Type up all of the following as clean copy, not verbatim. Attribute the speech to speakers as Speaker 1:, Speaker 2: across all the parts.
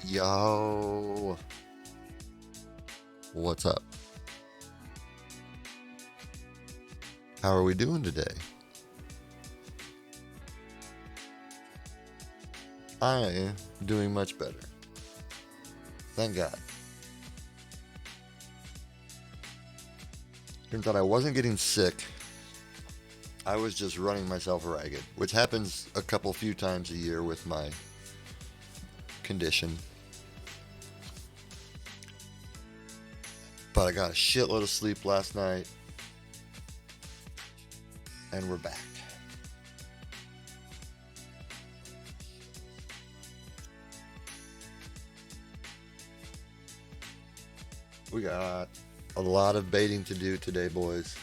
Speaker 1: Yo, what's up? How are we doing today? I am doing much better. Thank God. Turns out I wasn't getting sick. I was just running myself ragged, which happens a few times a year with my condition. But I got a shitload of sleep last night, and we're back. We got a lot of baiting to do today, boys.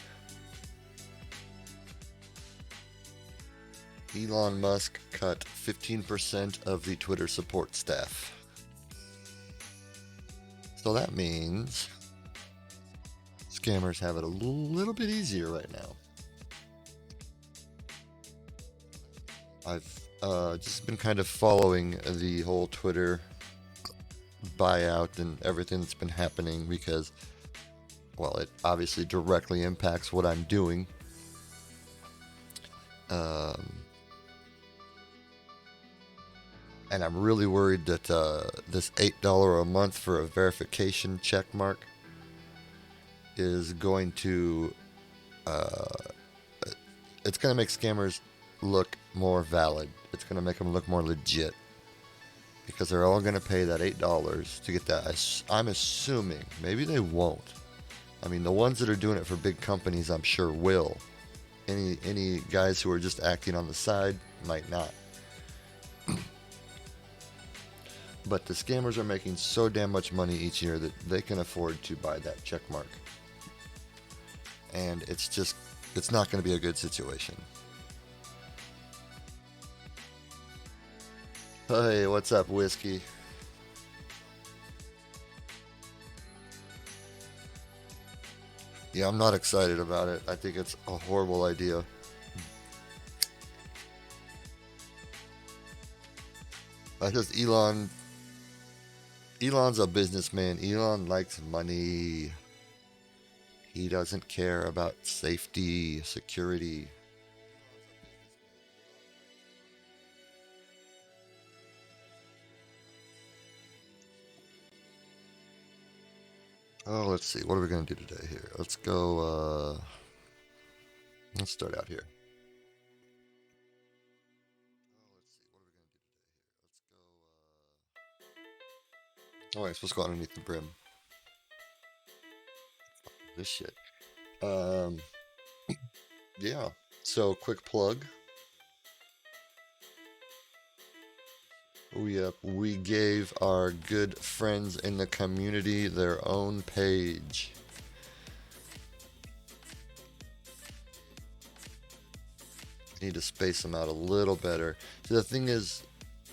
Speaker 1: Elon Musk cut 15% of the Twitter support staff. So that means scammers have it a little bit easier right now. I've just been kind of following the whole Twitter buyout and everything that's been happening because, well, it obviously directly impacts what I'm doing. And I'm really worried that this $8 a month for a verification check mark is going to it's going to make scammers look more valid. It's going to make them look more legit because they're all going to pay that $8 to get that. I'm assuming maybe they won't. I mean, the ones that are doing it for big companies, I'm sure will. Any guys who are just acting on the side might not. But the scammers are making so damn much money each year that they can afford to buy that check mark. And it's not going to be a good situation. Hey, what's up, Whiskey? Yeah, I'm not excited about it. I think it's a horrible idea. I just Elon's a businessman. Elon likes money. He doesn't care about safety, security. Oh, let's see. What are we going to do today here? Let's go, let's start out here. Oh, I'm supposed to go underneath the brim. This shit. Um, yeah. So, quick plug. We gave our good friends in the community their own page. I need to space them out a little better. See, the thing is,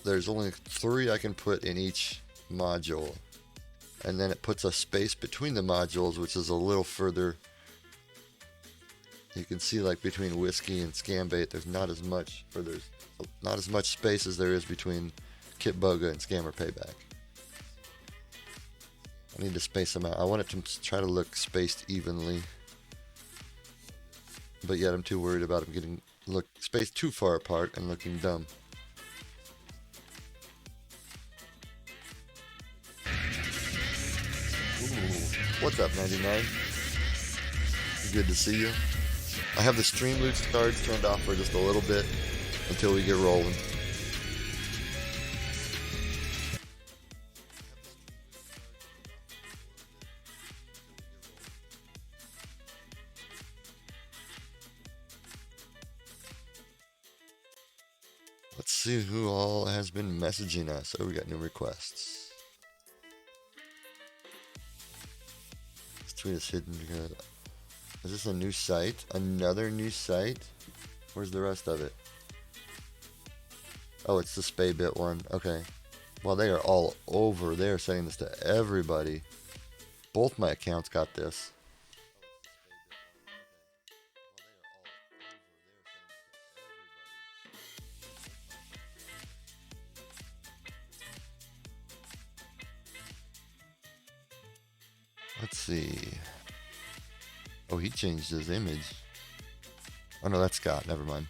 Speaker 1: there's only 3 I can put in each module, and then it puts a space between the modules, which is a little further. You can see, like, between Whiskey and Scambait, there's not as much space as there is between Kitboga and Scammer Payback. I need to space them out. I want it to try to look spaced evenly, but yet I'm too worried about them getting spaced too far apart and looking dumb. Ooh. What's up, 99? Good to see you. I have the stream loot cards turned off for just a little bit until we get rolling. Let's see who all has been messaging us. Oh, we got new requests. This tweet is hidden. Is this a new site? Another new site? Where's the rest of it? Oh, it's the Spaybit one. Okay. Well, they are all over. They are sending this to everybody. Both my accounts got this. Let's see. Oh, he changed his image. Oh no, that's Scott. Never mind.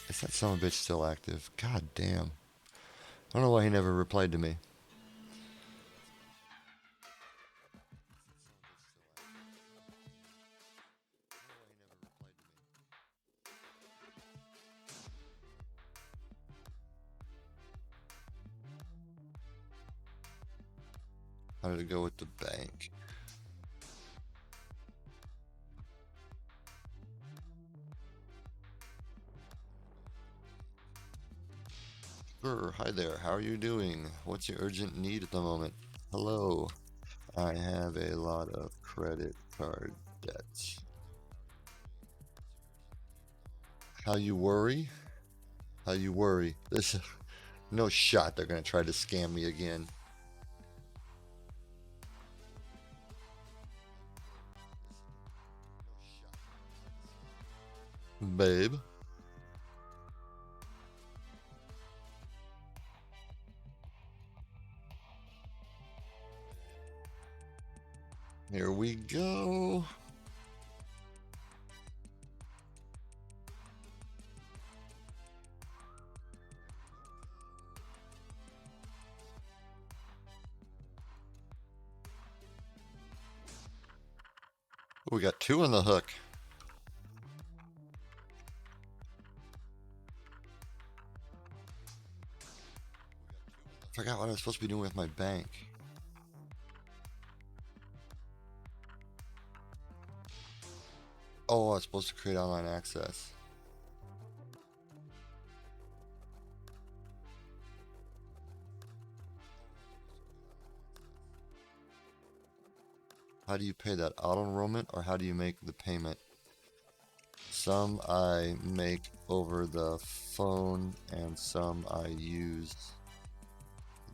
Speaker 1: Is that son of a bitch still active? God damn. I don't know why he never replied to me. How did it go with the bank? Sure, hi there. How are you doing? What's your urgent need at the moment? Hello. I have a lot of credit card debts. How you worry? How you worry? This no shot they're gonna try to scam me again. Babe. Here we go. We got two on the hook. Forgot what I was supposed to be doing with my bank. Oh, I was supposed to create online access. How do you pay that? Auto enrollment, or how do you make the payment? Some I make over the phone, and some I use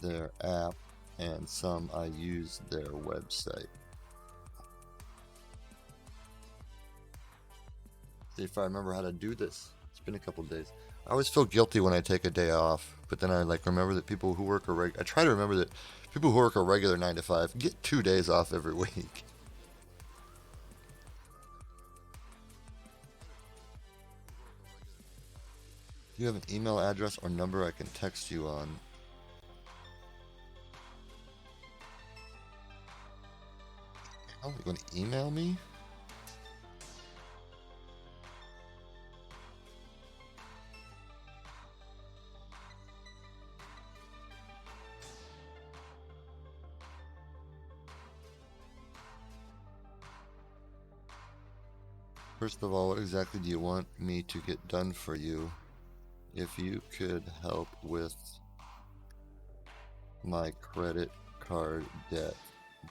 Speaker 1: their app, and some I use their website. See if I remember how to do this. It's been a couple days. I always feel guilty when I take a day off, but then I remember that people who work I try to remember that people who work a regular 9 to 5 get 2 days off every week. Do you have an email address or number I can text you on? Oh, you want to email me? First of all, what exactly do you want me to get done for you? If you could help with my credit card debt,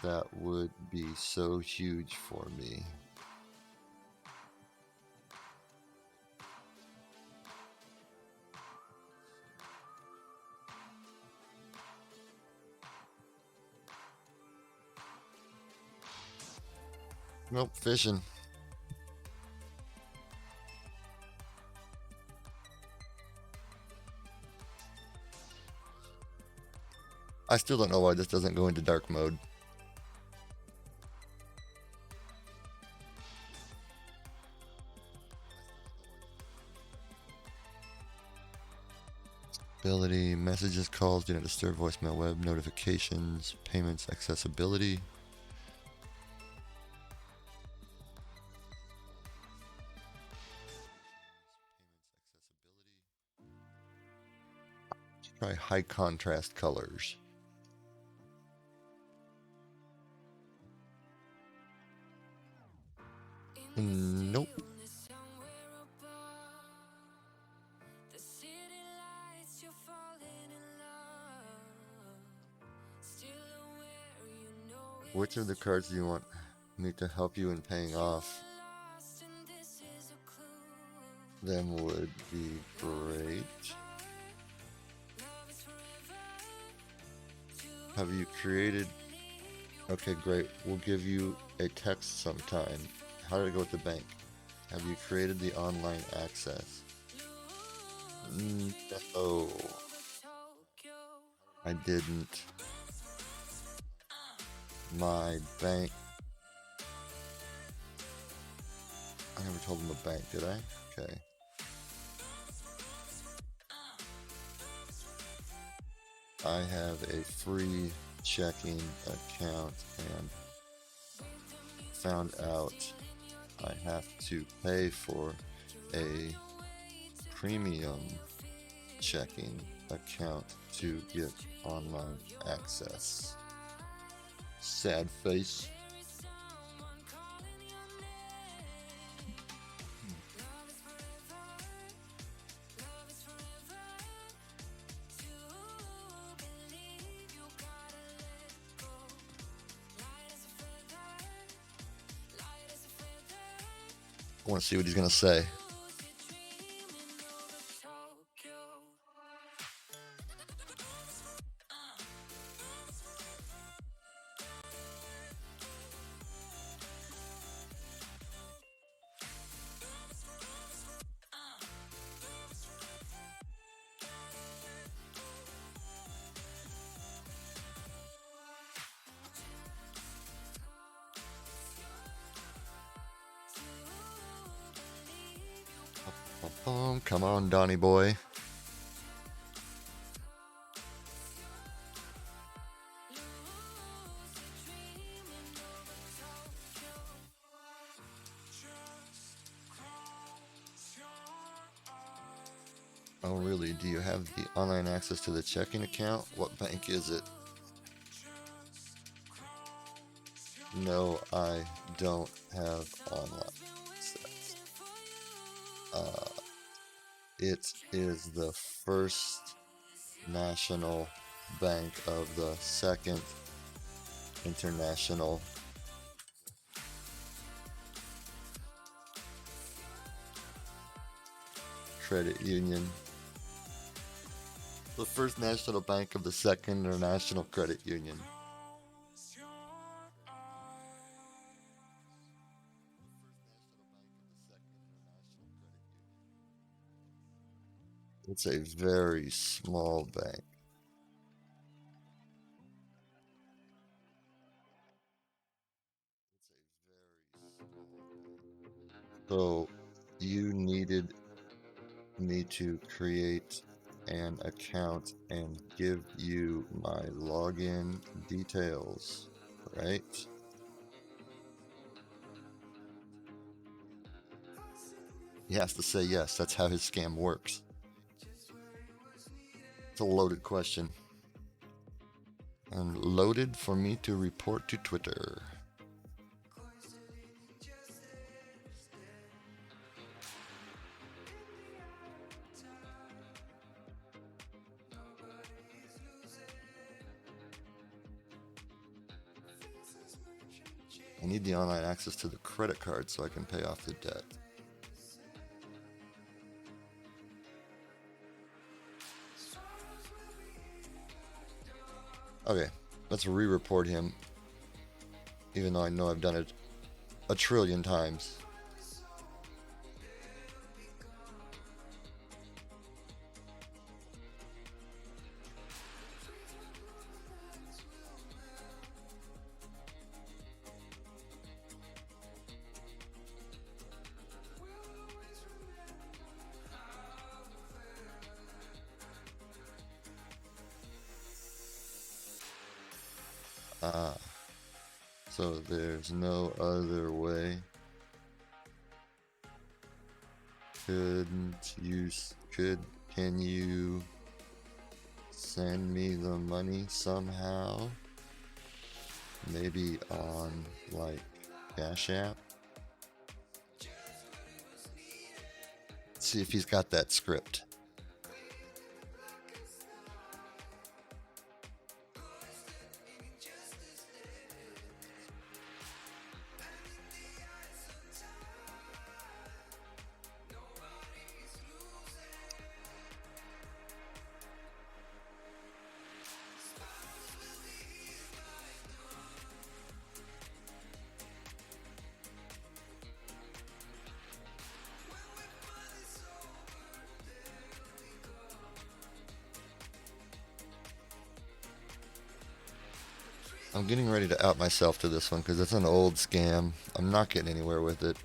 Speaker 1: that would be so huge for me. Nope, fishing. I still don't know why this doesn't go into dark mode. Ability, messages, calls, do not disturb, voicemail, web, notifications, payments, accessibility. Try high contrast colors. Nope. Which of the cards do you want me to help you in paying off? Them would be great. Have you created? Okay, great. We'll give you a text sometime. How did it go with the bank? Have you created the online access? No, I didn't. my bank. I never told him the bank, did I? Okay. I have a free checking account and found out I have to pay for a premium checking account to get online access. Sad face. I want to see what he's going to say. Come on, Donnie boy. Oh, really? Do you have the online access to the checking account? What bank is it? No, I don't have online access. It is the First National Bank of the Second International Credit Union. The First National Bank of the Second International Credit Union. It's a very small bank. So you needed me to create an account and give you my login details, right? He has to say yes. That's how his scam works. It's a loaded question. And loaded for me to report to Twitter. I need the online access to the credit card so I can pay off the debt. Okay, let's re-report him, even though I know I've done it a trillion times. So there's no other way. Can you send me the money somehow? Maybe on like Cash App? Let's see if he's got that script. I'm getting ready to out myself to this one because it's an old scam. I'm not getting anywhere with it.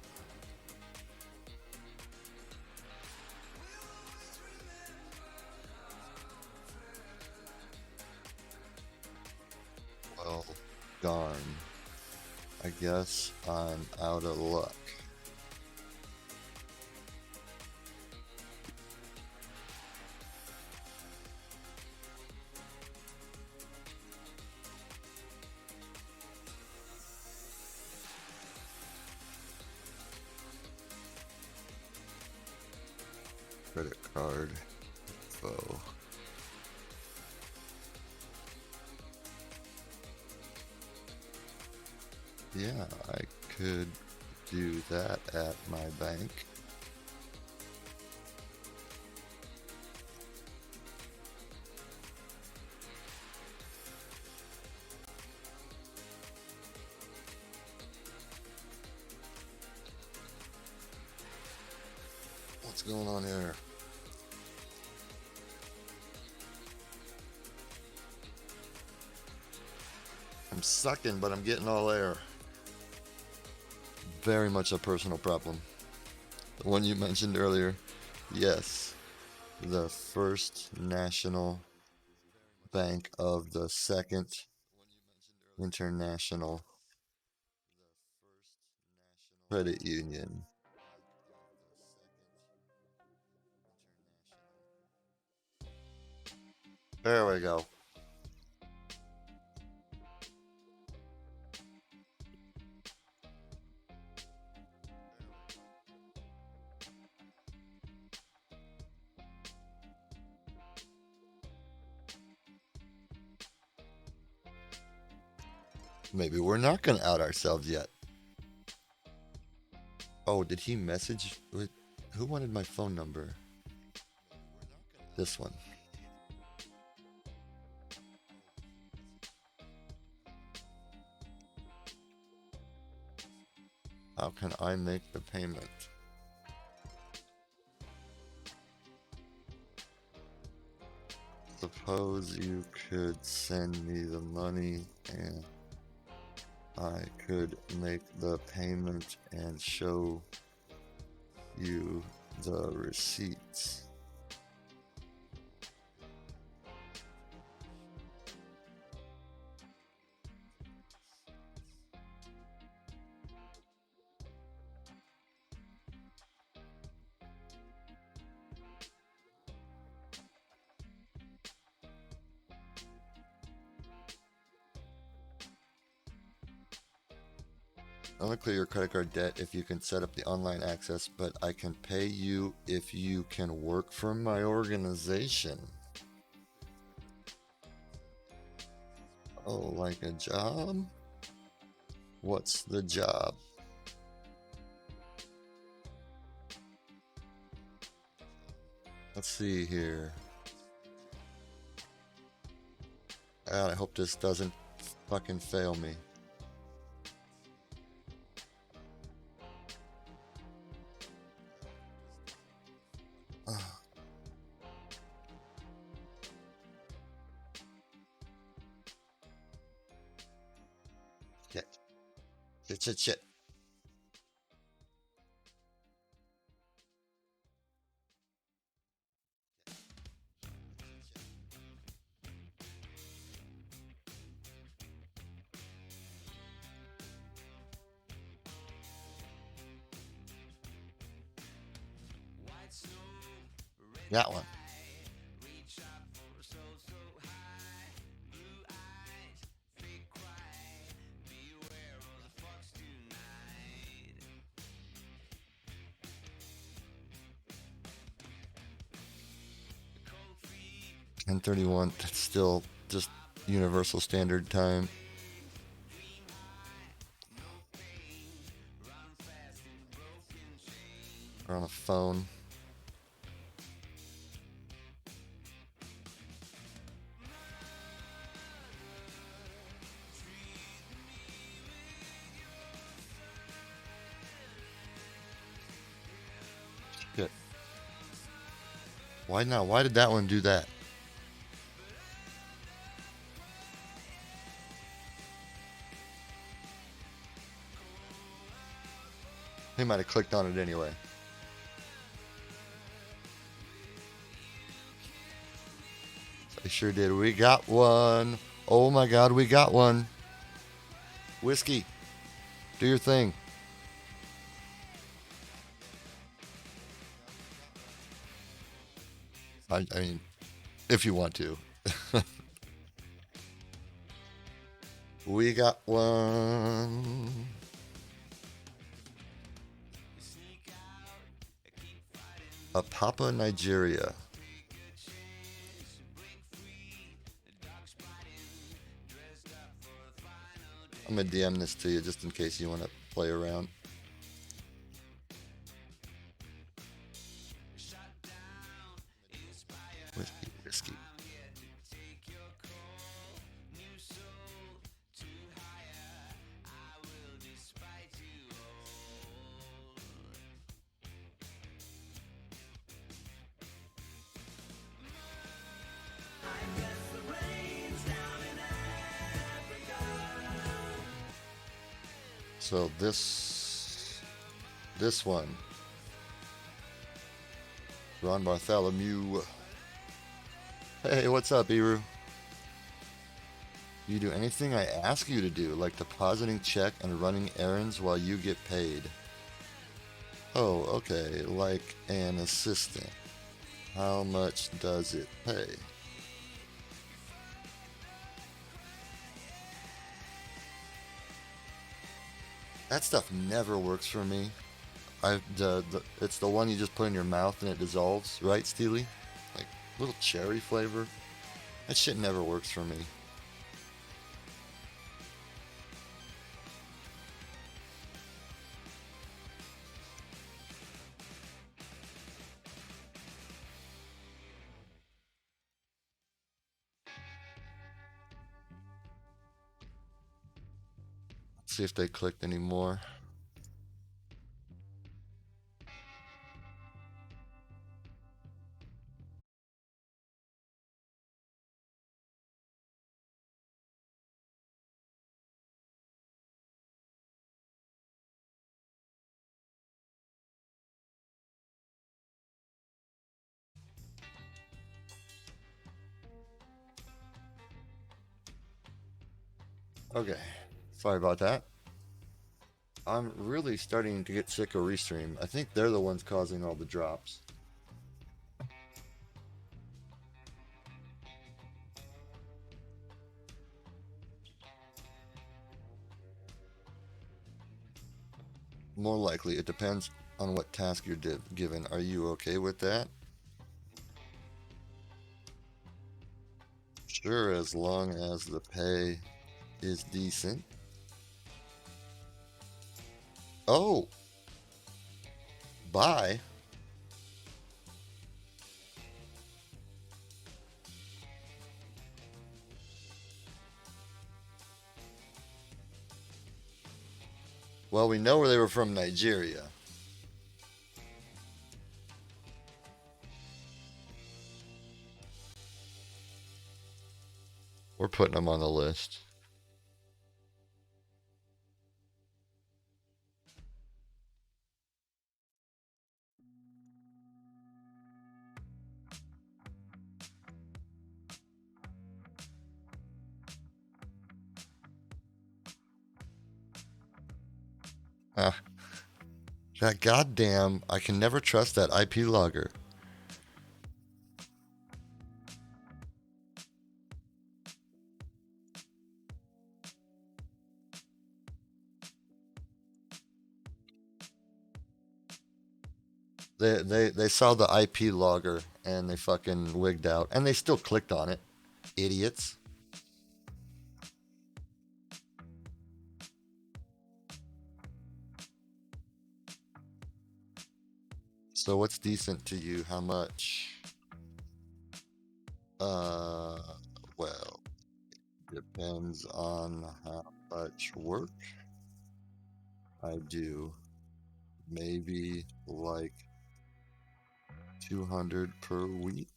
Speaker 1: Well, darn. I guess I'm out of luck. Credit card info. Yeah, I could do that at my bank. What's going on here? I'm sucking, but I'm getting all air. Very much a personal problem. The one you mentioned earlier. Yes. The First National Bank of the Second International Credit Union. There we go. Maybe we're not going to out ourselves yet. Oh, did he message? Who wanted my phone number? This one. How can I make the payment? Suppose you could send me the money and I could make the payment and show you the receipts. I want to clear your credit card debt if you can set up the online access, but I can pay you if you can work for my organization. Oh, like a job? What's the job? Let's see here. I hope this doesn't fucking fail me. Shit. That one. And 31. That's still just Universal Standard Time. Or on a phone. Good. Why not? Why did that one do that? He might have clicked on it anyway. I sure did. We got one. Oh my God, we got one. Whiskey, do your thing. I mean, if you want to. We got one. A Papa Nigeria. I'm gonna DM this to you just in case you want to play around. Whiskey, whiskey. So this one, Ron Bartholomew. Hey, what's up, Eru? You do anything I ask you to do, like depositing check and running errands while you get paid. Oh, okay, like an assistant. How much does it pay? That stuff never works for me. It's the one you just put in your mouth and it dissolves, right, Steely? Like little cherry flavor. That shit never works for me. Let's see if they clicked anymore. Okay, sorry about that. I'm really starting to get sick of Restream. I think they're the ones causing all the drops. More likely, it depends on what task you're given. Are you okay with that? Sure, as long as the pay is decent. Oh, bye. Well, we know where they were from, Nigeria. We're putting them on the list. Ah, that goddamn, I can never trust that IP logger. They saw the IP logger and they fucking wigged out. And they still clicked on it. Idiots. So what's decent to you? How much? Uh, well, depends on how much work I do. Maybe like 200 per week.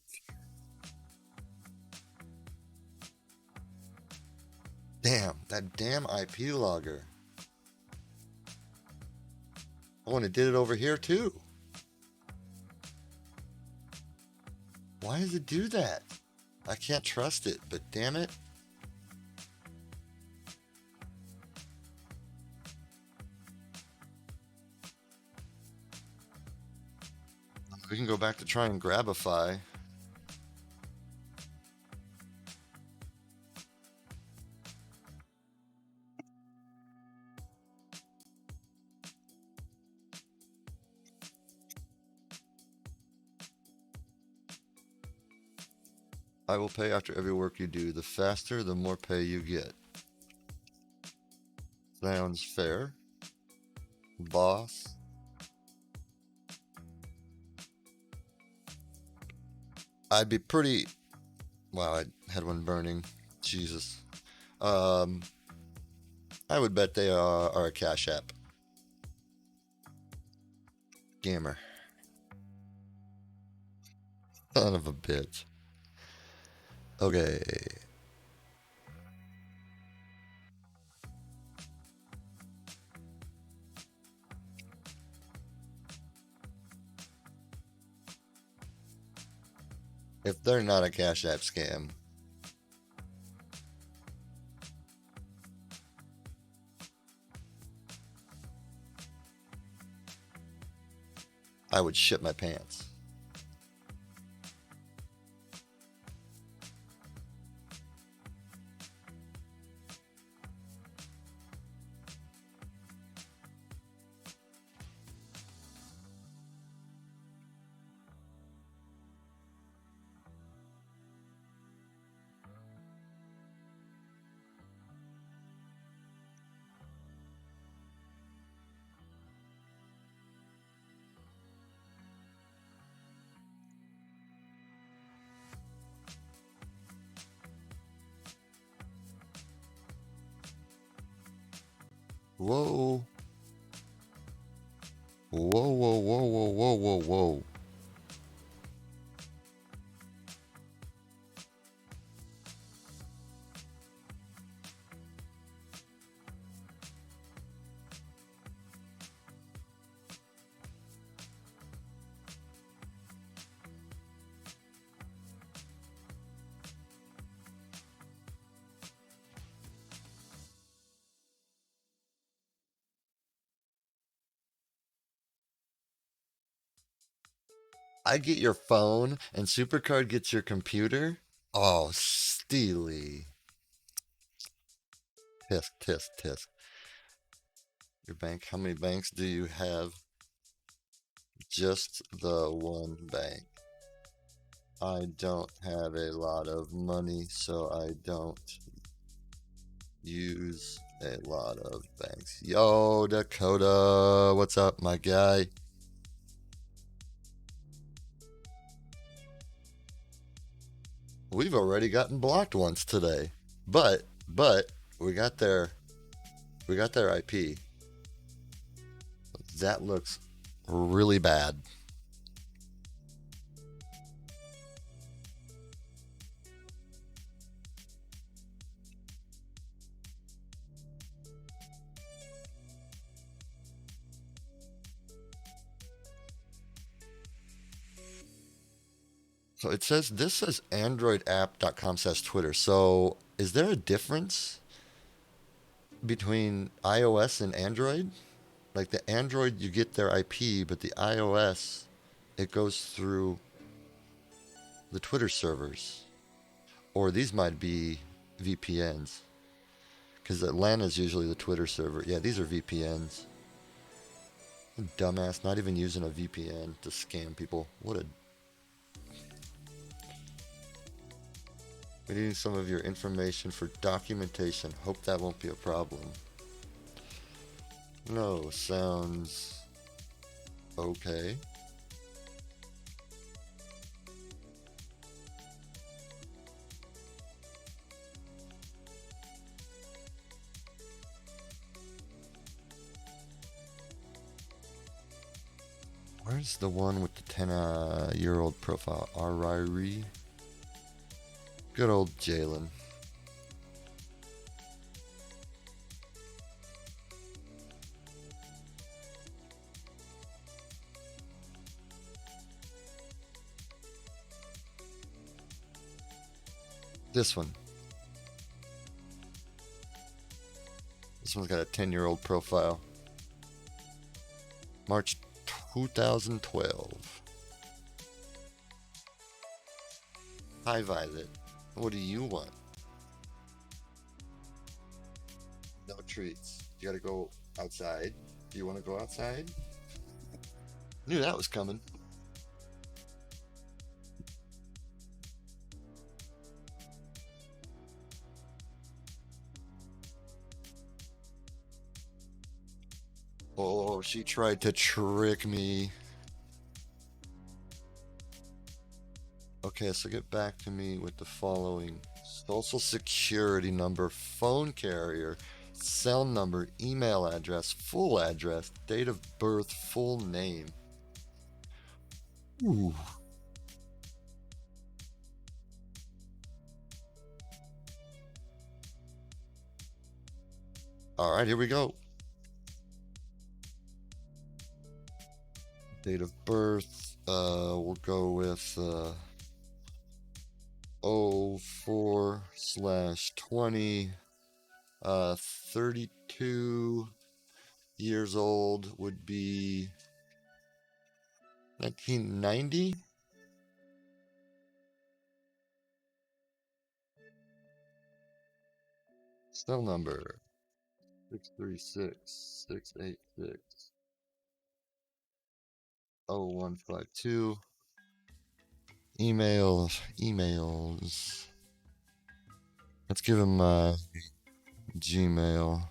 Speaker 1: Damn, that damn IP logger. Oh, and it did it over here too. Why does it do that? I can't trust it, but damn it. We can go back to try and Grabify. I will pay after every work you do. The faster, the more pay you get. Sounds fair. Boss. I'd be pretty. Wow, I had one burning. Jesus. Um, I would bet they are a Cash App. Gamer. Son of a bitch. Okay. If they're not a Cash App scam, I would shit my pants. Whoa. Whoa, whoa, whoa, whoa, whoa, whoa, whoa. I get your phone and Supercard gets your computer? Oh, steely. Tisk, tisk, tisk. Your bank, how many banks do you have? Just the one bank. I don't have a lot of money, so I don't use a lot of banks. Yo, Dakota, what's up, my guy? We've already gotten blocked once today, but we got their IP. That looks really bad. So it says this says androidapp.com says Twitter. So is there a difference between iOS and Android? Like the Android, you get their IP, but the iOS, it goes through the Twitter servers. Or these might be VPNs. Because Atlanta's usually the Twitter server. Yeah, these are VPNs. Dumbass, not even using a VPN to scam people. What a. We need some of your information for documentation. Hope that won't be a problem. No, sounds okay. Where's the one with the 10-year-old profile? Ariri? Good old Jalen. This one. This one's got a 10-year-old profile. March 2012. Hi, Violet. What do you want? No treats. You gotta go outside. Do you want to go outside? Knew that was coming. Oh, she tried to trick me. Okay, so get back to me with the following: social security number, phone carrier, cell number, email address, full address, date of birth, full name. Ooh. All right, here we go. Date of birth, we'll go with 04/20. 32 years old would be 1990. Cell number 636-686-0152. Emails. Let's give him Gmail.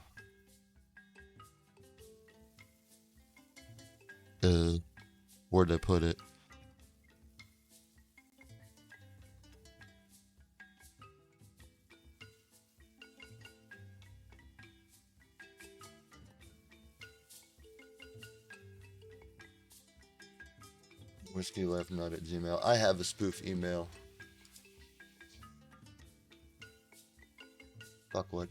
Speaker 1: Where'd I put it? Whiskey Life Not at Gmail. I have a spoof email. Fuck what?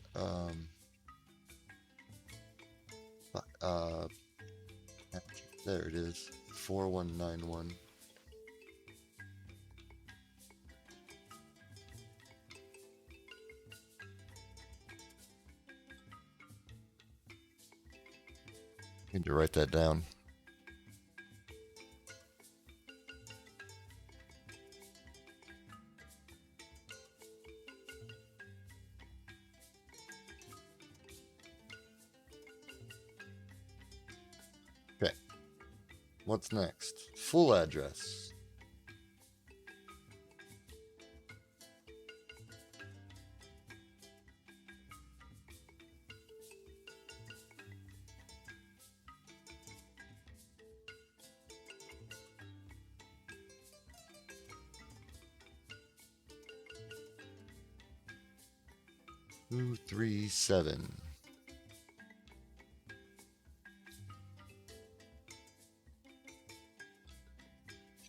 Speaker 1: There it is. 4191. Need to write that down. Okay. What's next? Full address. Two, 3, 7.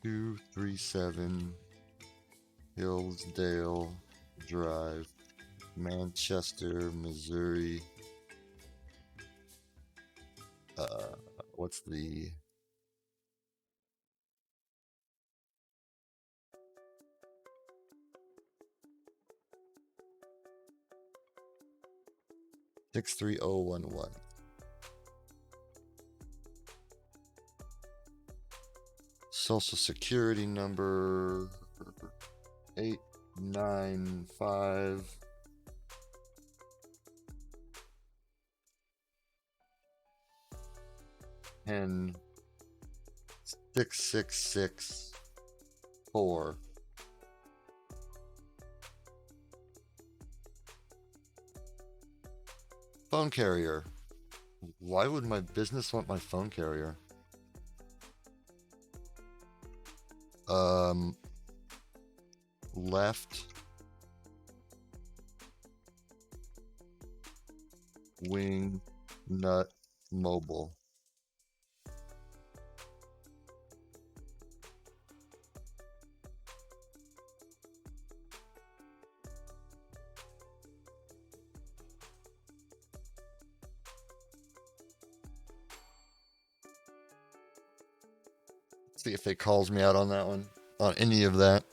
Speaker 1: Two, 3, 7. Hillsdale Drive, Manchester, Missouri. What's the 63011? Social security number 895 and 6664. Phone carrier. Why would my business want my phone carrier? Left wing nut mobile. See if it calls me out on that one, on any of that.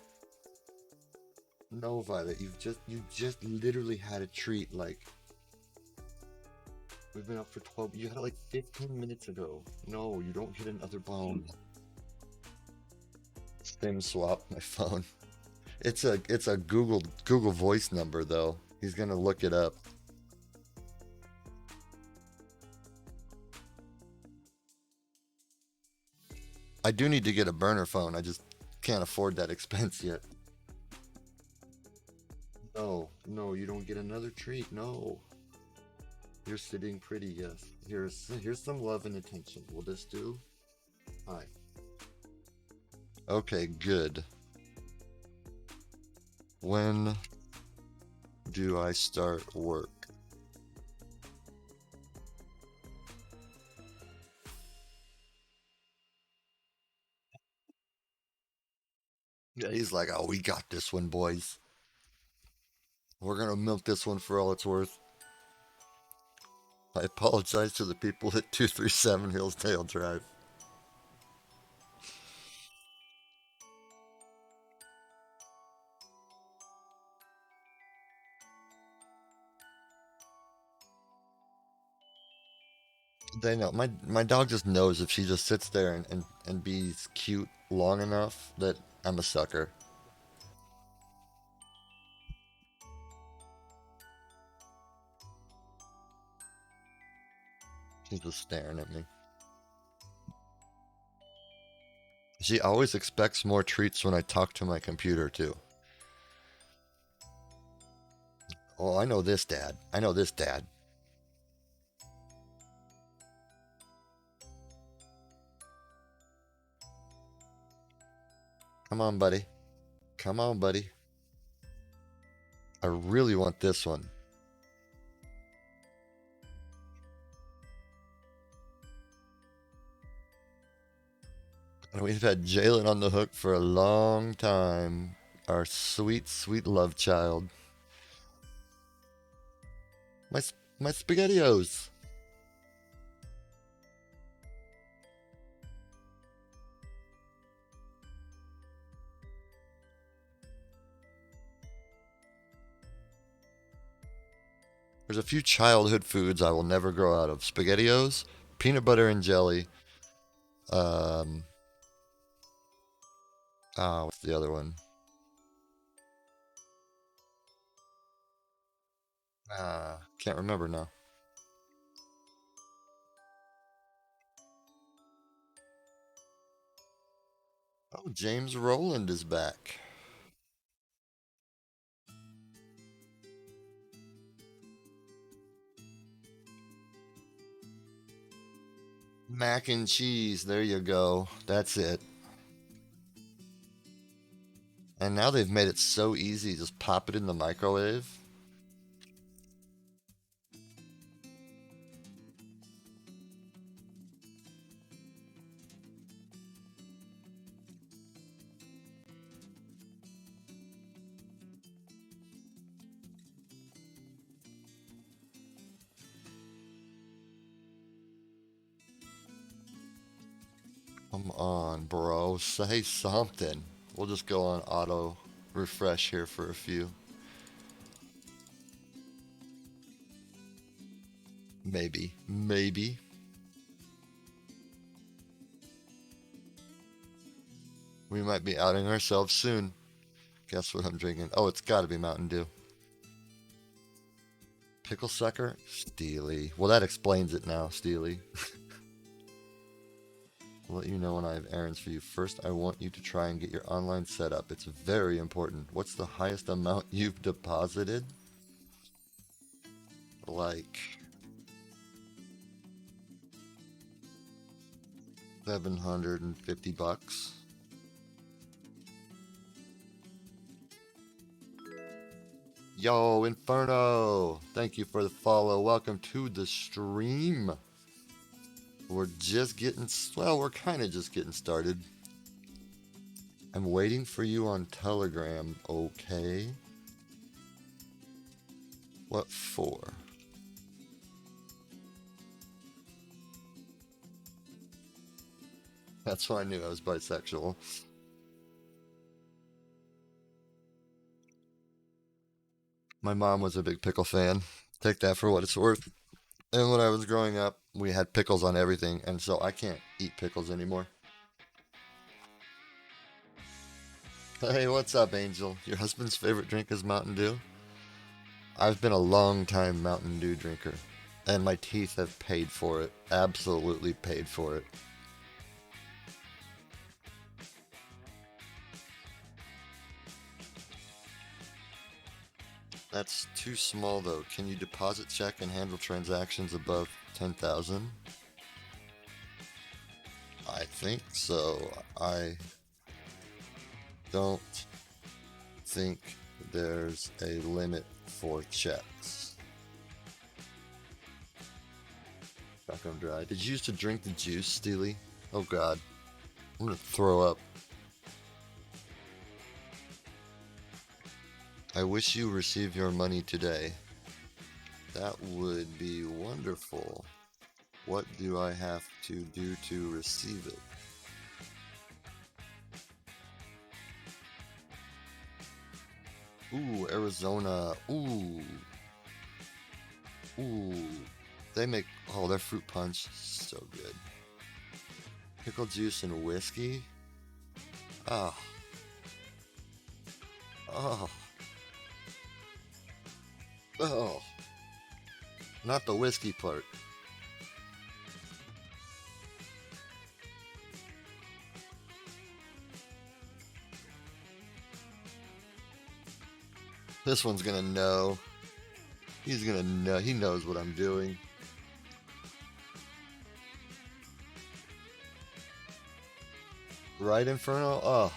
Speaker 1: No, Violet, you just literally had a treat. Like we've been up for 12. You had it like 15 minutes ago. No, you don't get another bone. Sim swap my phone. It's a Google Voice number though. He's gonna look it up. I do need to get a burner phone. I just can't afford that expense yet. No, no, you don't get another treat. No. You're sitting pretty, yes. Here's some love and attention. Will this do? Hi. Okay, good. When do I start work? Yeah, he's like, oh, we got this one, boys. We're gonna milk this one for all it's worth. I apologize to the people at 237 Hillsdale Drive. They know. My dog just knows if she just sits there and be cute long enough that I'm a sucker. She's just staring at me. She always expects more treats when I talk to my computer too. Oh, I know this, Dad. I know this, Dad. Come on, buddy. Come on, buddy. I really want this one. And we've had Jalen on the hook for a long time. Our sweet, sweet love child. My my spaghettios. There's a few childhood foods I will never grow out of. Spaghettios, peanut butter and jelly. Um, what's the other one? Can't remember now. Oh, James Rowland is back. Mac and cheese. There you go. That's it. And now they've made it so easy. Just pop it in the microwave. Come on, bro. Say something. We'll just go on auto refresh here for a few. Maybe. Maybe. We might be outing ourselves soon. Guess what I'm drinking? Oh, it's gotta be Mountain Dew. Pickle sucker? Steely. Well, that explains it now, Steely. I'll let you know when I have errands for you. First, I want you to try and get your online set up. It's very important. What's the highest amount you've deposited? Like 750 bucks. Yo, Inferno! Thank you for the follow. Welcome to the stream. We're just getting, well, we're kind of just getting started. I'm waiting for you on Telegram, okay? What for? That's why I knew I was bisexual. My mom was a big pickle fan. Take that for what it's worth. And when I was growing up, we had pickles on everything, and so I can't eat pickles anymore. Hey, what's up, Angel? Your husband's favorite drink is Mountain Dew? I've been a long time Mountain Dew drinker, and my teeth have paid for it. Absolutely paid for it. That's too small though. Can you deposit check and handle transactions above 10,000? I think so. I don't think there's a limit for checks. Shotgun dry. Did you used to drink the juice, Steely? Oh god. I'm gonna throw up. I wish you receive your money today. That would be wonderful. What do I have to do to receive it? Ooh, Arizona. Ooh. Ooh. They make, oh, their fruit punch, so good. Pickle juice and whiskey? Oh, oh, oh. Not the whiskey part. This one's gonna know. He's gonna know. He knows what I'm doing. Right, Inferno? Oh,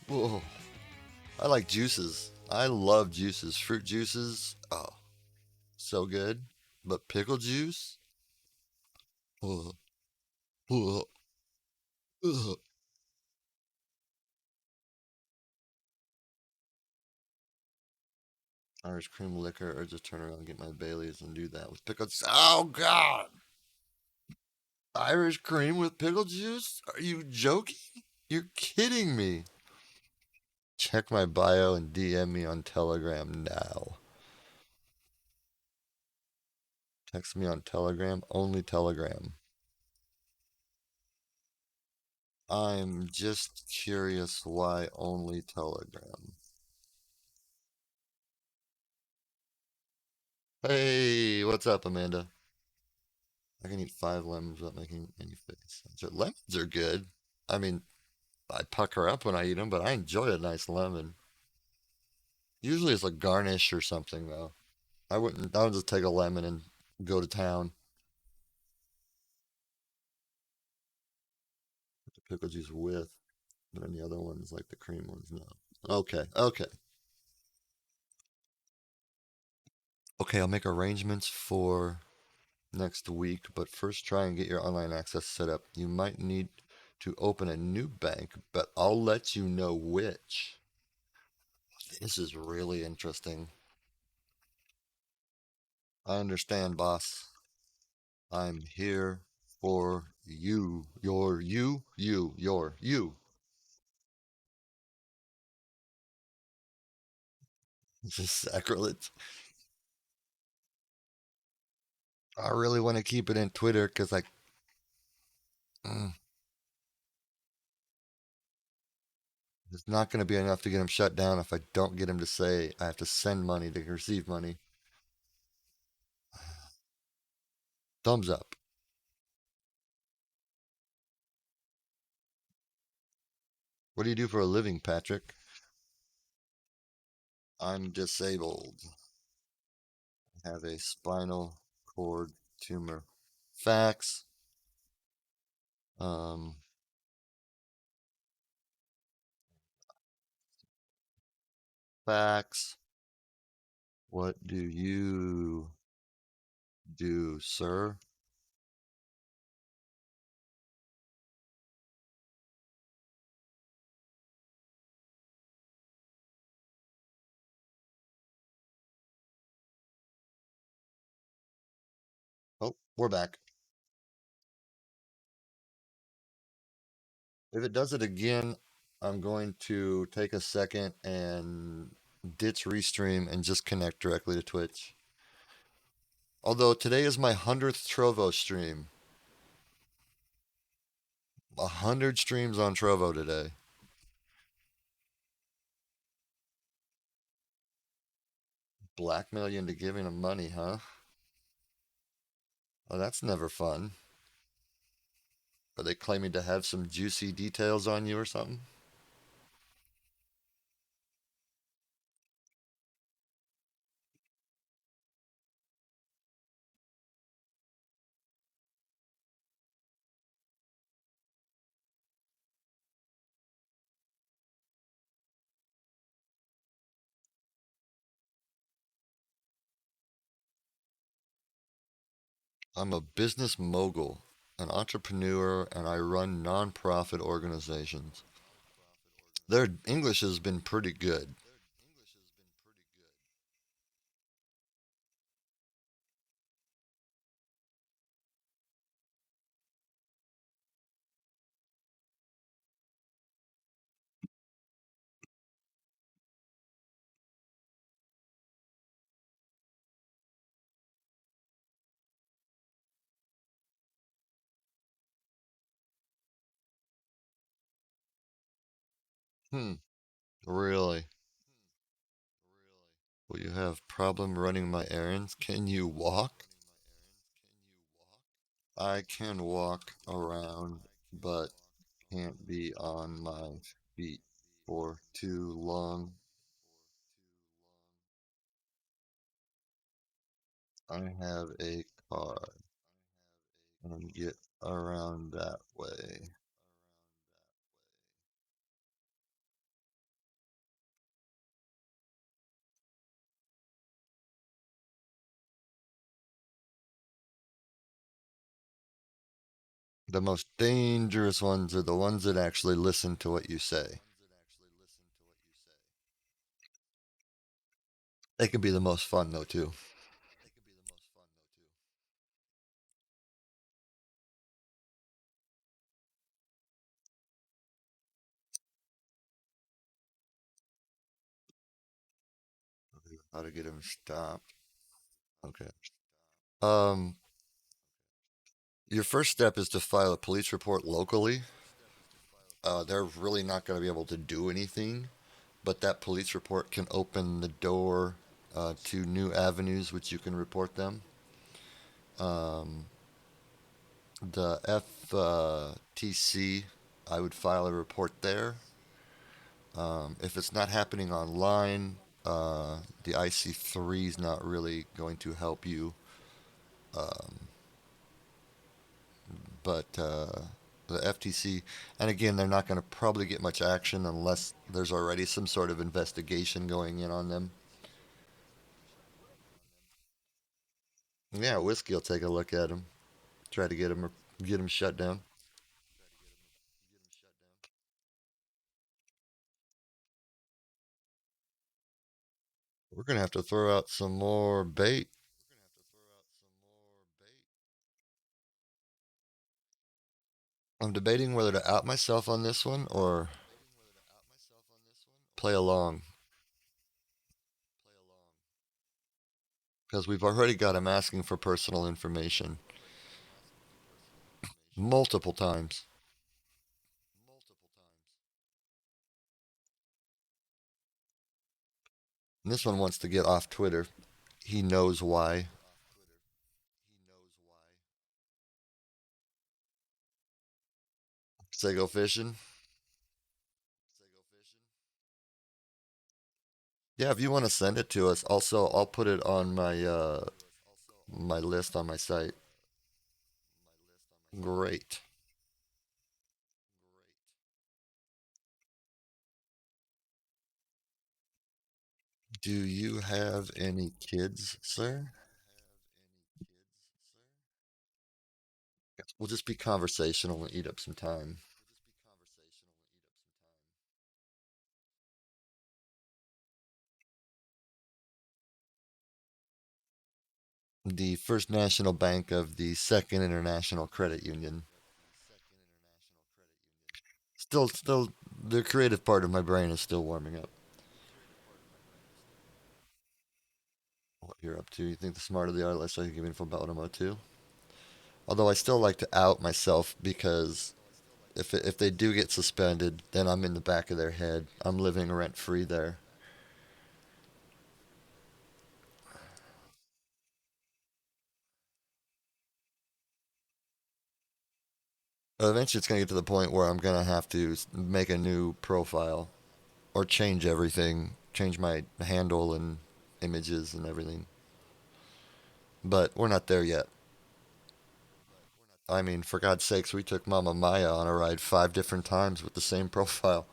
Speaker 1: whoa. I like juices. I love juices. Fruit juices. Oh, so good. But pickle juice? Oh, oh, oh. Irish cream liquor, or just turn around and get my Baileys and do that with pickle juice. Oh, God. Irish cream with pickle juice? Are you joking? You're kidding me. Check my bio and DM me on Telegram now. Text me on Telegram, only Telegram. I'm just curious why only Telegram. Hey, what's up, Amanda? I can eat 5 lemons without making any face. Lemons are good. I mean, I pucker up when I eat them, but I enjoy a nice lemon. Usually it's a garnish or something, though. I would just take a lemon and go to town. Put the pickle juice with, but then the other ones, like the cream ones, no. Okay, okay. Okay, I'll make arrangements for next week, but first try and get your online access set up. You might need to open a new bank, but I'll let you know which. This is really interesting. I understand, boss. I'm here for you. You. This is sacrilege. I really want to keep it in Twitter because mm, it's not going to be enough to get him shut down if I don't get him to say I have to send money to receive money. Thumbs up. What do you do for a living, Patrick? I'm disabled. I have a spinal cord tumor. Facts. Um, facts. What do you do, sir? Oh, we're back. If it does it again, I'm going to take a second and ditch Restream and just connect directly to Twitch. Although today is my 100th Trovo stream. 100 streams on Trovo today. Blackmail you into giving them money, huh? Oh, that's never fun. Are they claiming to have some juicy details on you or something? I'm a business mogul, an entrepreneur, and I run nonprofit organizations. Their English has been pretty good. Hmm, really? Will you have problem running my errands? Can you walk? I can walk around, but can't be on my feet for too long. I have a car and get around that way. The most dangerous ones are the ones that actually listen to what you say. They can be the most fun though too. How to get them stopped. Okay. Um, your first step is to file a police report locally. They're really not going to be able to do anything, but that police report can open the door to new avenues which you can report them. Um, the FTC, I would file a report there. If it's not happening online, the IC3 is not really going to help you. Um, but the FTC, and again, they're not going to probably get much action unless there's already some sort of investigation going in on them. Yeah, whiskey will take a look at them, try to get them shut down. We're gonna have to throw out some more bait. I'm debating whether to out myself on this one or play along because we've already got him asking for personal information multiple times. And this one wants to get off Twitter. He knows why. Say go fishing. Yeah, if you want to send it to us, also I'll put it on my list on my site. Great. Do you have any kids, sir? We'll just be conversational and eat up some time. The First National Bank of the Second International Credit Union. Still, the creative part of my brain is still warming up. what you're up to. You think the smarter they are, the less I can give info about what I'm up to. Although I still like to out myself because if they do get suspended, then I'm in the back of their head. I'm living rent free there. Eventually, it's going to get to the point where I'm going to have to make a new profile or change everything, change my handle and images and everything. But we're not there yet. I mean, for God's sakes, we took Mama Maya on a ride 5 different times with the same profile.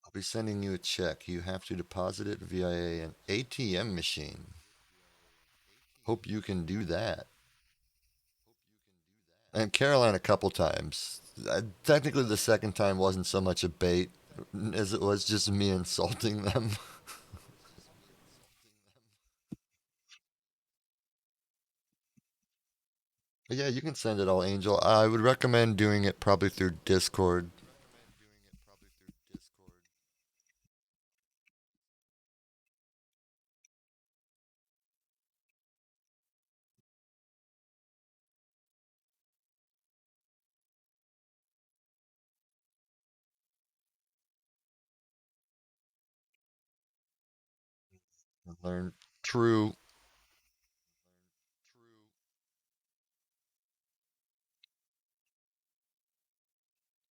Speaker 1: I'll be sending you a check. You have to deposit it via an ATM machine. Hope you can do that. And Caroline a couple times. Technically, the second time wasn't so much a bait as it was just me insulting them. But yeah, you can send it all, Angel. I would recommend doing it probably through Discord. And learn true.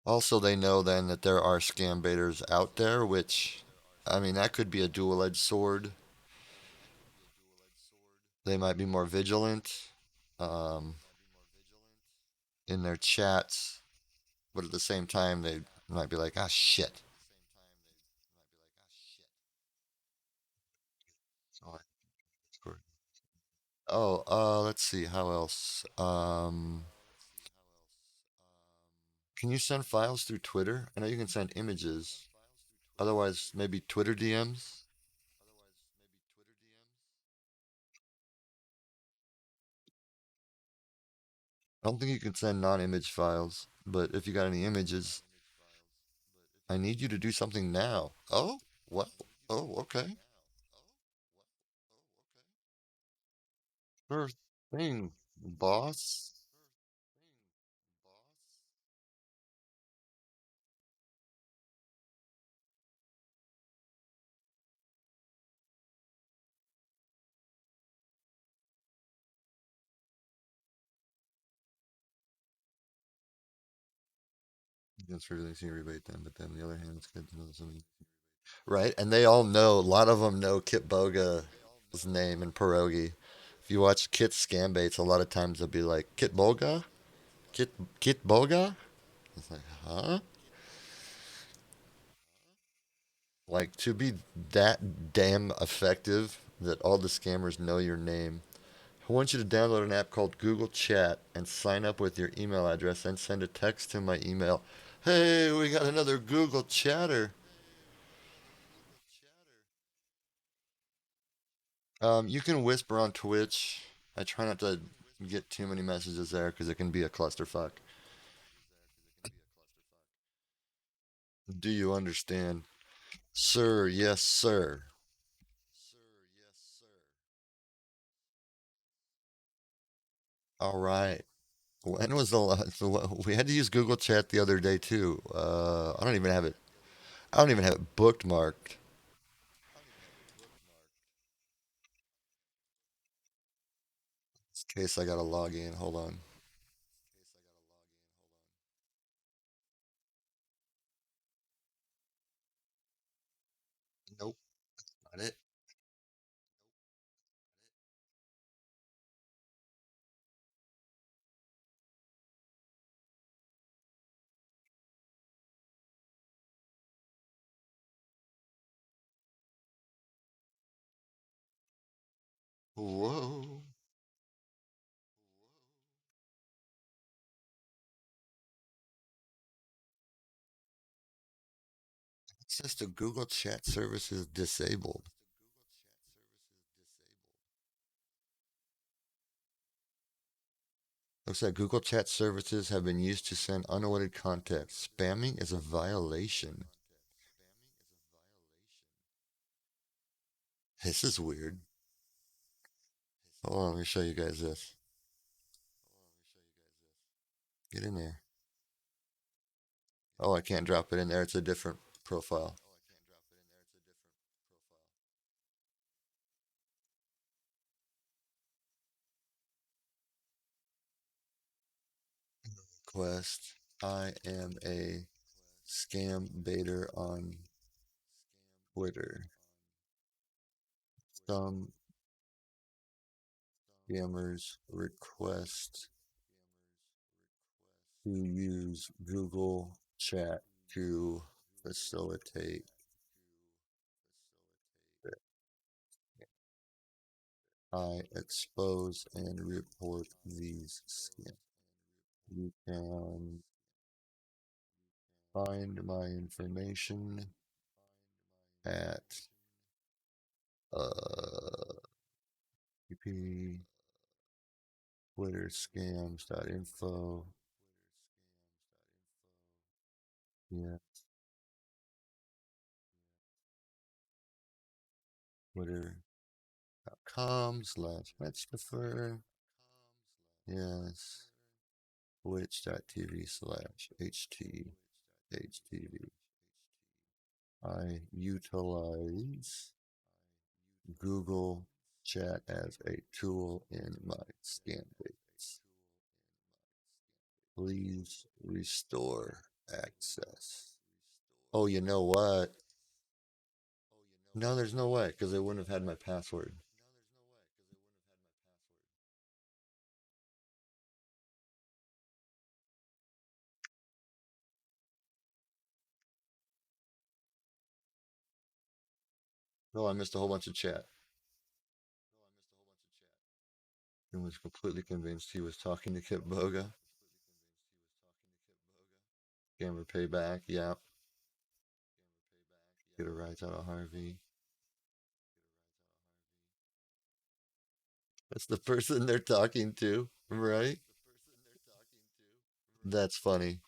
Speaker 1: Also, they know then that there are scam baiters out there, which, I mean, that could be a dual-edged sword. They might be more vigilant um, in their chats, but at the same time, they might be like, ah, shit. So, oh, let's see, how else? Can you send files through Twitter? I know you can send images. Otherwise, maybe Twitter DMs. I don't think you can send non-image files, but if you got any images, I need you to do something now. Oh, well, oh, okay. Sure thing, boss. That's for releasing a rebate then, but then on the other hand, it's good to know something. Right, and they all know, a lot of them know Kit Boga's name and pierogi. If you watch Kit's Scambaits, a lot of times they'll be like, Kit Boga? Kit Boga? It's like, huh? Like, to be that damn effective that all the scammers know your name, I want you to download an app called Google Chat and sign up with your email address and send a text to my email. Hey, we got another Google Chatter. You can whisper on Twitch. I try not to get too many messages there because it can be a clusterfuck. Do you understand? Sir, yes, sir. All right. When was the last? We had to use Google Chat the other day too. I don't even have it. I don't even have it bookmarked. In case I gotta log in. Hold on. Nope, not it. Whoa. It says the Google Chat service is disabled. Looks like Google Chat services have been used to send unwanted content. Spamming is a violation. This is weird. Hold on, let me show you guys this. Get in there. Oh, I can't drop it in there. It's a different profile. Quest. I am a scam baiter on Twitter. Some scammers request to use Google Chat to facilitate it. I expose and report these scams. You can find my information at pp twitterscams.info. Yeah, twitter.com/Metzger. Yes. Twitch.tv/HTHTV. I utilize Google Chat as a tool in my scam baits. Please restore access. Oh, you know what? No, there's no way because they wouldn't have had my password. No, I missed a whole bunch of chat. And was completely convinced he was talking to Kip Boga. Scammer payback. Yeah. Get a rise out of Harvey. That's the person they're talking to, right? That's funny.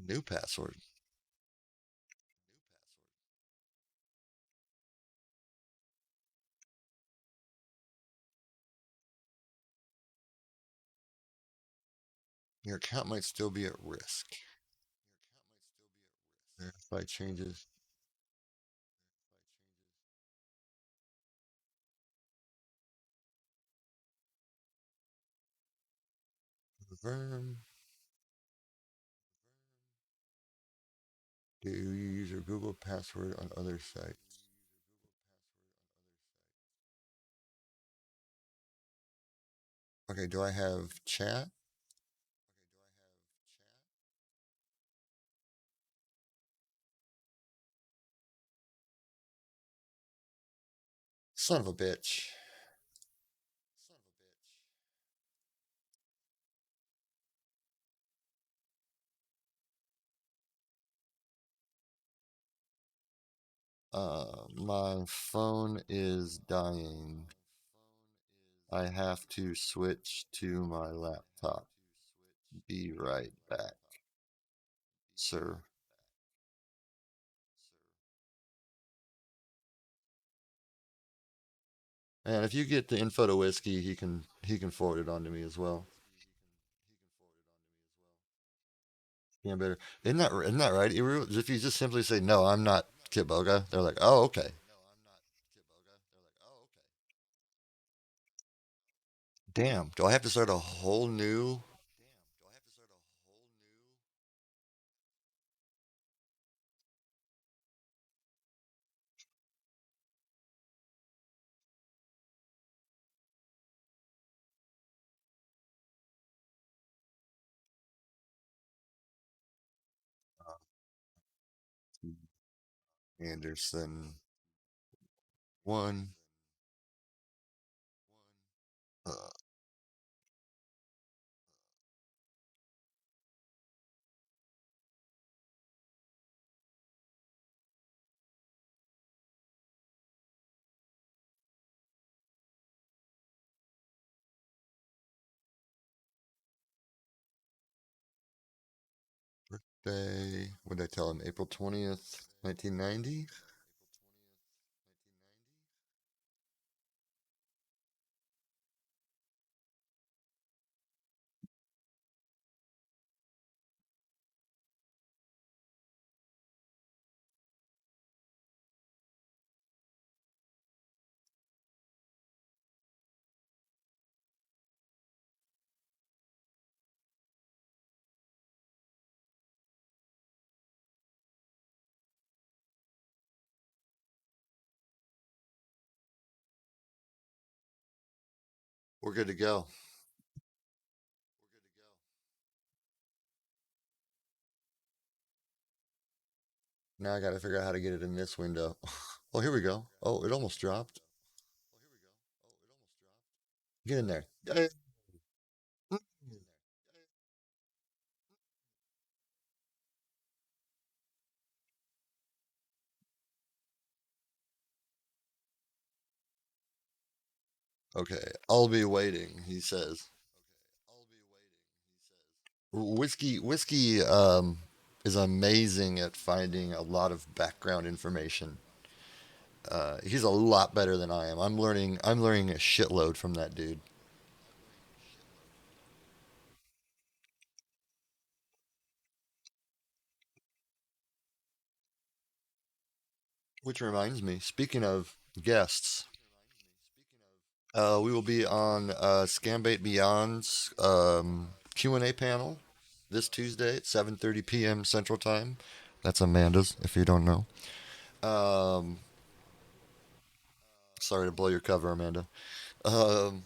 Speaker 1: New password. Your account might still be at risk. Verify changes. Confirm. Do you use your Google password on other sites? Okay, do I have chat? Son of a bitch. My phone is dying. I have to switch to my laptop. Be right back, sir. And if you get the info to whiskey, he can forward it on to me as well. Yeah, better. Isn't that right? If you just simply say no, I'm not Kit Boga, they're like, oh, okay. Damn. Do I have to start a whole new? Anderson one. Uh, Day, what did I tell him? April 20th, 1990? We're good to go. Now I gotta figure out how to get it in this window. Oh, here we go. Oh, it almost dropped. Get in there. Okay, I'll be waiting, he says. Whiskey is amazing at finding a lot of background information. He's a lot better than I am. I'm learning a shitload from that dude. Which reminds me, speaking of guests, we will be on Scambait Beyond's Q&A panel this Tuesday at 7:30 p.m. Central Time. That's Amanda's, if you don't know. Um, Sorry to blow your cover, Amanda. Um,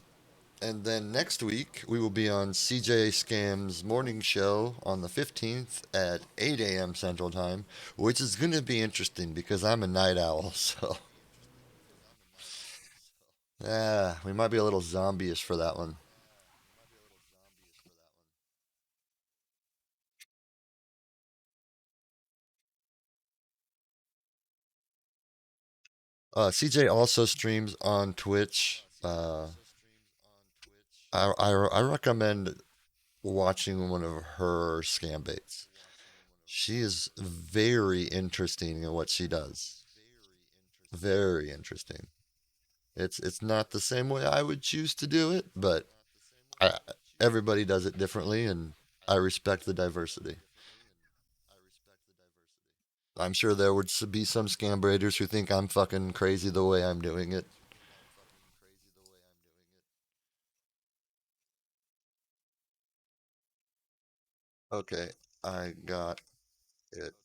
Speaker 1: and then next week, we will be on CJ Scam's morning show on the 15th at 8 a.m. Central Time, which is going to be interesting because I'm a night owl. So, yeah, we might be a little zombie-ish for that one. CJ also streams on Twitch. I recommend watching one of her scam baits. She is very interesting in what she does. Very interesting. It's not the same way I would choose to do it, but I, everybody does it differently, and I respect the diversity. I'm sure there would be some scam braiders who think I'm fucking crazy the way I'm doing it. Okay, I got it.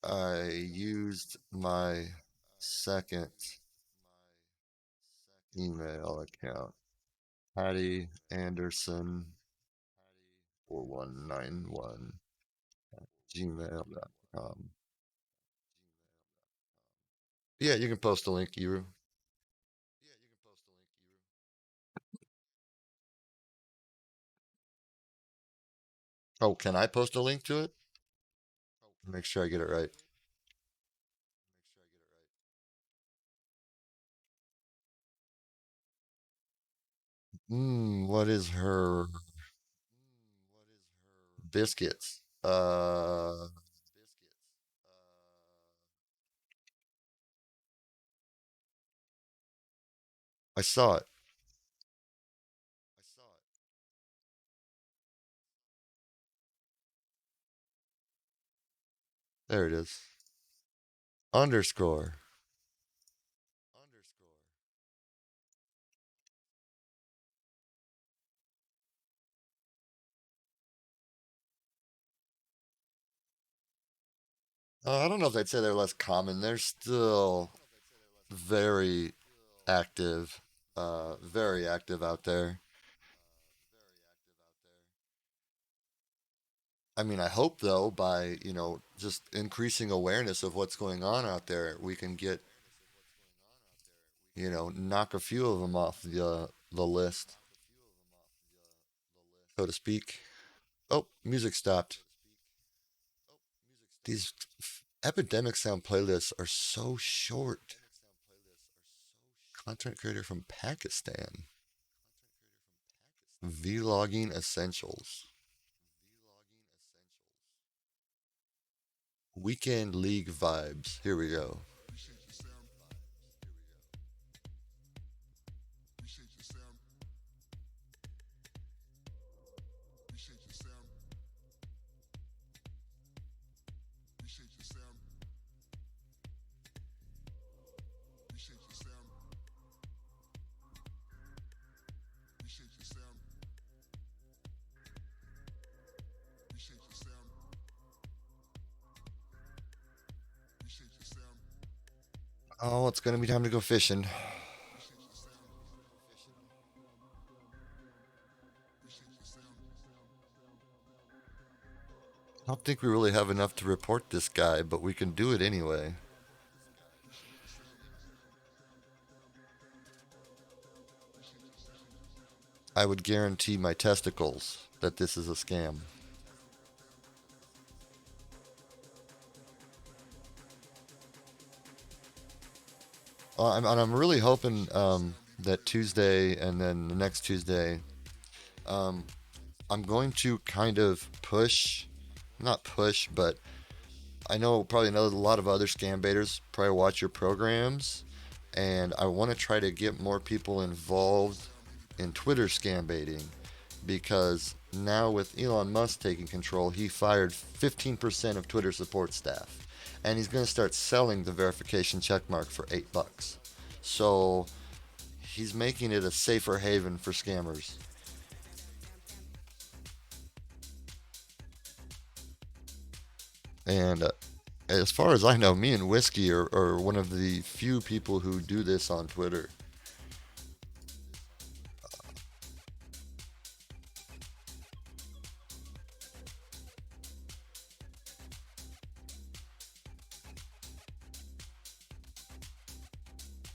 Speaker 1: I used my second email account, Patty Anderson 4191 gmail.com. Yeah, you can post a link, Eru. Oh, can I post a link to it? Make sure I get it right. What is her biscuits? I saw it. There it is. Underscore. I don't know if I'd say they're less common. They're still very active, very active out there. I mean, I hope though, by, just increasing awareness of what's going on out there, we can get, knock a few of them off the list, so to speak. Oh, music stopped. These epidemic sound playlists are so short. Content creator from Pakistan. Vlogging essentials. Weekend League vibes. Here we go. Oh, it's gonna be time to go fishing. I don't think we really have enough to report this guy, but we can do it anyway. I would guarantee my testicles that this is a scam. I'm really hoping that Tuesday and then the next Tuesday, um, I'm going to kind of push, not push, but I know probably another a lot of other scam baiters probably watch your programs, and I want to try to get more people involved in Twitter scam baiting because now with Elon Musk taking control, he fired 15% of Twitter support staff, and he's going to start selling the verification checkmark for $8. So he's making it a safer haven for scammers. And as far as I know, me and Whiskey are one of the few people who do this on Twitter.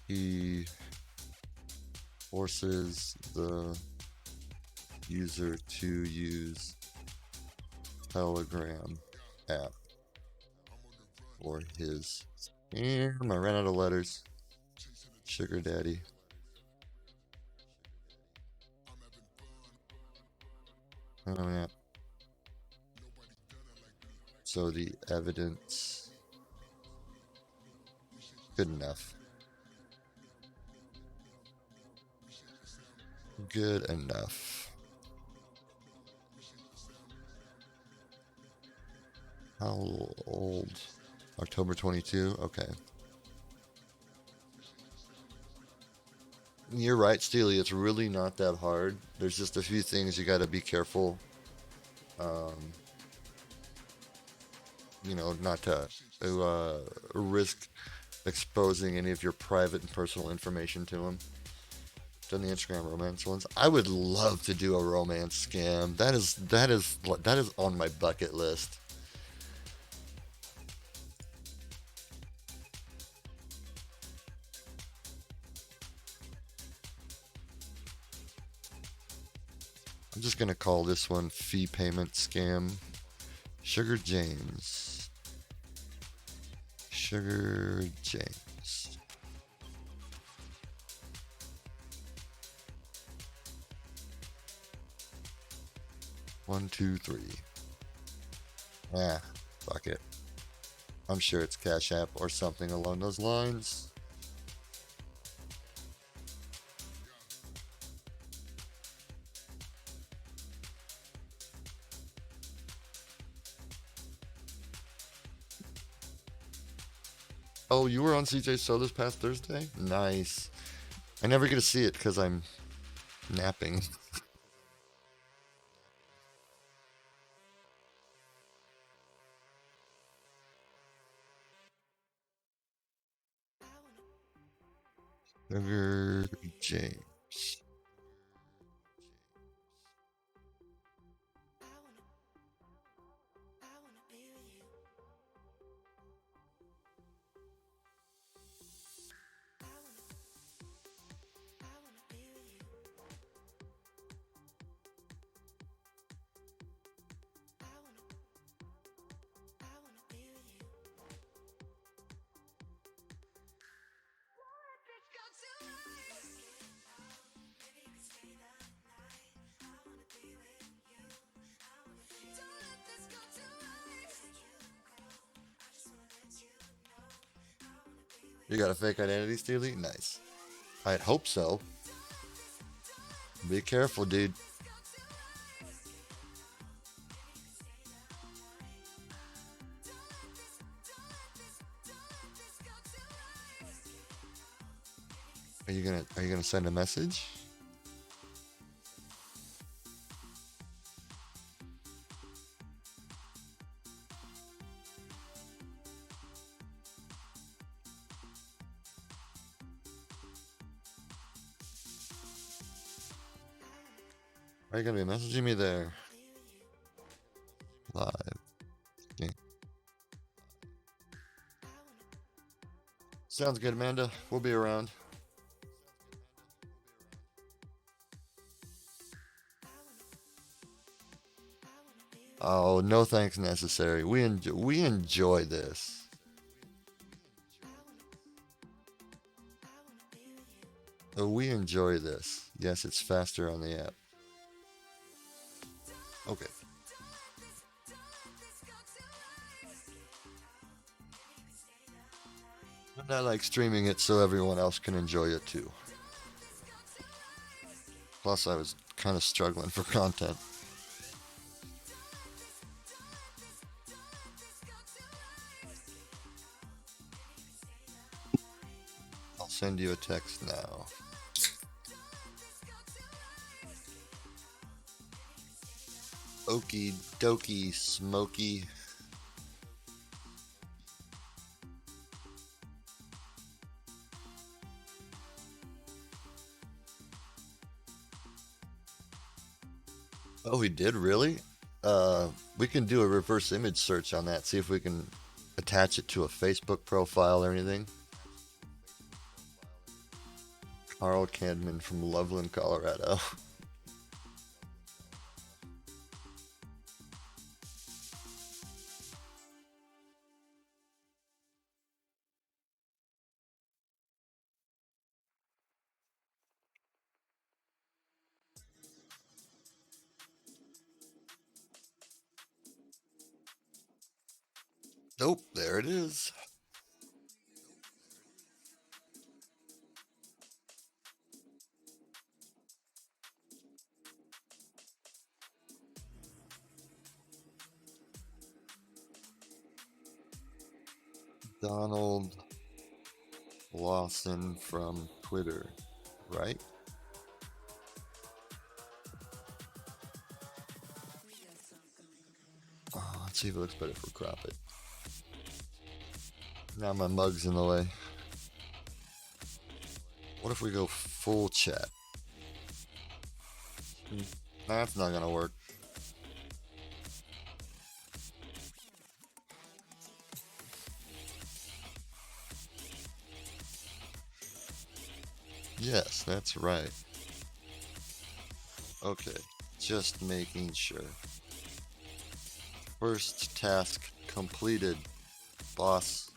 Speaker 1: He forces the user to use Telegram app for his scam. I ran out of letters. Sugar daddy. Oh yeah. So the evidence good enough. Good enough. How old? October 22? Okay. You're right, Steely. It's really not that hard. There's just a few things you got to be careful. Um, not to risk exposing any of your private and personal information to them. Done the Instagram romance ones. I would love to do a romance scam. That is on my bucket list. I'm just gonna call this one fee payment scam. Sugar James. Sugar James. 1, 2, 3. Ah, fuck it. I'm sure it's Cash App or something along those lines. Oh, you were on CJ So this past Thursday? Nice. I never get to see it because I'm napping. Sugar James. You got a fake identity, Steely? Nice. I'd hope so. Be careful, dude. Are you gonna send a message? Are you gonna be messaging me there? Live. Okay. Sounds good, Amanda. We'll be around. Oh, no thanks necessary. We enjoy this. Oh, we enjoy this. Yes, it's faster on the app. Okay. And I like streaming it so everyone else can enjoy it too. Plus, I was kind of struggling for content. I'll send you a text now. Okie dokie, smoky. Oh, he did really? We can do a reverse image search on that. See if we can attach it to a Facebook profile or anything. Carl Cadman from Loveland, Colorado. Nope, there it is. Donald Lawson from Twitter, right? Oh, let's see if it looks better if we crop it. Now my mug's in the way. What if we go full chat? That's not gonna work. Yes, that's right. Okay, just making sure. First task completed, boss.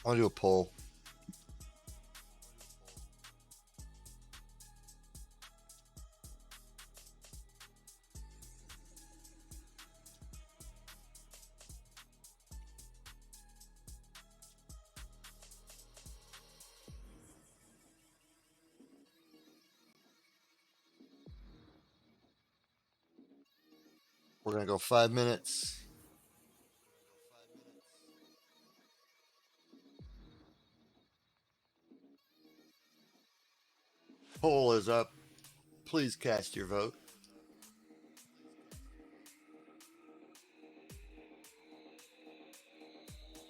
Speaker 1: I'll do a poll. We're gonna go 5 minutes. Poll is up. Please cast your vote.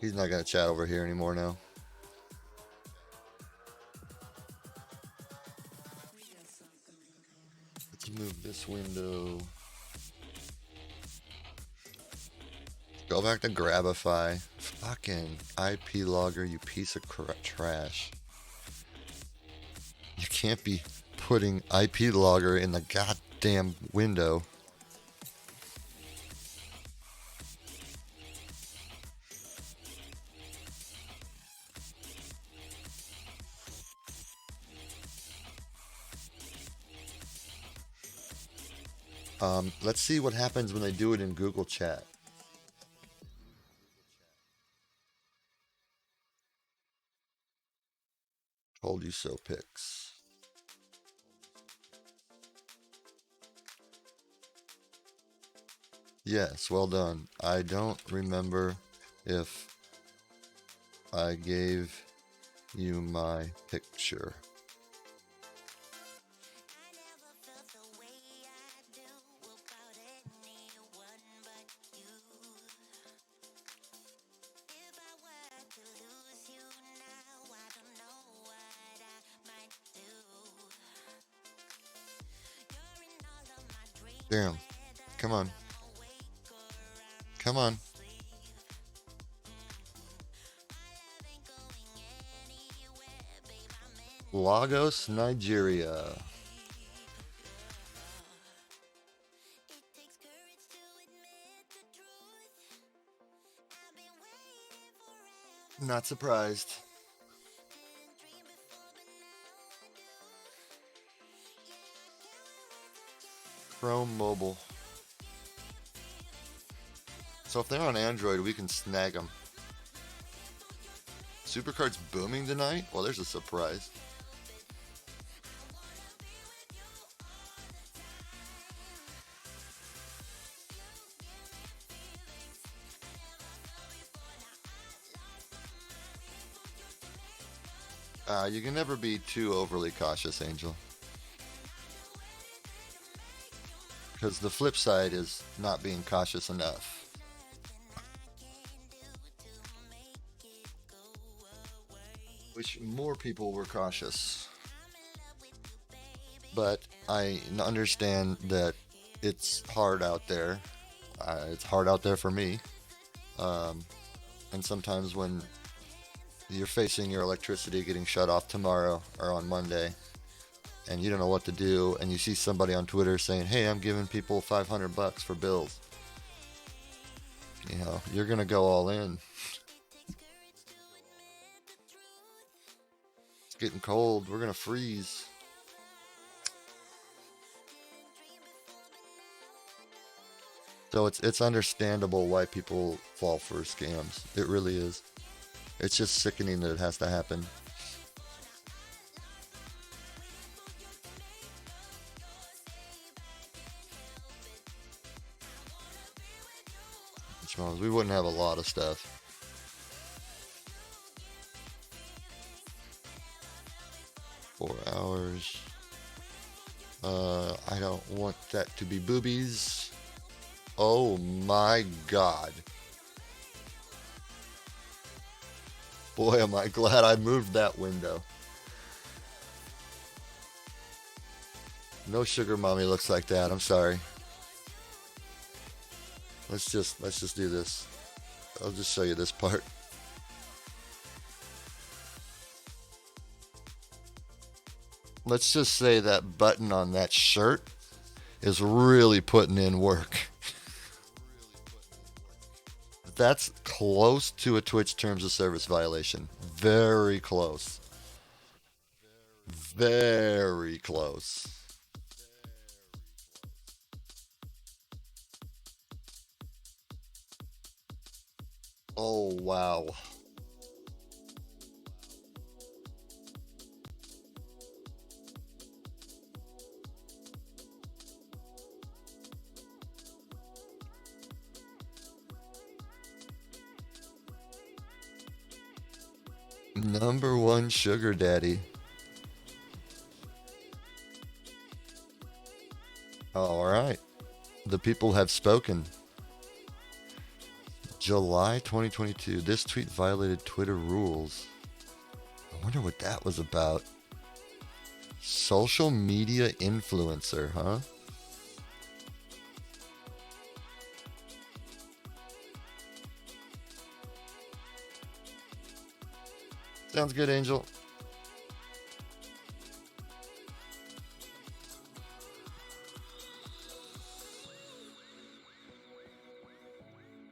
Speaker 1: He's not gonna chat over here anymore now. Let's move this window. Go back to Grabify. Fucking IP logger, you piece of trash. You can't be putting IP logger in the goddamn window. Let's see what happens when they do it in Google Chat. Told you so pics. Yes, well done. I don't remember if I gave you my picture. Damn. Come on. Come on. Lagos, Nigeria. Not surprised. Chrome Mobile. So if they're on Android, we can snag them. Supercard's booming tonight? Well, there's a surprise. You can never be too overly cautious, Angel. Because the flip side is not being cautious enough. Wish more people were cautious. But I understand that it's hard out there. It's hard out there for me. And sometimes when you're facing your electricity getting shut off tomorrow or on Monday, and you don't know what to do, and you see somebody on Twitter saying, "Hey, I'm giving people $500 for bills," you're gonna go all in. It's getting cold. We're gonna freeze. So it's understandable why people fall for scams. It really is. It's just sickening that it has to happen. We wouldn't have a lot of stuff. $4 hours. I don't want that to be boobies. Oh my god. Boy, am I glad I moved that window. No sugar mommy looks like that. I'm sorry. Let's just do this. I'll just show you this part. Let's just say that button on that shirt is really putting in work. That's close to a Twitch terms of service violation. Very close. Very close. Oh, wow. Number one sugar daddy. All right. The people have spoken. July 2022. This tweet violated Twitter rules. I wonder what that was about. Social media influencer, huh? Sounds good, Angel.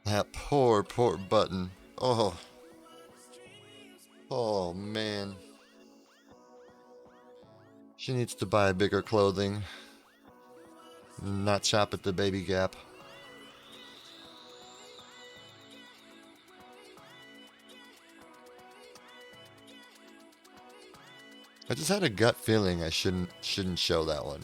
Speaker 1: That poor button. Oh. Oh, man. She needs to buy bigger clothing. Not shop at the Baby Gap. I just had a gut feeling I shouldn't show that one.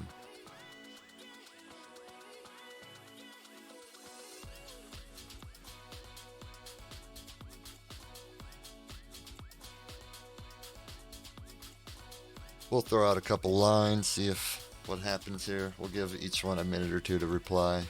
Speaker 1: We'll throw out a couple lines, see if what happens here. We'll give each one a minute or two to reply.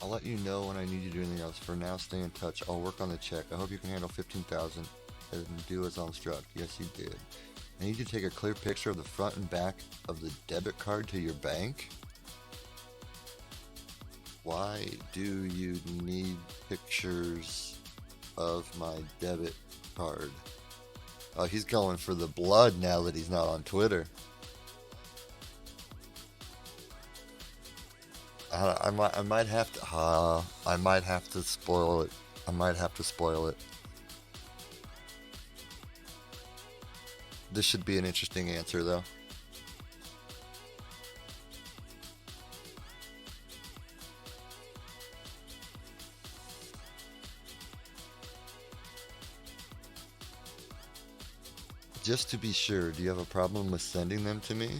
Speaker 1: I'll let you know when I need you to do anything else. For now, stay in touch. I'll work on the check. I hope you can handle 15,000 and do as I'll instruct. Yes, you did. I need you to take a clear picture of the front and back of the debit card to your bank. Why do you need pictures of my debit card? Oh, he's going for the blood now that he's not on Twitter. I might have to. I might have to spoil it. I might have to spoil it. This should be an interesting answer, though. Just to be sure, do you have a problem with sending them to me?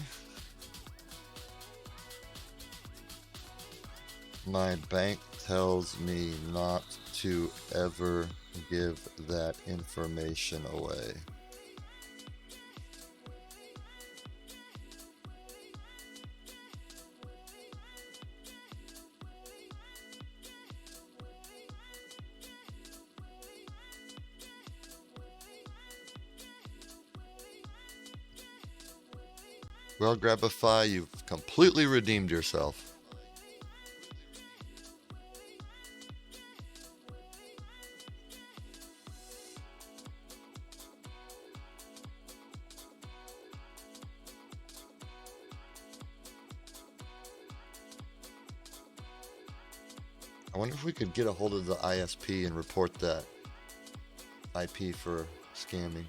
Speaker 1: My bank tells me not to ever give that information away. Well, Grabify, you've completely redeemed yourself. I wonder if we could get a hold of the ISP and report that IP for scamming.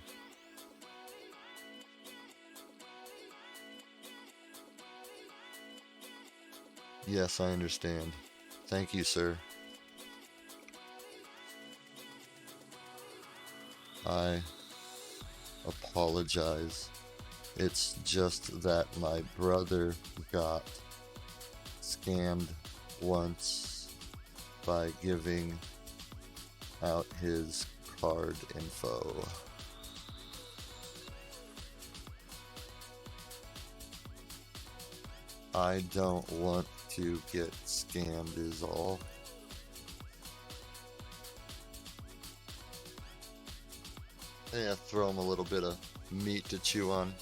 Speaker 1: Yes, I understand. Thank you, sir. I apologize. It's just that my brother got scammed once by giving out his card info. I don't want to get scammed is all. Yeah, throw him a little bit of meat to chew on.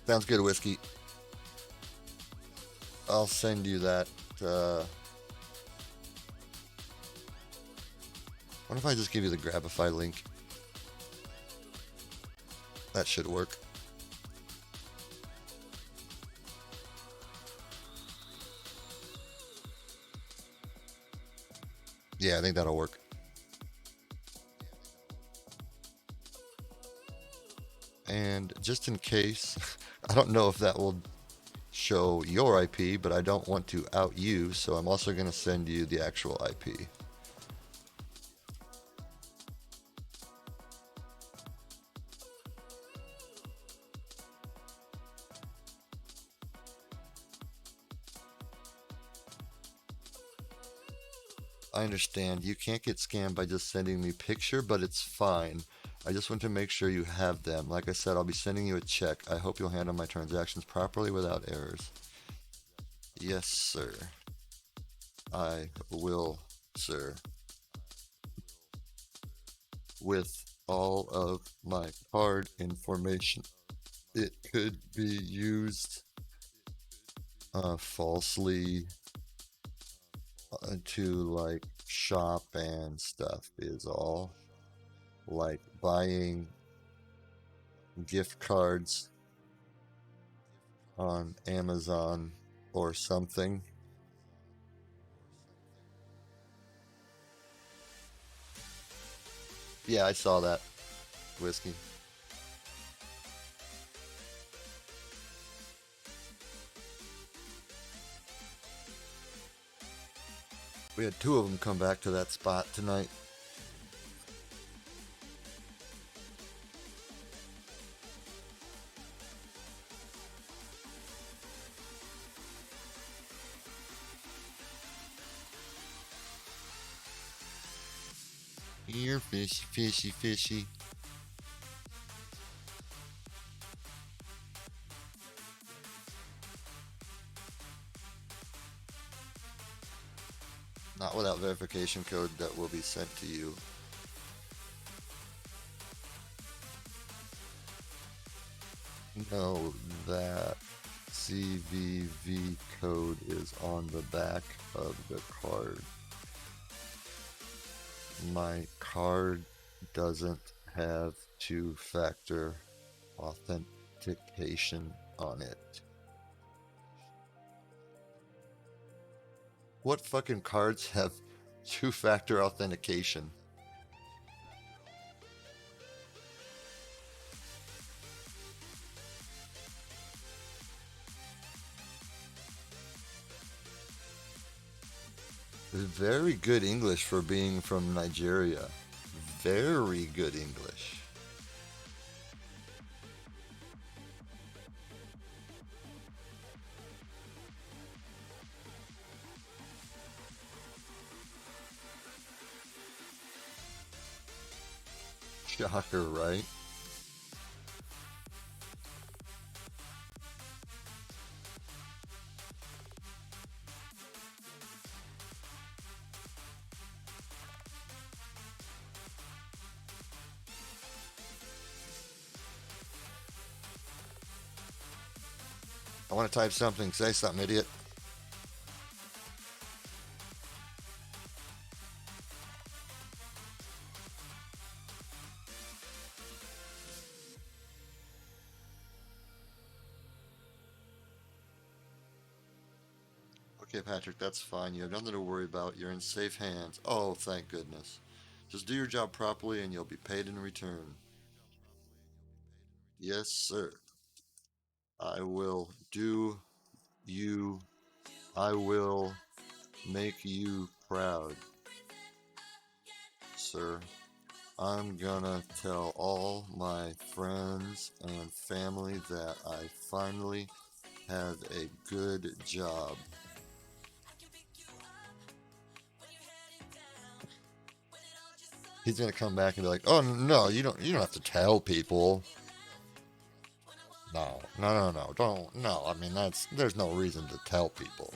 Speaker 1: Sounds good, Whiskey. I'll send you that. What if I just give you the Grabify link? That should work. Yeah, I think that'll work. And just in case, I don't know if that will show your IP, but I don't want to out you, so I'm also going to send you the actual IP. I understand you can't get scammed by just sending me picture, but it's fine. I just want to make sure you have them. Like I said, I'll be sending you a check. I hope you'll handle my transactions properly without errors. Yes, sir. I will, sir. With all of my card information, it could be used falsely to like shop and stuff is all. Like buying gift cards on Amazon or something. Yeah, I saw that. Whiskey. We had two of them come back to that spot tonight. Here, fishy, fishy, fishy. Not without verification code that will be sent to you. No, that CVV code is on the back of the card. My card doesn't have two-factor authentication on it. What fucking cards have two-factor authentication? Very good English for being from Nigeria. Very good English. Shocker, right? I want to type something. Say something, idiot. Okay, Patrick, that's fine. You have nothing to worry about. You're in safe hands. Oh, thank goodness. Just do your job properly and you'll be paid in return. Yes, sir. I will do you. I will make you proud, sir. I'm gonna tell all my friends and family that I finally have a good job. He's gonna come back and be like, "Oh no, you don't have to tell people." No, no, no, no, don't. No, I mean there's no reason to tell people.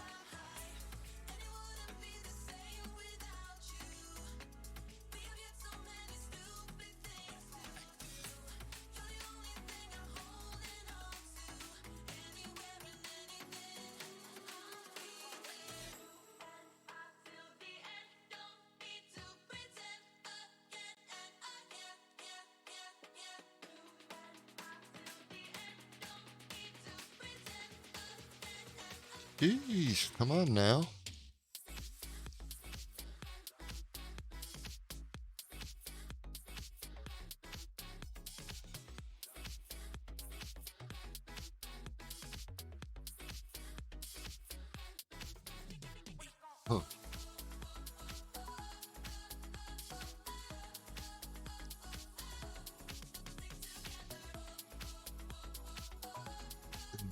Speaker 1: Jeez, come on now. Huh.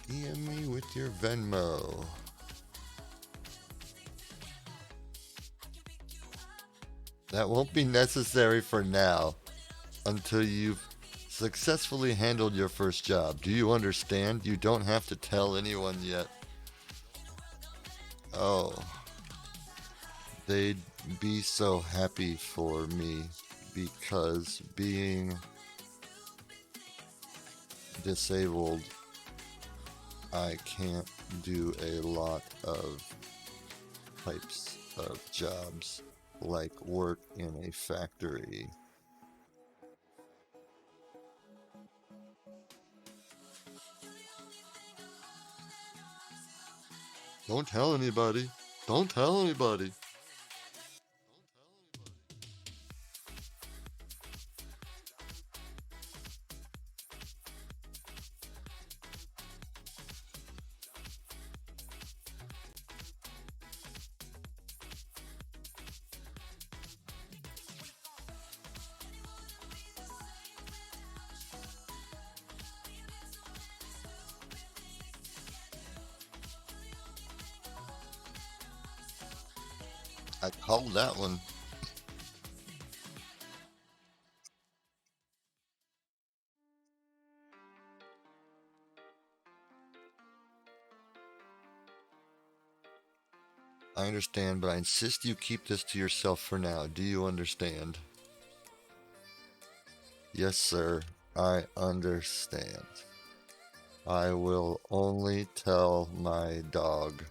Speaker 1: DM me with your Venmo. That won't be necessary for now until you've successfully handled your first job. Do you understand? You don't have to tell anyone yet. Oh, they'd be so happy for me because being disabled, I can't do a lot of types of jobs, like work in a factory. Don't tell anybody. Don't tell anybody. I called that one. I understand, but I insist you keep this to yourself for now. Do you understand? Yes, sir. I understand. I will only tell my dog.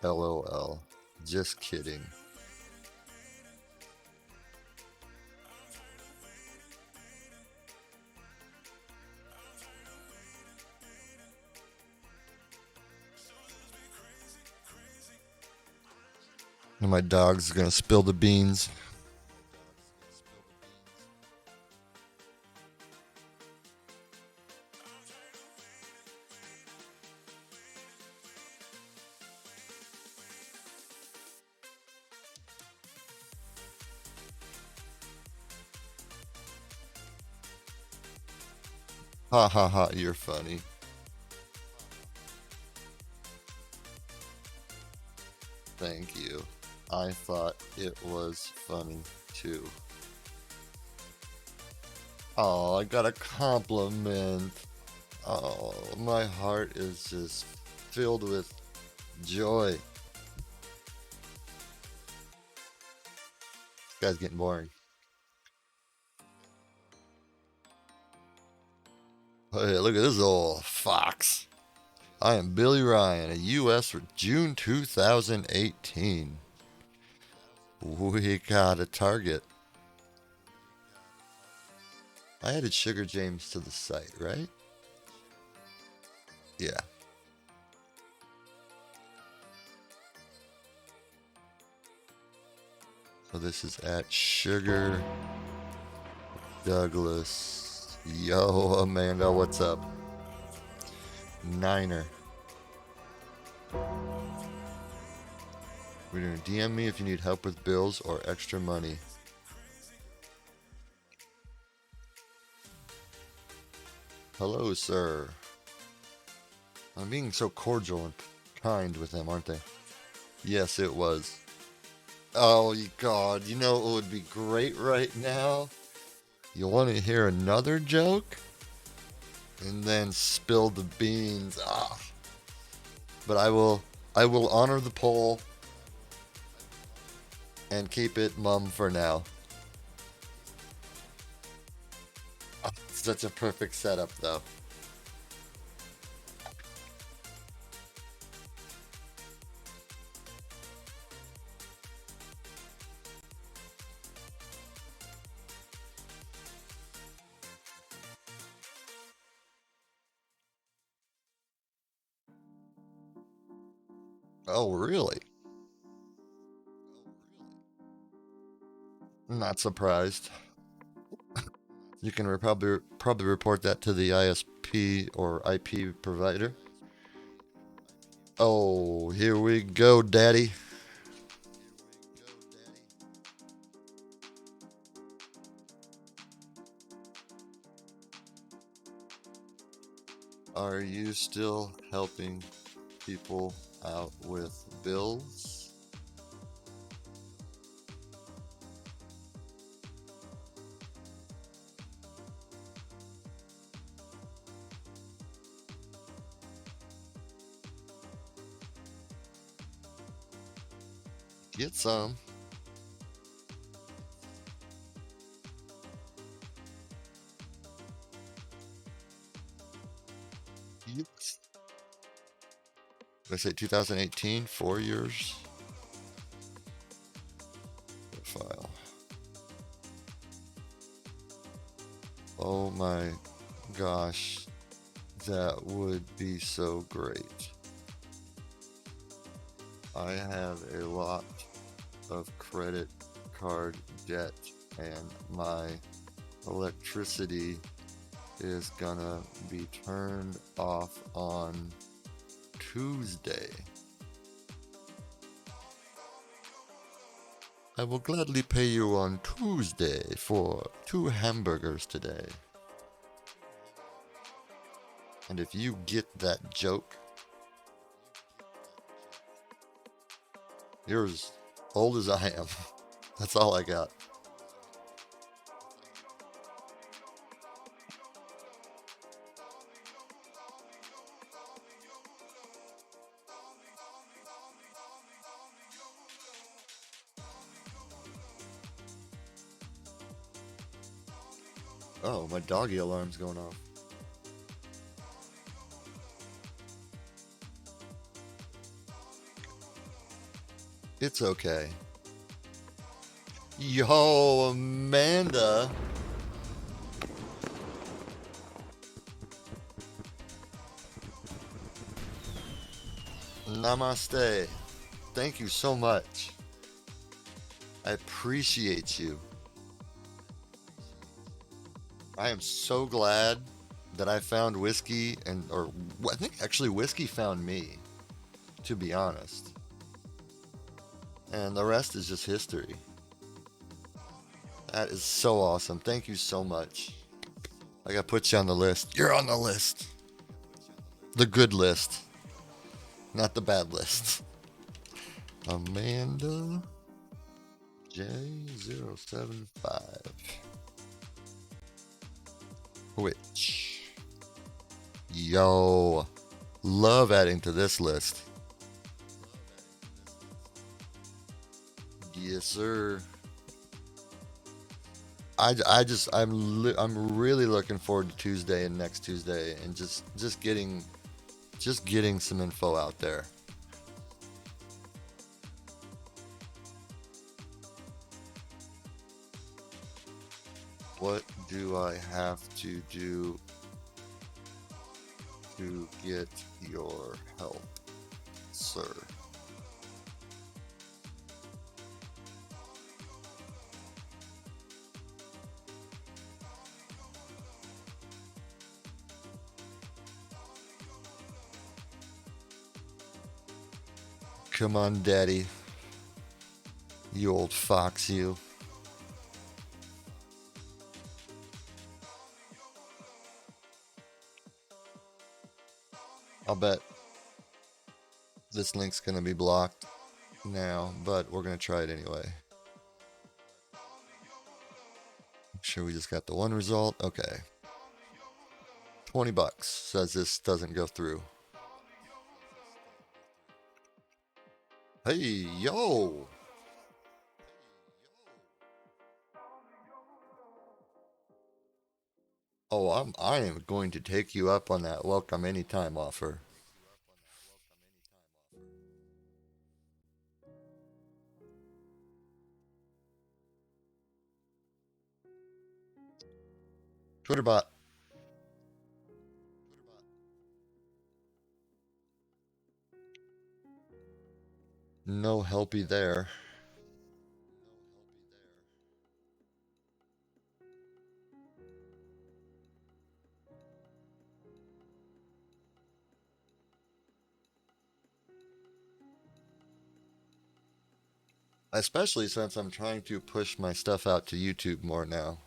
Speaker 1: LOL. Just kidding. And my dog's gonna spill the beans. Ha ha ha, you're funny. Thank you. I thought it was funny too. Oh, I got a compliment. Oh, my heart is just filled with joy. This guy's getting boring. Hey, look at this old fox. I am Billy Ryan, a U.S. for June 2018. We got a target. I added Sugar James to the site, right? Yeah. So this is at Sugar Douglas. Yo, Amanda, what's up? Niner. We're gonna DM me if you need help with bills or extra money. Hello, sir. I'm being so cordial and kind with them, aren't they? Yes, it was. Oh, God. You know what would be great right now? You want to hear another joke? And then spill the beans. Ah. But I will honor the poll and keep it mum for now. Oh, such a perfect setup, though. Oh, really? Not surprised. You can probably report that to the ISP or IP provider. Oh, here we go, Daddy. Are you still helping people out with bills? Get some. Yes. Did I say 2018? 4 years? Oh my gosh, that would be so great. I have a lot of credit card debt, and my electricity is gonna be turned off on Tuesday. I will gladly pay you on Tuesday for 2 hamburgers today. And if you get that joke, you're as old as I am. That's all I got. Oh, my doggy alarm's going off. It's okay. Yo, Amanda. Namaste. Thank you so much. I appreciate you. I am so glad that I found whiskey or I think actually whiskey found me, to be honest. And the rest is just history. That is so awesome. Thank you so much. I gotta put you on the list. You're on the list. The good list, not the bad list. Amanda J075. Which, yo, love adding to this list. Yes, sir. I'm really looking forward to Tuesday and next Tuesday, and just getting some info out there. What do I have to do to get your help, sir? Come on, Daddy. You old fox, you. I'll bet this link's gonna be blocked now, but we're gonna try it anyway. I'm sure we just got the one result. Okay. $20 says this doesn't go through. Hey, yo! Oh, I am going to take you up on that welcome anytime offer. Twitterbot. No helpy there. Especially since I'm trying to push my stuff out to YouTube more now.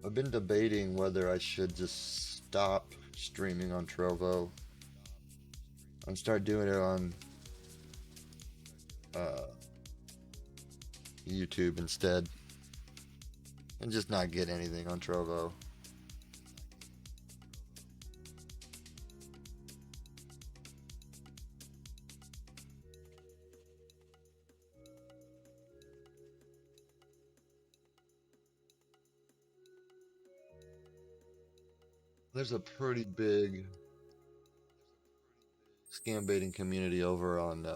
Speaker 1: I've been debating whether I should just stop streaming on Trovo and start doing it on uh, YouTube instead, and just not get anything on Trovo. There's a pretty big Scambaiting community over on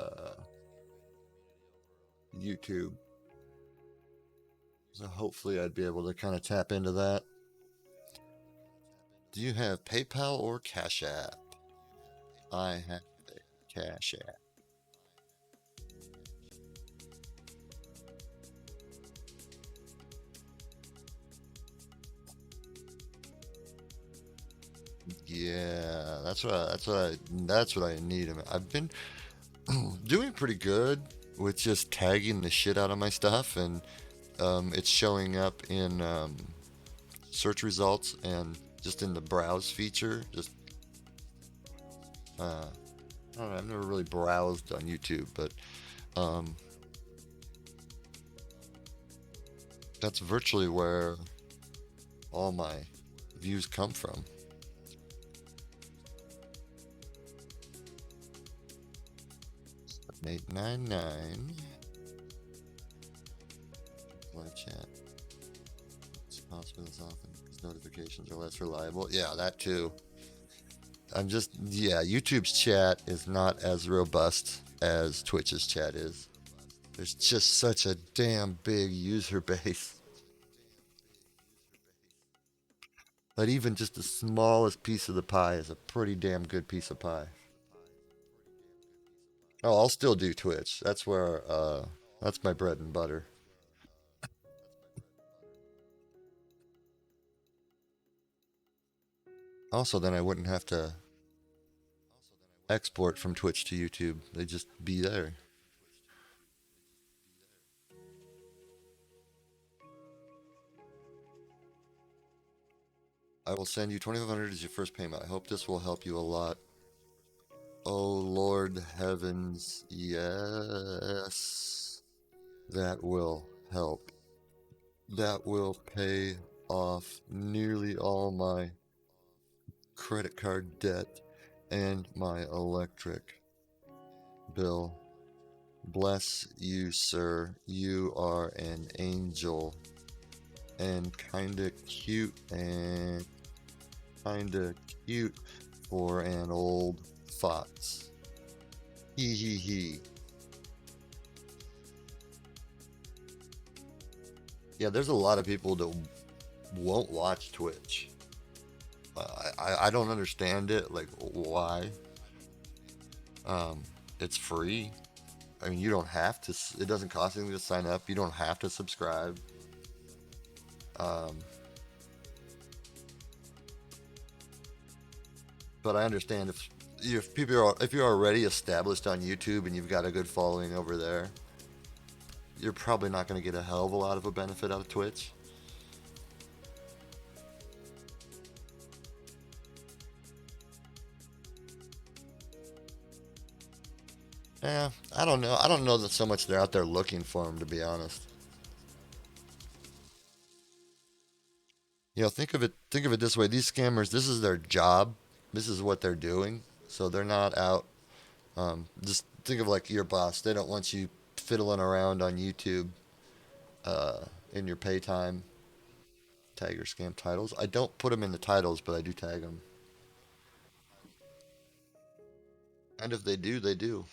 Speaker 1: YouTube. So hopefully I'd be able to kind of tap into that. Do you have PayPal or Cash App? I have a Cash App. Yeah, that's what I need. I've been doing pretty good with just tagging the shit out of my stuff, and it's showing up in search results and just in the browse feature. Just I don't know. I've never really browsed on YouTube, but um, that's virtually where all my views come from. 899 live chat. It's possible as often because notifications are less reliable. Yeah, that too. Yeah, YouTube's chat is not as robust as Twitch's chat is. There's just such a damn big user base that even just the smallest piece of the pie is a pretty damn good piece of pie. Oh, I'll still do Twitch. That's my bread and butter. Also, then I wouldn't have to export from Twitch to YouTube. They'd just be there. I will send you 2,500 as your first payment. I hope this will help you a lot. Oh, Lord heavens, yes. That will help. That will pay off nearly all my credit card debt and my electric bill. Bless you, sir. You are an angel. And kinda cute for an old fox. Hee hee hee. Yeah, there's a lot of people that won't watch Twitch. I don't understand it. Like, why? Um, it's free. I mean, you don't have to. It doesn't cost anything to sign up. You don't have to subscribe. Um, but I understand if you're already established on YouTube and you've got a good following over there, you're probably not going to get a hell of a lot of a benefit out of Twitch. Yeah, I don't know. I don't know that so much they're out there looking for them, to be honest. Think of it this way. These scammers, this is their job. This is what they're doing. So they're not out. Just think of like your boss. They don't want you fiddling around on YouTube in your pay time. Tag your scam titles. I don't put them in the titles, but I do tag them. And if they do, they do.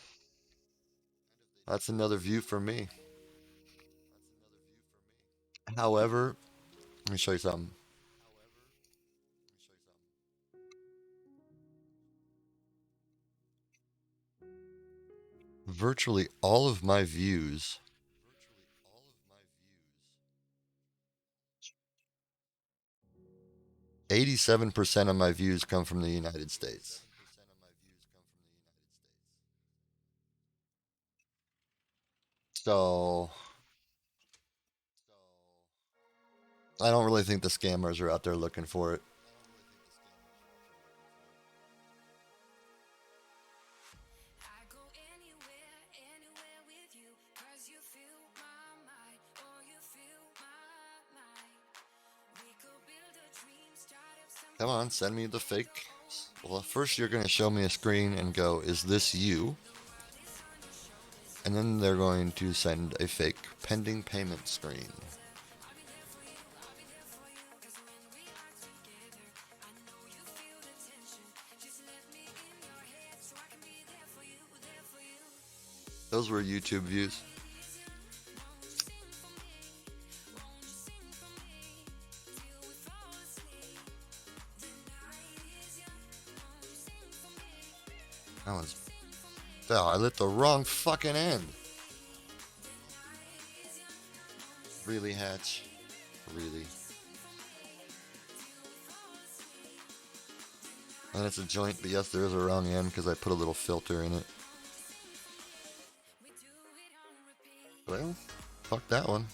Speaker 1: That's another view for me. However, let me show you something. Virtually all of my views, 87% of my views come from the United States. So I don't really think the scammers are out there looking for it. Come on, send me the fake. Well, first you're going to show me a screen and go, is this you? And then they're going to send a fake pending payment screen. Those were YouTube views. That one's. Oh, I lit the wrong fucking end. Really, Hatch? Really? And it's a joint, but yes, there is a wrong end because I put a little filter in it. Well, fuck that one.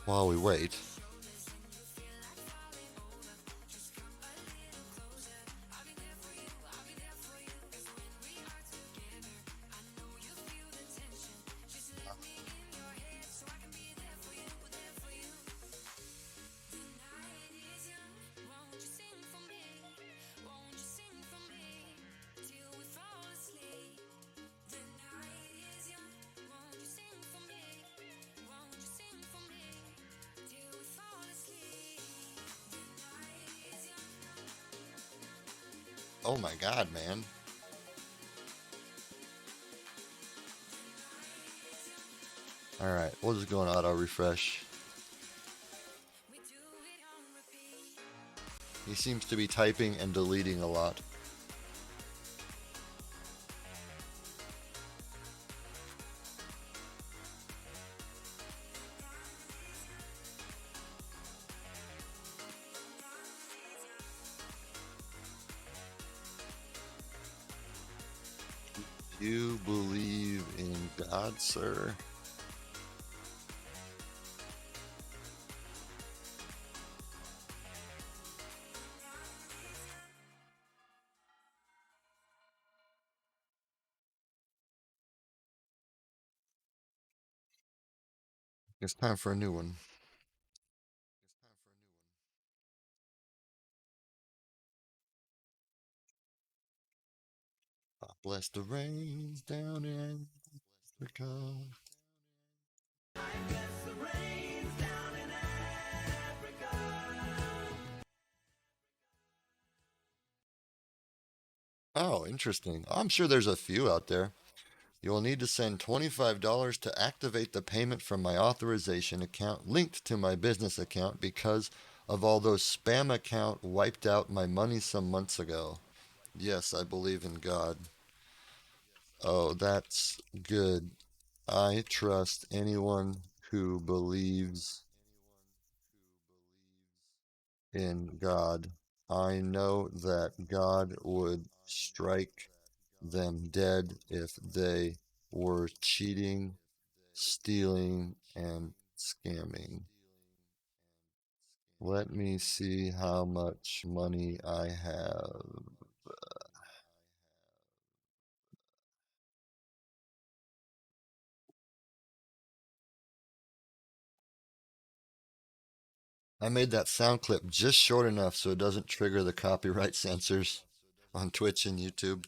Speaker 1: While we wait. Oh my god, man. Alright, we'll just go on auto refresh. He seems to be typing and deleting a lot. You believe in God, sir? It's time for a new one. Bless the rains down in Africa. Oh, interesting. I'm sure there's a few out there. You will need to send $25 to activate the payment from my authorization account linked to my business account because of all those spam account wiped out my money some months ago. Yes, I believe in God. Oh, that's good. I trust anyone who believes in God. I know that God would strike them dead if they were cheating, stealing, and scamming. Let me see how much money I have. I made that sound clip just short enough so it doesn't trigger the copyright censors on Twitch and YouTube.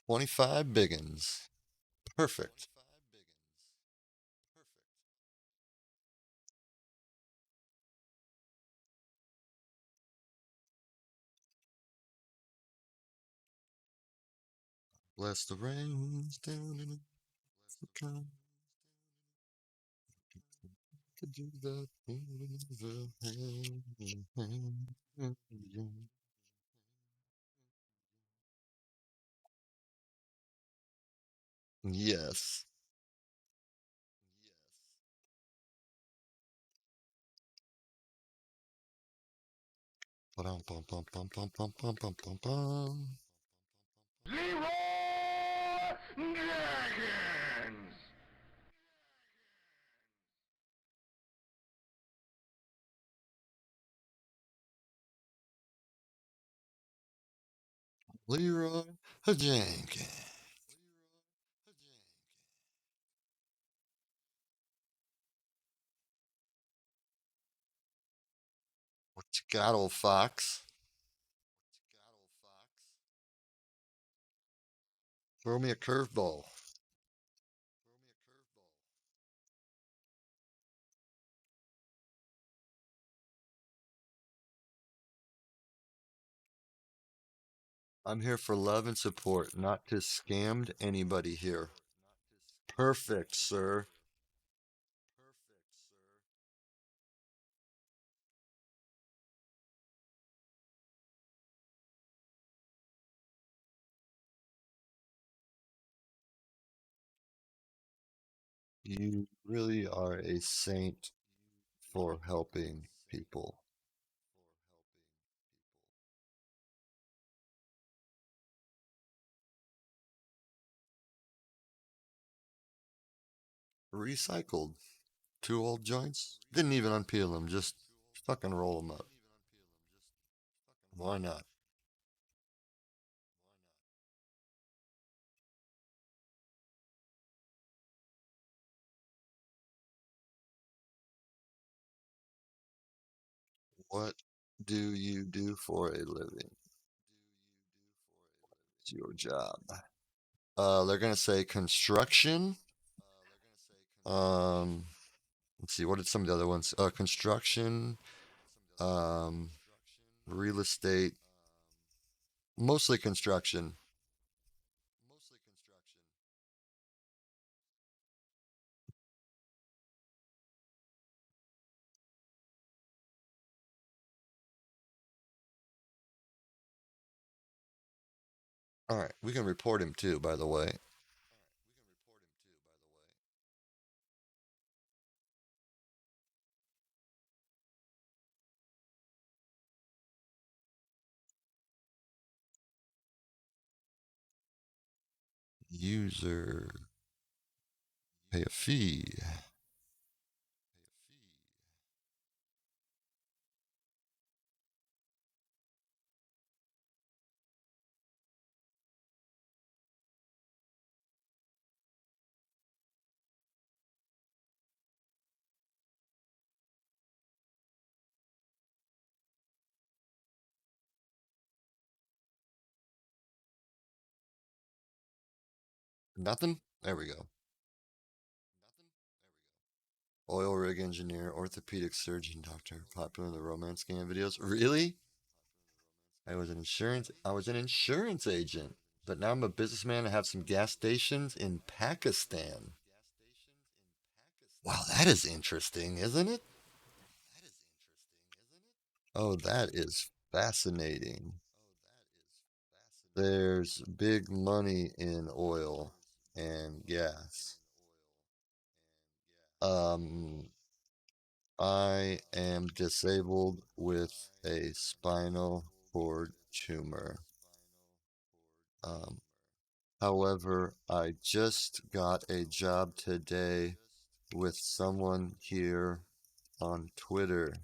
Speaker 1: $25 biggins. Perfect. Bless the rains down in Africa. To do the things of heaven. Yes. Bum, bum, bum, bum, bum, bum, bum, bum, bum, bum.
Speaker 2: Zero Dragons!
Speaker 1: Leroy Jenkins. What you got, old fox? Throw me a curveball. I'm here for love and support, not to scammed anybody here. Perfect, sir. You really are a saint for helping people. Recycled. Two old joints? Didn't even unpeel them, just fucking roll them up. Why not? What do you do for a living? It's your job. They're gonna say construction. Um, let's see, what did some of the other ones? Construction, um, real estate, mostly construction. All right, we can report him too, by the way. User pay a fee. Nothing? There we go. Oil rig engineer, orthopedic surgeon, doctor, popular in the romance scam videos. Really? I was an insurance agent, but now I'm a businessman. I have some gas stations in Pakistan. Wow, that is interesting, isn't it? Oh, that is fascinating. There's big money in oil and gas. Um, I am disabled with a spinal cord tumor. Um, However, I just got a job today with someone here on Twitter.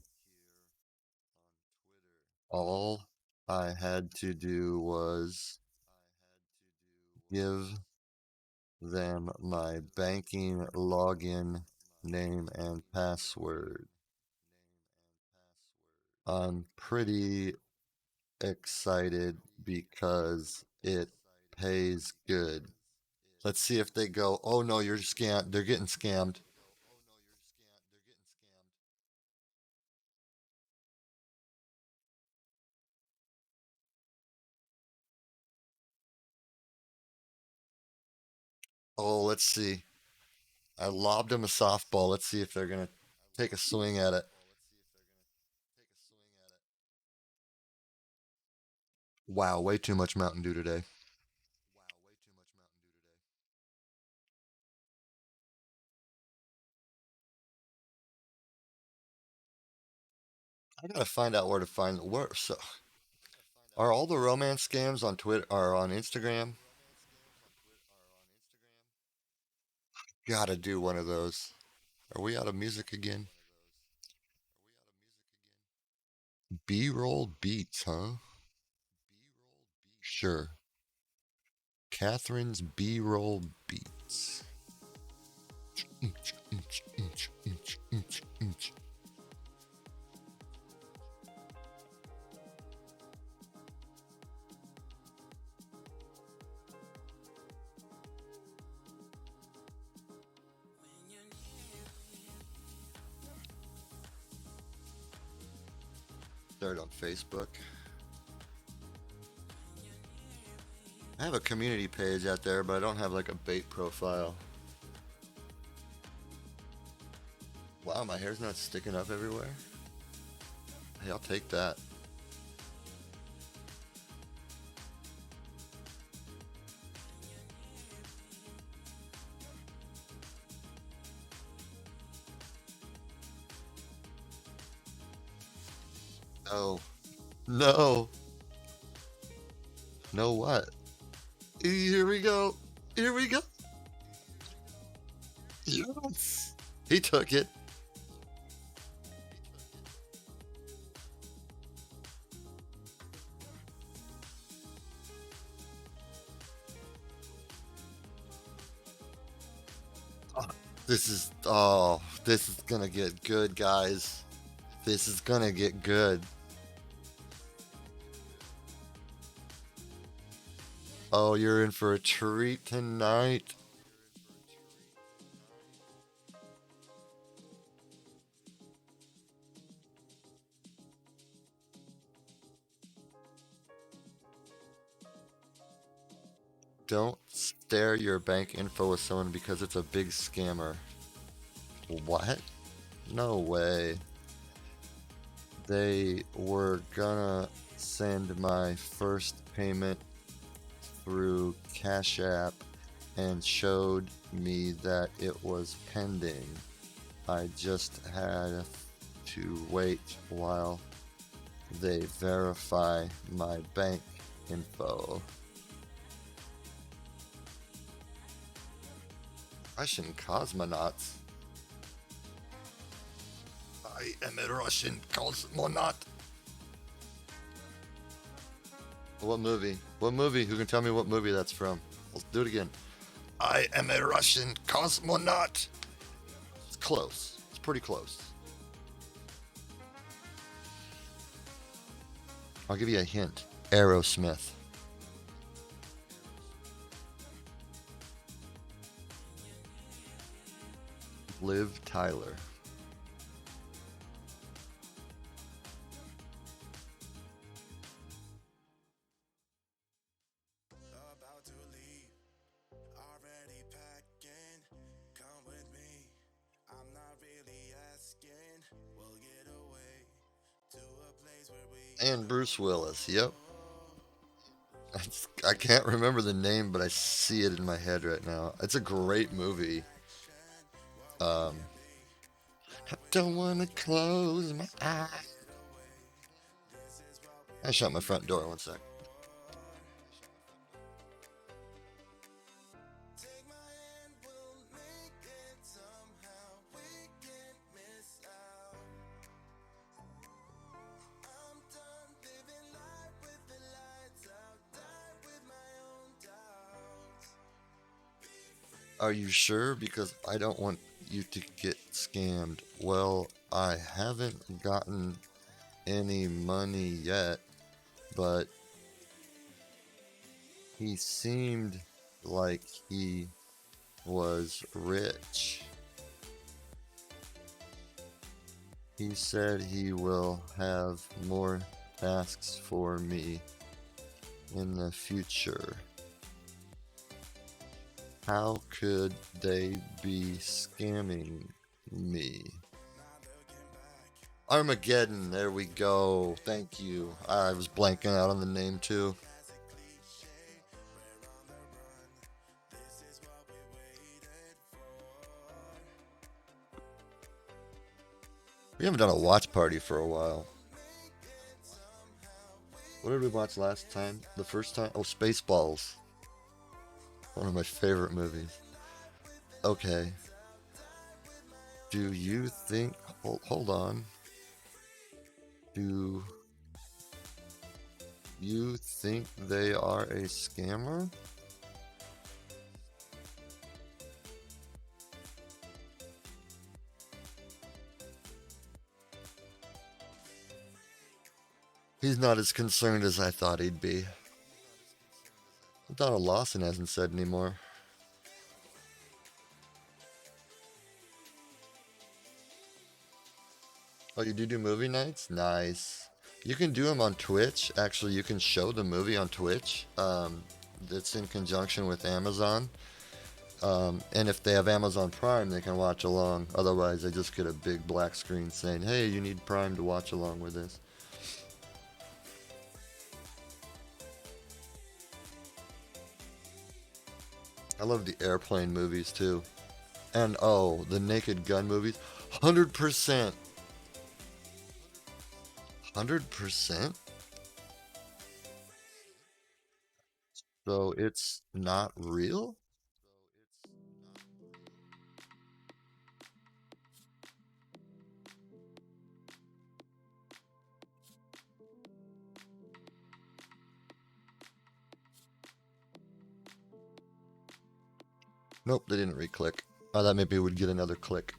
Speaker 1: All I had to do was give them my banking login name and password. I'm pretty excited because it pays good. Let's see if they go, oh no, you're scammed. They're getting scammed. Oh, let's see. I lobbed them a softball. Let's see if they're going to take a swing at it. Wow, way too much Mountain Dew today. I gotta find out where to find where. So, are all the romance scams on Twitter or on Instagram? Gotta do one of those. Are we out of music again? B-roll beats, huh? Sure. Catherine's B-roll beats. Start on Facebook. I have a community page out there, but I don't have like a bait profile. Wow, my hair's not sticking up everywhere. Hey, I'll take that. No. No. No what? Here we go. Here we go. Yes. He took it. Oh, this is gonna get good, guys. This is gonna get good. Oh, you're in for a treat tonight. Don't share your bank info with someone because it's a big scammer. What? No way. They were gonna send my first payment through Cash App and showed me that it was pending. I just had to wait while they verify my bank info. Russian cosmonauts. I am a Russian cosmonaut. What movie? What movie? Who can tell me what movie that's from? Let's do it again. I am a Russian cosmonaut. It's close. It's pretty close. I'll give you a hint. Aerosmith. Liv Tyler.
Speaker 3: About to leave, already packing. Come with me, I'm not really asking. We'll get away to a place where we
Speaker 1: And Bruce Willis. Yep. I can't remember the name, but I see it in my head right now. It's a great movie. Um, I don't want to close my eyes. I shut my front door 1 sec.
Speaker 3: take my hand, we'll make it somehow. We can't miss out. I'm done living life with the lights out, die with my own doubts.
Speaker 1: Are you sure? Because I don't want you to get scammed. Well, I haven't gotten any money yet, but he seemed like he was rich. He said he will have more tasks for me in the future. How could they be scamming me? Armageddon, there we go. Thank you. I was blanking out on the name too. We haven't done a watch party for a while. What did we watch last time? The first time? Oh, Spaceballs. One of my favorite movies. Okay. Do you think. Hold on. Do you think they are a scammer? He's not as concerned as I thought he'd be. Donald Lawson hasn't said anymore. Oh, you do movie nights? Nice. You can do them on Twitch. Actually, you can show the movie on Twitch. It's in conjunction with Amazon. And if they have Amazon Prime, they can watch along. Otherwise, they just get a big black screen saying, hey, you need Prime to watch along with this. I love the airplane movies too. And oh, the Naked Gun movies. 100%. 100%? So it's not real? Nope, they didn't re-click. I thought maybe it would get another click.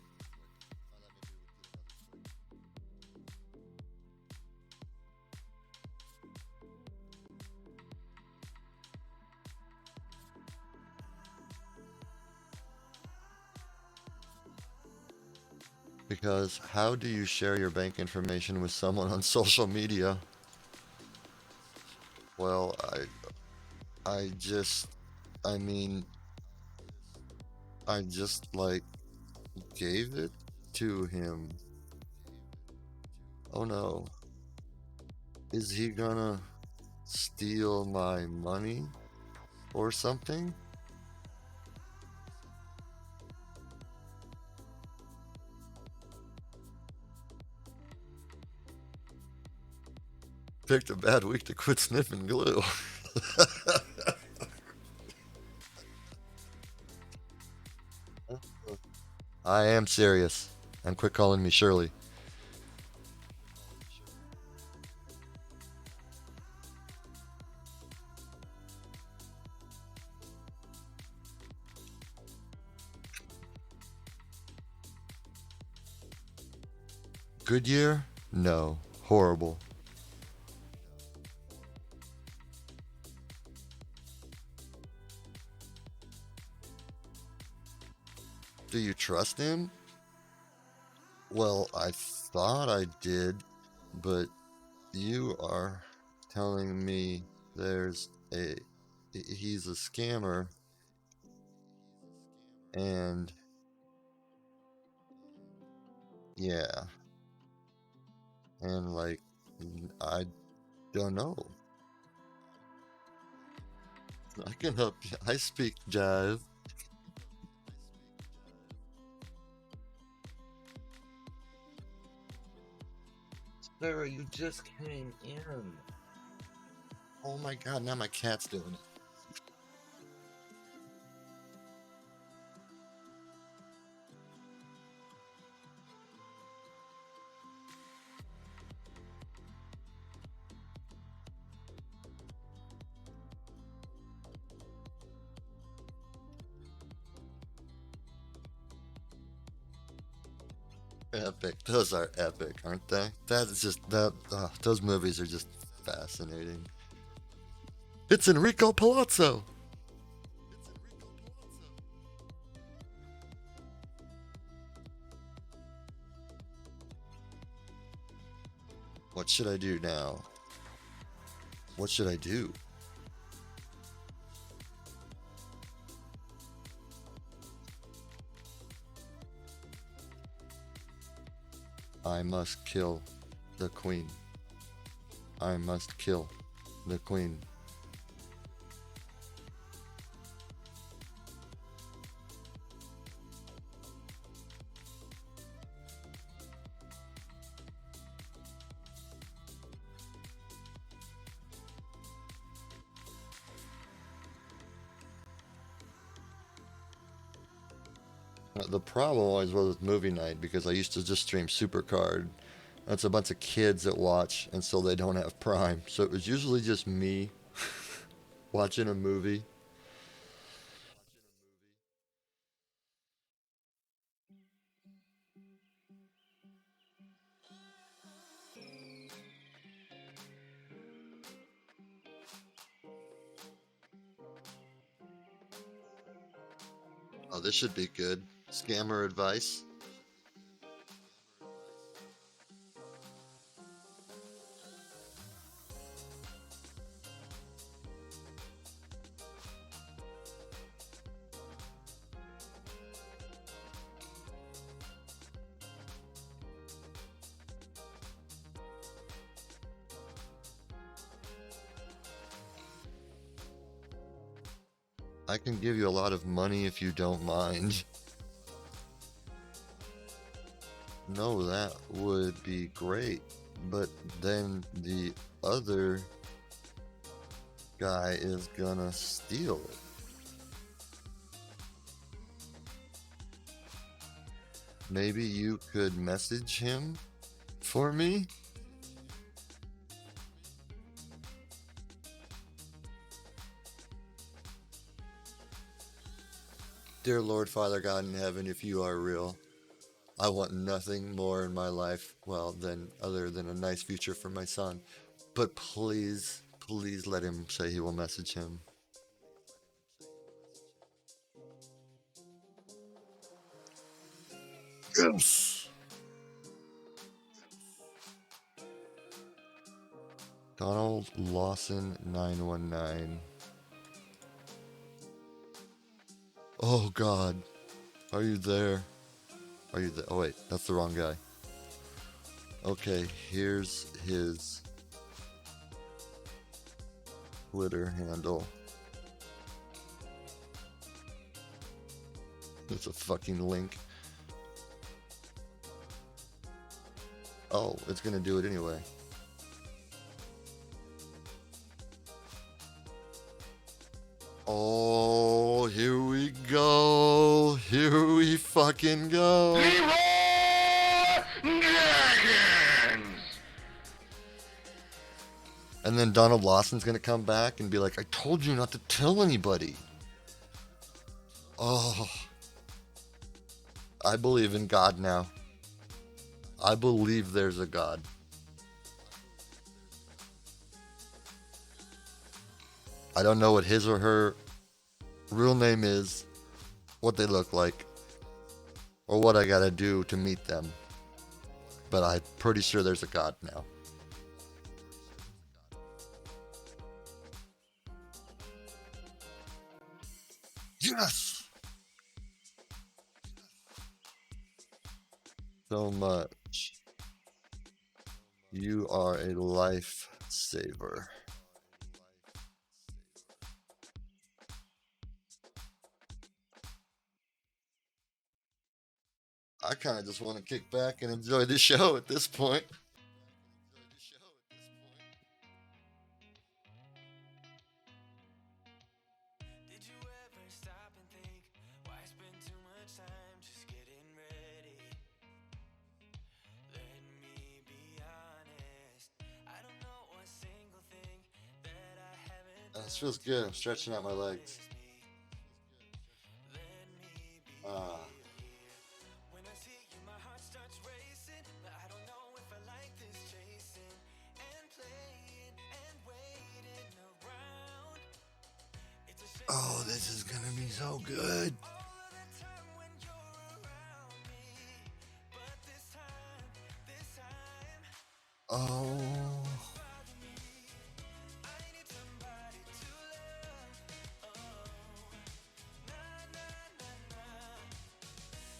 Speaker 1: Because how do you share your bank information with someone on social media? Well, I just, I mean, I just like gave it to him. Oh no. Is he gonna steal my money or something? Picked a bad week to quit sniffing glue. I am serious. And quit calling me Shirley. Good year? No. Horrible. Do you trust him? Well, I thought I did, but you are telling me there's a he's a scammer and yeah, and like I don't know. I can help you. I speak jive. Sarah, you just came in. Oh my god, now my cat's doing it. Epic. Those are epic, aren't they? That is just that. Those movies are just fascinating. It's Enrico Palazzo. What should I do now? What should I do? I must kill the queen. I must kill the queen. The problem always was with movie night because I used to just stream Supercard. That's a bunch of kids that watch, and so they don't have Prime. So it was usually just me watching a movie. Oh, this should be good. Scammer advice. I can give you a lot of money if you don't mind. No, that would be great. But then the other guy is gonna steal it. Maybe you could message him for me? Dear Lord, Father God in heaven, if you are real, I want nothing more in my life, well, than other than a nice future for my son. But please, please let him say he will message him. Yes. Donald Lawson 919. Oh God, are you there? Are you there? Oh wait, that's the wrong guy. Okay, here's his Twitter handle. It's a fucking link. Oh, it's gonna do it anyway. Oh, here we go. Here we fucking go.
Speaker 2: Leroy Jenkins!
Speaker 1: And then Donald Lawson's gonna come back and be like, I told you not to tell anybody. Oh, I believe in God now. I believe there's a God. I don't know what his or her real name is, what they look like, or what I gotta do to meet them. But I'm pretty sure there's a God now. Yes! So much. You are a lifesaver. I kind of just want to kick back and enjoy the show at this point.
Speaker 3: Did you ever stop and think, why spend too much time just getting ready? Let me be honest, I don't know a single thing that I haven't
Speaker 1: This feels good. I'm stretching out my legs.
Speaker 3: Let me be
Speaker 1: Ah.
Speaker 3: here. When I see you, my heart starts racing, but I don't know if I like this chasing and playing and waiting around. It's a shame
Speaker 1: Oh, this is gonna be so good.
Speaker 3: all of the time when you're around me, but this time,
Speaker 1: Oh.
Speaker 3: bother me. I need somebody to love. Oh, nah, nah, nah, nah.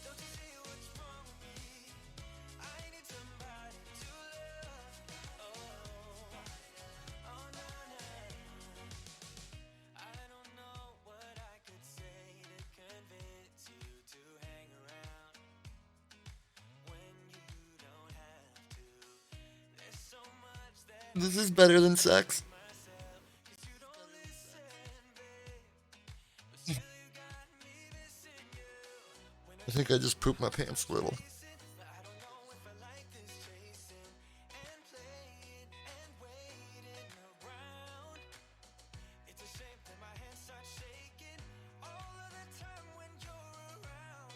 Speaker 3: Don't you see what's wrong with me? I need somebody to love. Oh, oh, nah, nah. I don't know what I could say to convince you to hang around when you don't have to. There's so much that
Speaker 1: This is better than sex.
Speaker 3: myself, 'cause you don't listen, babe. But still you got me missing you. When I
Speaker 1: I think think I just pooped my pants a little.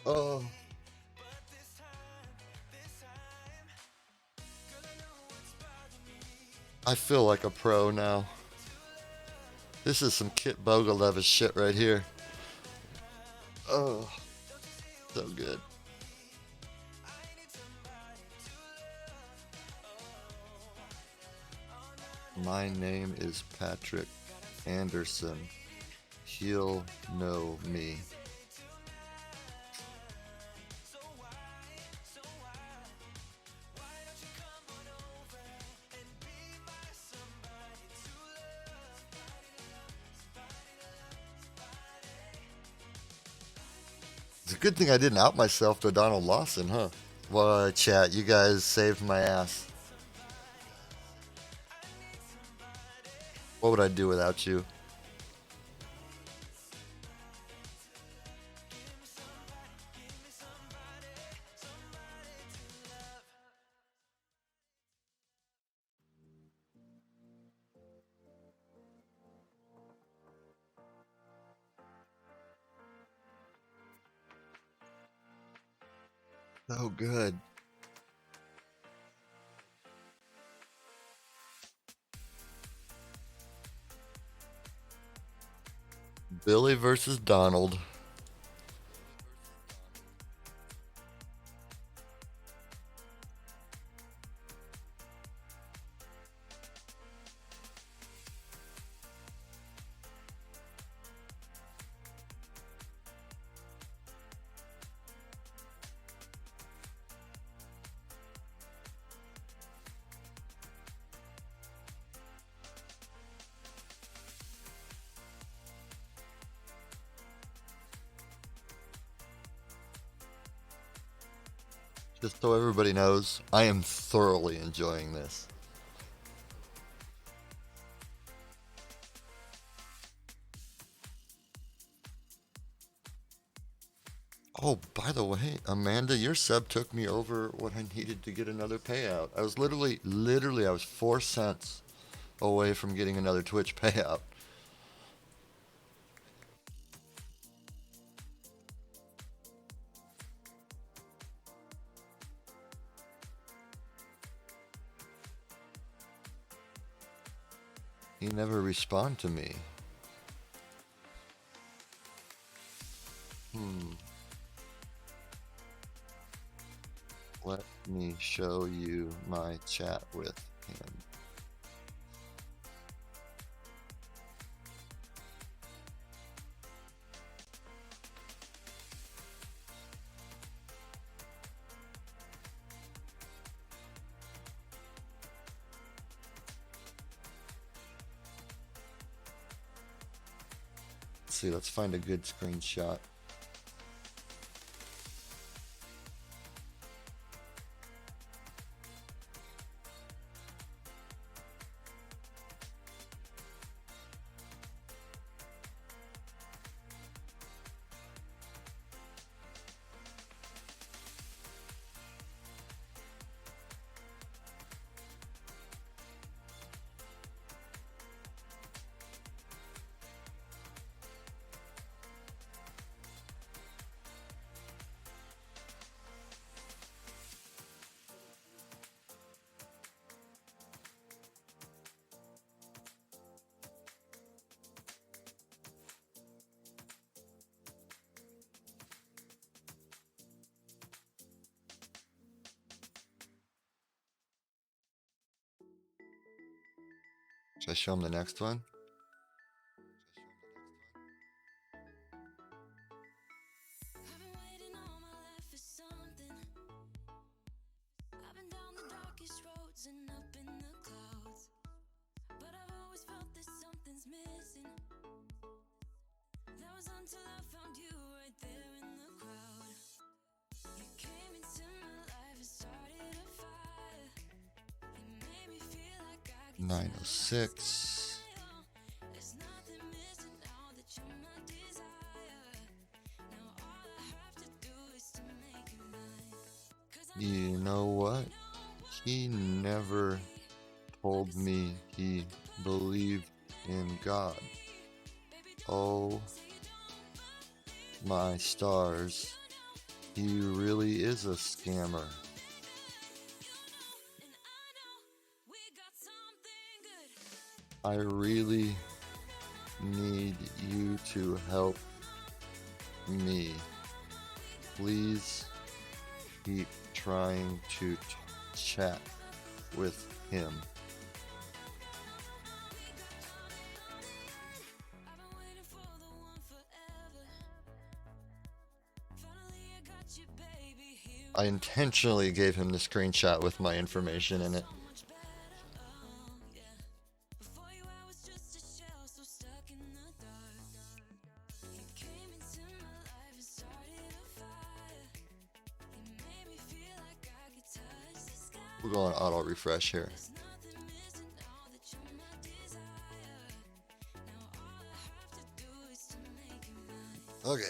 Speaker 1: Oh. I feel like a pro now. This is some Kit Bogalevis shit right here. Oh, so good. My name is Patrick Anderson. He'll know me. It's a good thing I didn't out myself to Donald Lawson, huh? Well, chat, you guys saved my ass. What would I do without you? So good. Billy versus Donald. Just so everybody knows, I am thoroughly enjoying this. Oh, by the way, Amanda, your sub took me over what I needed to get another payout. I was literally, I was 4 cents away from getting another Twitch payout. He never responded to me. Let me show you my chat with him. Let's see, let's find a good screenshot. Should I show him the next one?
Speaker 4: I've been waiting all my life for something. I've been down the darkest roads and up in the clouds, but I've always felt that something's missing. That was until I found you right there in the crowd. You came into my life and started a fire. You made me feel like I could
Speaker 1: 906.
Speaker 4: There's nothing missing now that you're my desire. Now all I have to do is to
Speaker 1: me he believed in God. Oh my stars, he really is a scammer. I really need you to help me. Please keep trying to chat with him. I intentionally gave him the screenshot with my information in it. We're going auto refresh here. Okay.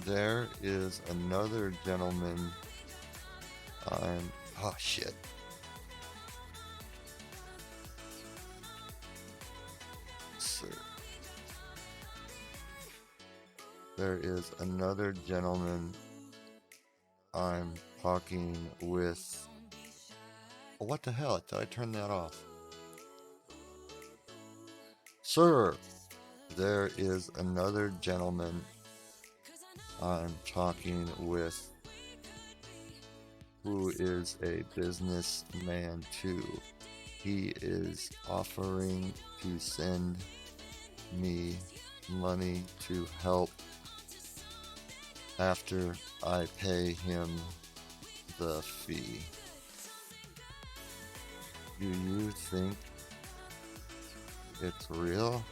Speaker 1: There is another gentleman. Oh shit. Sir. There is another gentleman I'm talking with. Oh, what the hell? Did I turn that off? Sir, there is another gentleman I'm talking with who is a businessman too. He is offering to send me money to help after I pay him the fee. Do you think it's real?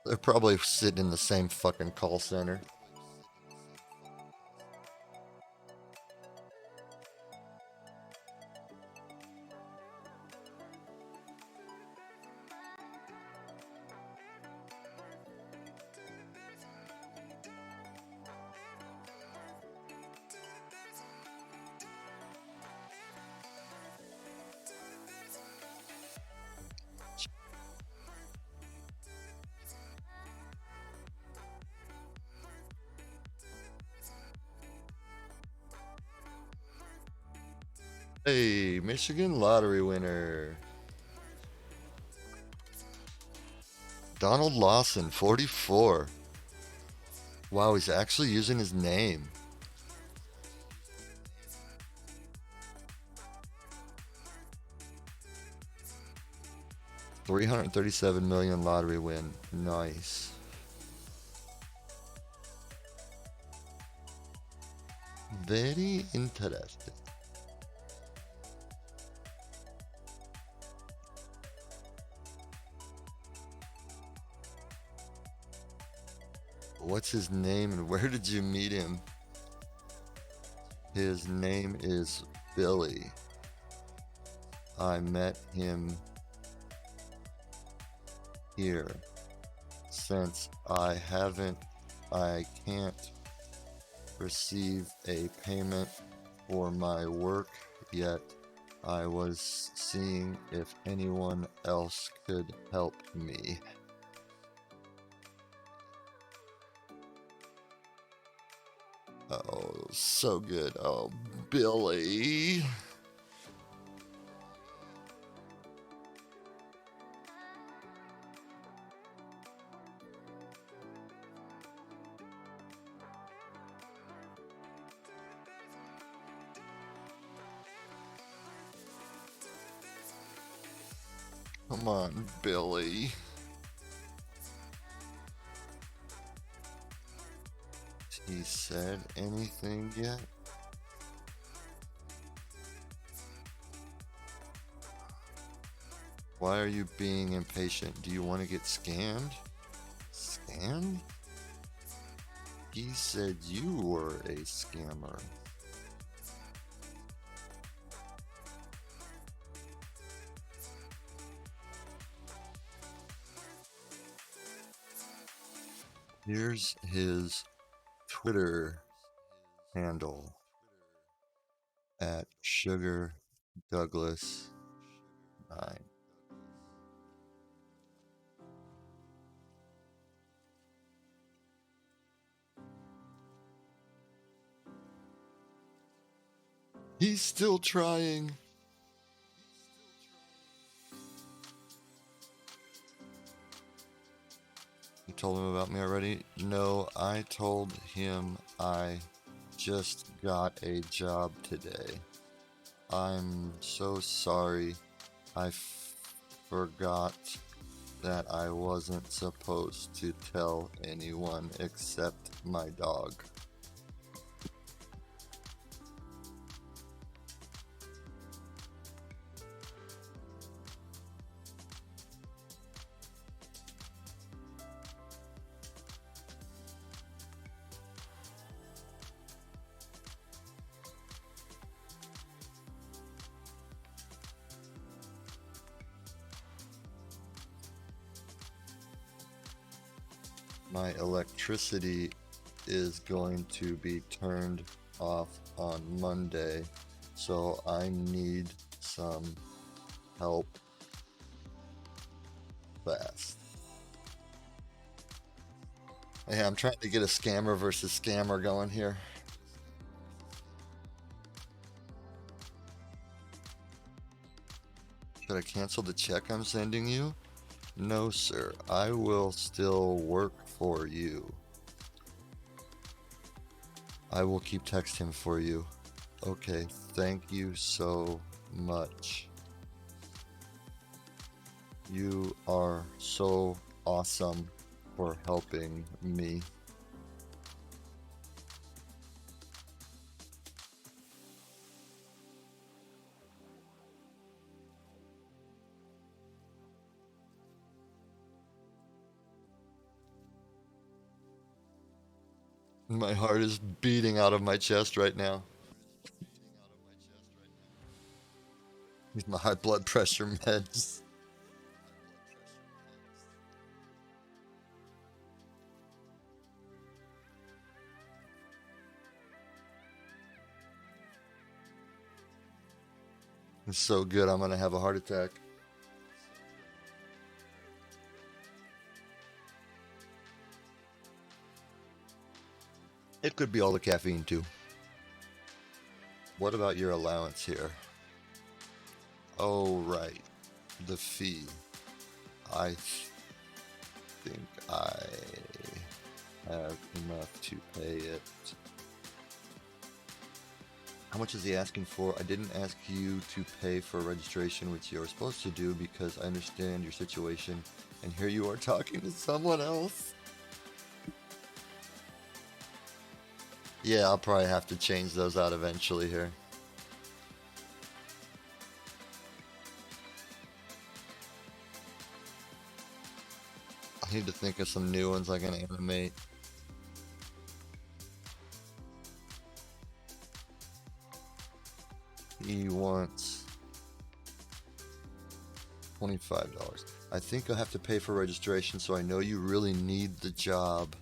Speaker 1: They're probably sitting in the same fucking call center. Hey, Michigan lottery winner. Donald Lawson, 44. Wow, he's actually using his name. $337 million lottery win. Nice. Very interesting. What's his name and where did you meet him? His name is Billy. I met him here. Since I can't receive a payment for my work yet, I was seeing if anyone else could help me. Oh, so good. Oh, Billy. Come on, Billy. He said anything yet? Why are you being impatient? Do you want to get scammed? Scammed? He said you were a scammer. Here's his Twitter handle at Sugar Douglas 9. He's still trying. You told him about me already? No, I told him I just got a job today. I'm so sorry. I forgot that I wasn't supposed to tell anyone except my dog. My electricity is going to be turned off on Monday, so I need some help fast. Hey, I'm trying to get a scammer versus scammer going here. Should I cancel the check I'm sending you? No, sir. I will still work for you. I will keep texting for you. Okay, thank you so much. You are so awesome for helping me. My heart is beating out of my chest right now. Need my high blood pressure meds. It's so good, I'm gonna have a heart attack. It could be all the caffeine too. What about your allowance here? Oh, right. The fee. I think I have enough to pay it. How much is he asking for? I didn't ask you to pay for registration, which you're supposed to do because I understand your situation. And here you are talking to someone else. Yeah, I'll probably have to change those out eventually here. I need to think of some new ones I can animate. He wants $25. I think I'll have to pay for registration, so I know you really need the job.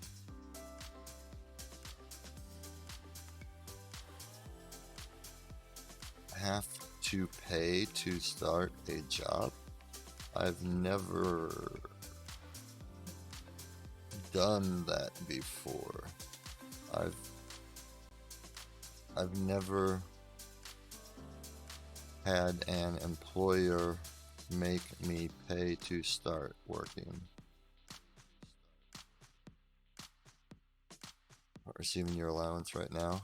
Speaker 1: Have to pay to start a job? I've never done that before. I've never had an employer make me pay to start working. Receiving your allowance right now.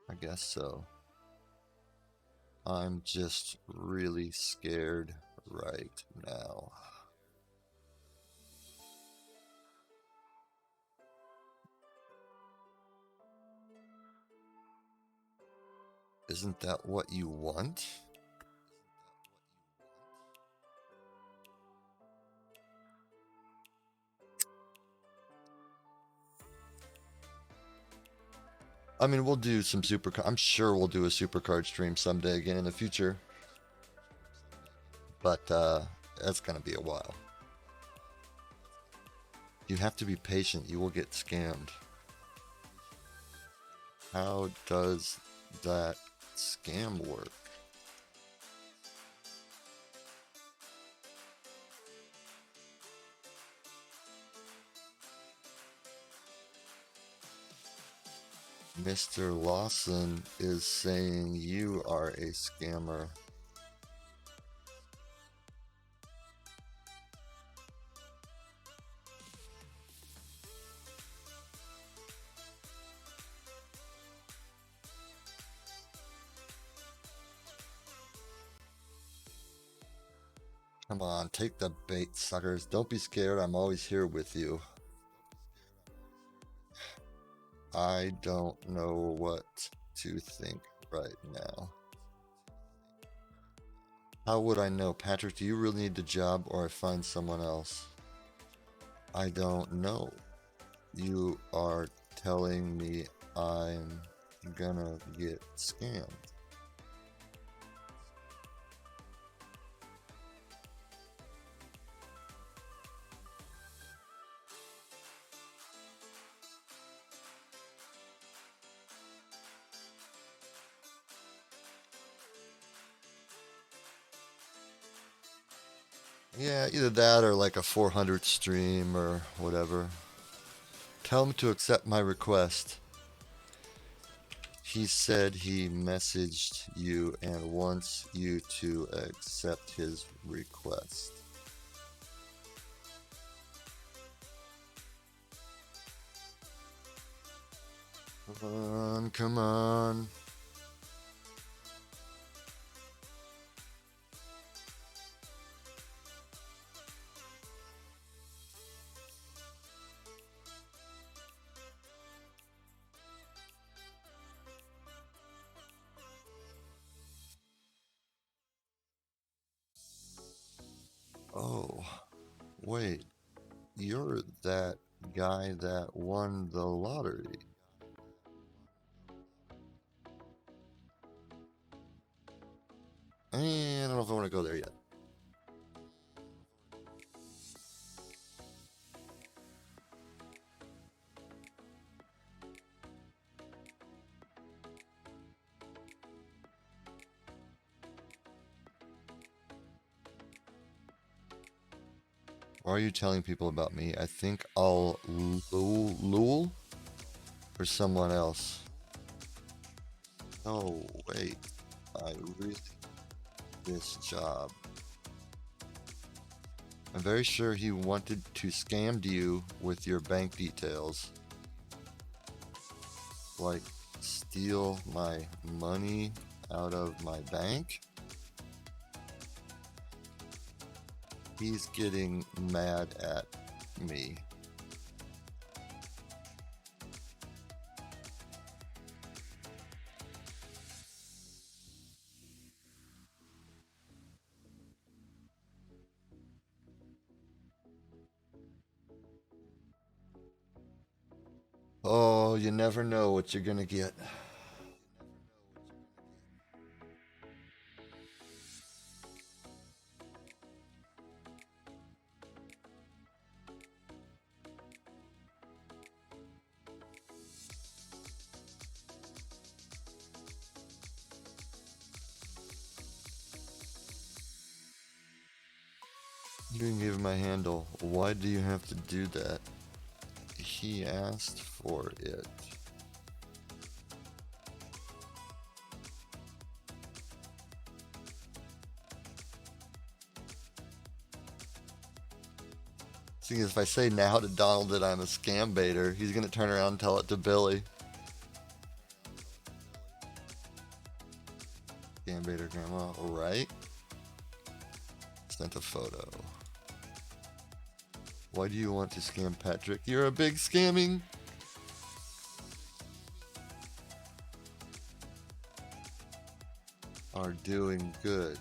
Speaker 1: I guess so. I'm just really scared right now. Isn't that what you want? I mean, we'll do some I'm sure we'll do a supercard stream someday again in the future. But that's gonna be a while. You have to be patient. You will get scammed. How does that scam work? Mr. Lawson is saying you are a scammer. Come on, take the bait, suckers. Don't be scared. I'm always here with you. I don't know what to think right now. How would I know? Patrick, do you really need the job or I find someone else? I don't know. You are telling me I'm gonna get scammed. Yeah, either that or like a 400 stream or whatever. Tell him to accept my request. He said he messaged you and wants you to accept his request. Come on, come on. Oh, wait. You're that guy that won the lottery. And I don't know if I want to go there yet. Why are you telling people about me? I think I'll Lul for someone else. Oh, wait. I really this job. I'm very sure he wanted to scam you with your bank details. Like, steal my money out of my bank? He's getting mad at me. Oh, you never know what you're gonna get. You didn't give him my handle. Why do you have to do that? He asked for it. Seeing as if I say now to Donald that I'm a scam baiter, he's gonna turn around and tell it to Billy. Scambaiter grandma, right? Sent a photo. Why do you want to scam Patrick? You're a big scamming. Are doing good.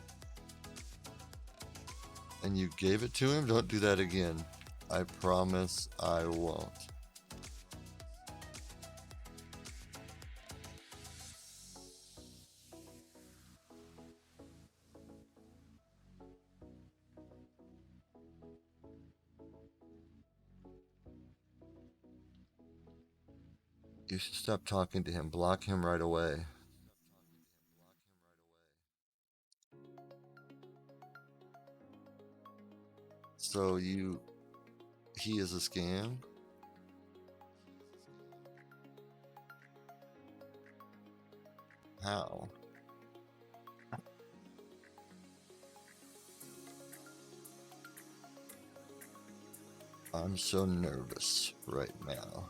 Speaker 1: And you gave it to him? Don't do that again. I promise I won't. You should stop talking to him. Block him right away. So he is a scam? How? I'm so nervous right now.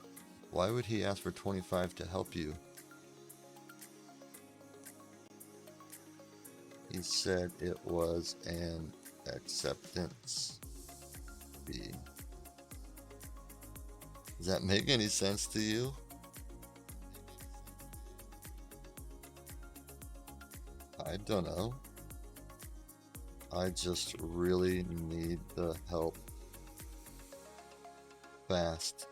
Speaker 1: Why would he ask for 25 to help you? He said it was an acceptance fee. Does that make any sense to you? I don't know. I just really need the help fast.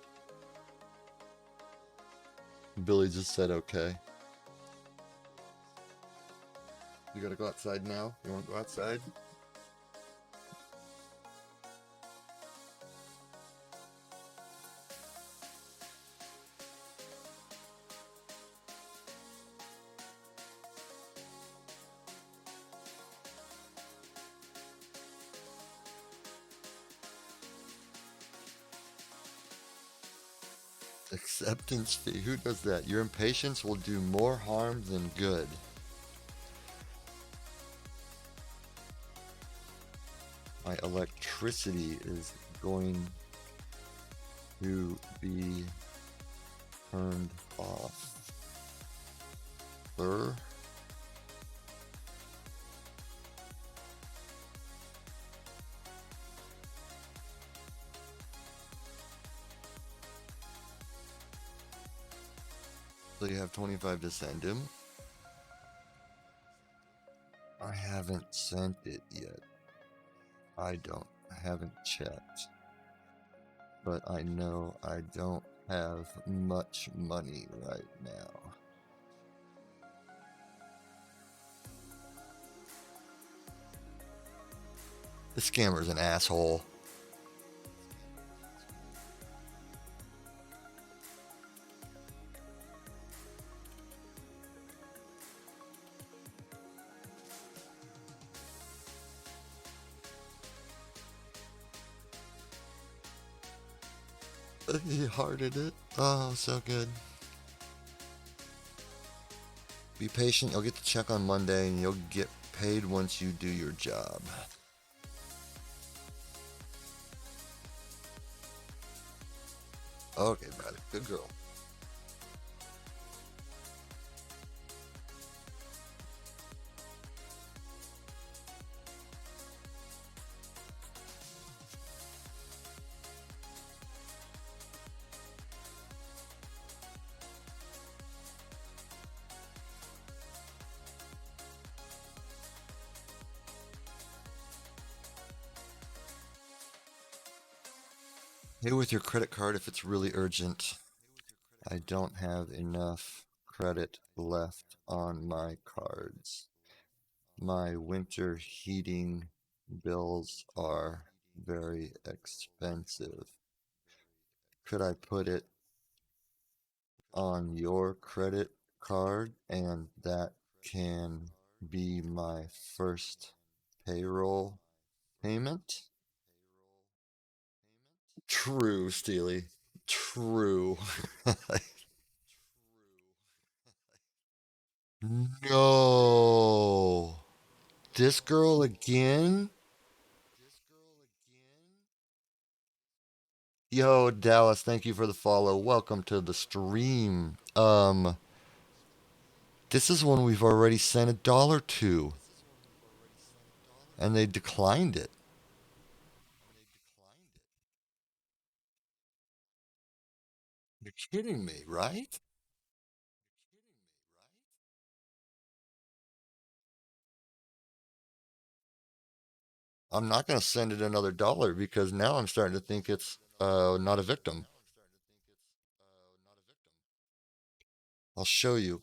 Speaker 1: Billy just said okay. You gotta go outside now? You wanna go outside? Acceptance fee. Who does that? Your impatience will do more harm than good. My electricity is going to be turned off. Sir? So you have 25 to send him? I haven't sent it yet. I haven't checked. But I know I don't have much money right now. The scammer's an asshole. He hearted it. Oh, so good. Be patient. You'll get the check on Monday and you'll get paid once you do your job. Okay, buddy. Good girl. Pay with your credit card if it's really urgent. I don't have enough credit left on my cards. My winter heating bills are very expensive. Could I put it on your credit card and that can be my first payroll payment? True, Steely. True. No. This girl again? Yo, Dallas, thank you for the follow. Welcome to the stream. This is one we've already sent $1 to, and they declined it. You're kidding me, right? I'm not going to send it another $1 because now I'm starting to think it's not a victim. I'll show you.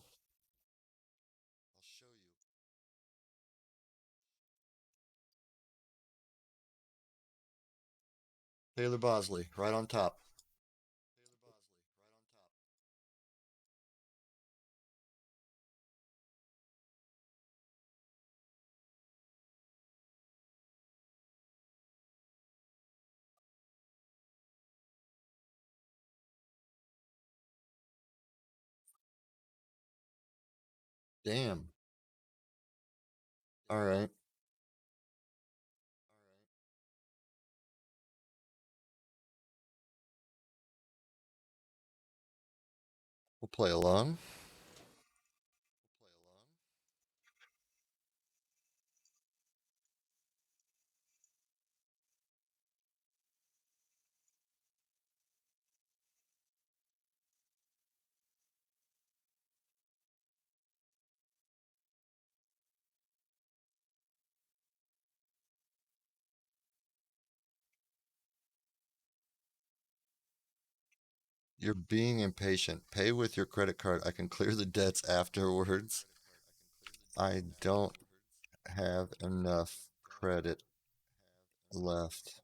Speaker 1: Taylor Bosley, right on top. Damn. All right. We'll play along. You're being impatient. Pay with your credit card. I can clear the debts afterwards. I don't have enough credit left.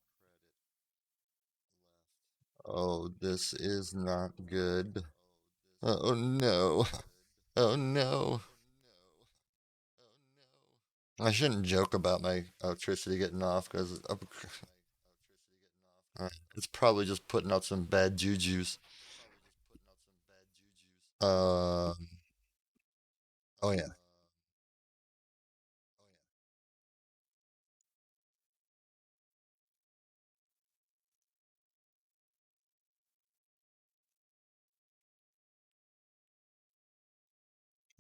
Speaker 1: Oh, this is not good. Oh no. Oh no. I shouldn't joke about my electricity getting off because it's probably just putting out some bad jujus. Um, oh yeah,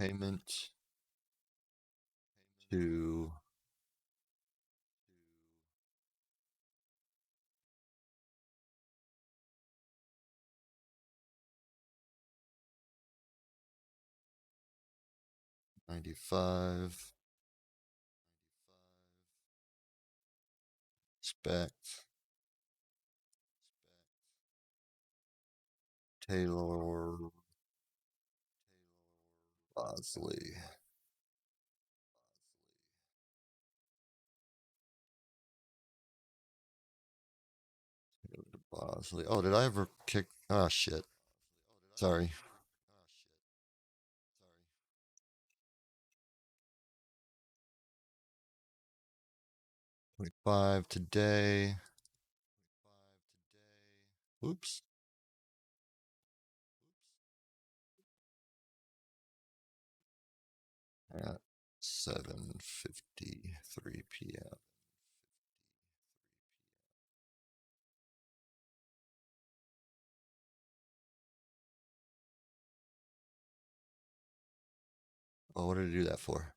Speaker 1: payment to $95. Expect Taylor Bosley. Bosley. Oh, did I ever kick? Oh shit. Sorry. 25 today. Oops. At 7:53 p.m. Oh, what did I do that for?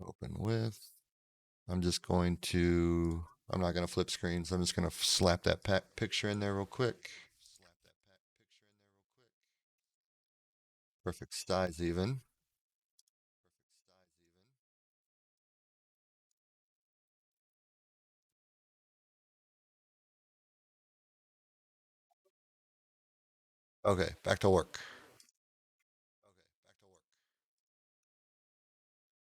Speaker 1: Open with. I'm just going to, I'm not going to flip screens. I'm just going to slap that picture in there real quick. Perfect size even. Okay, back to work.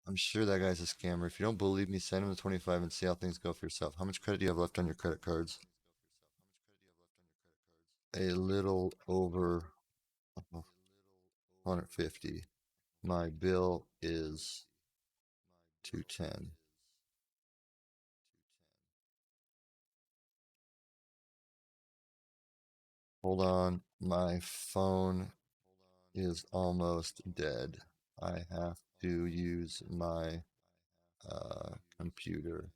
Speaker 1: I'm sure that guy's a scammer. If you don't believe me, send him the 25 and see how things go for yourself. How much credit do you have left on your credit cards? A little over 150. My bill is 210. Hold on, my phone is almost dead. I have to use my computer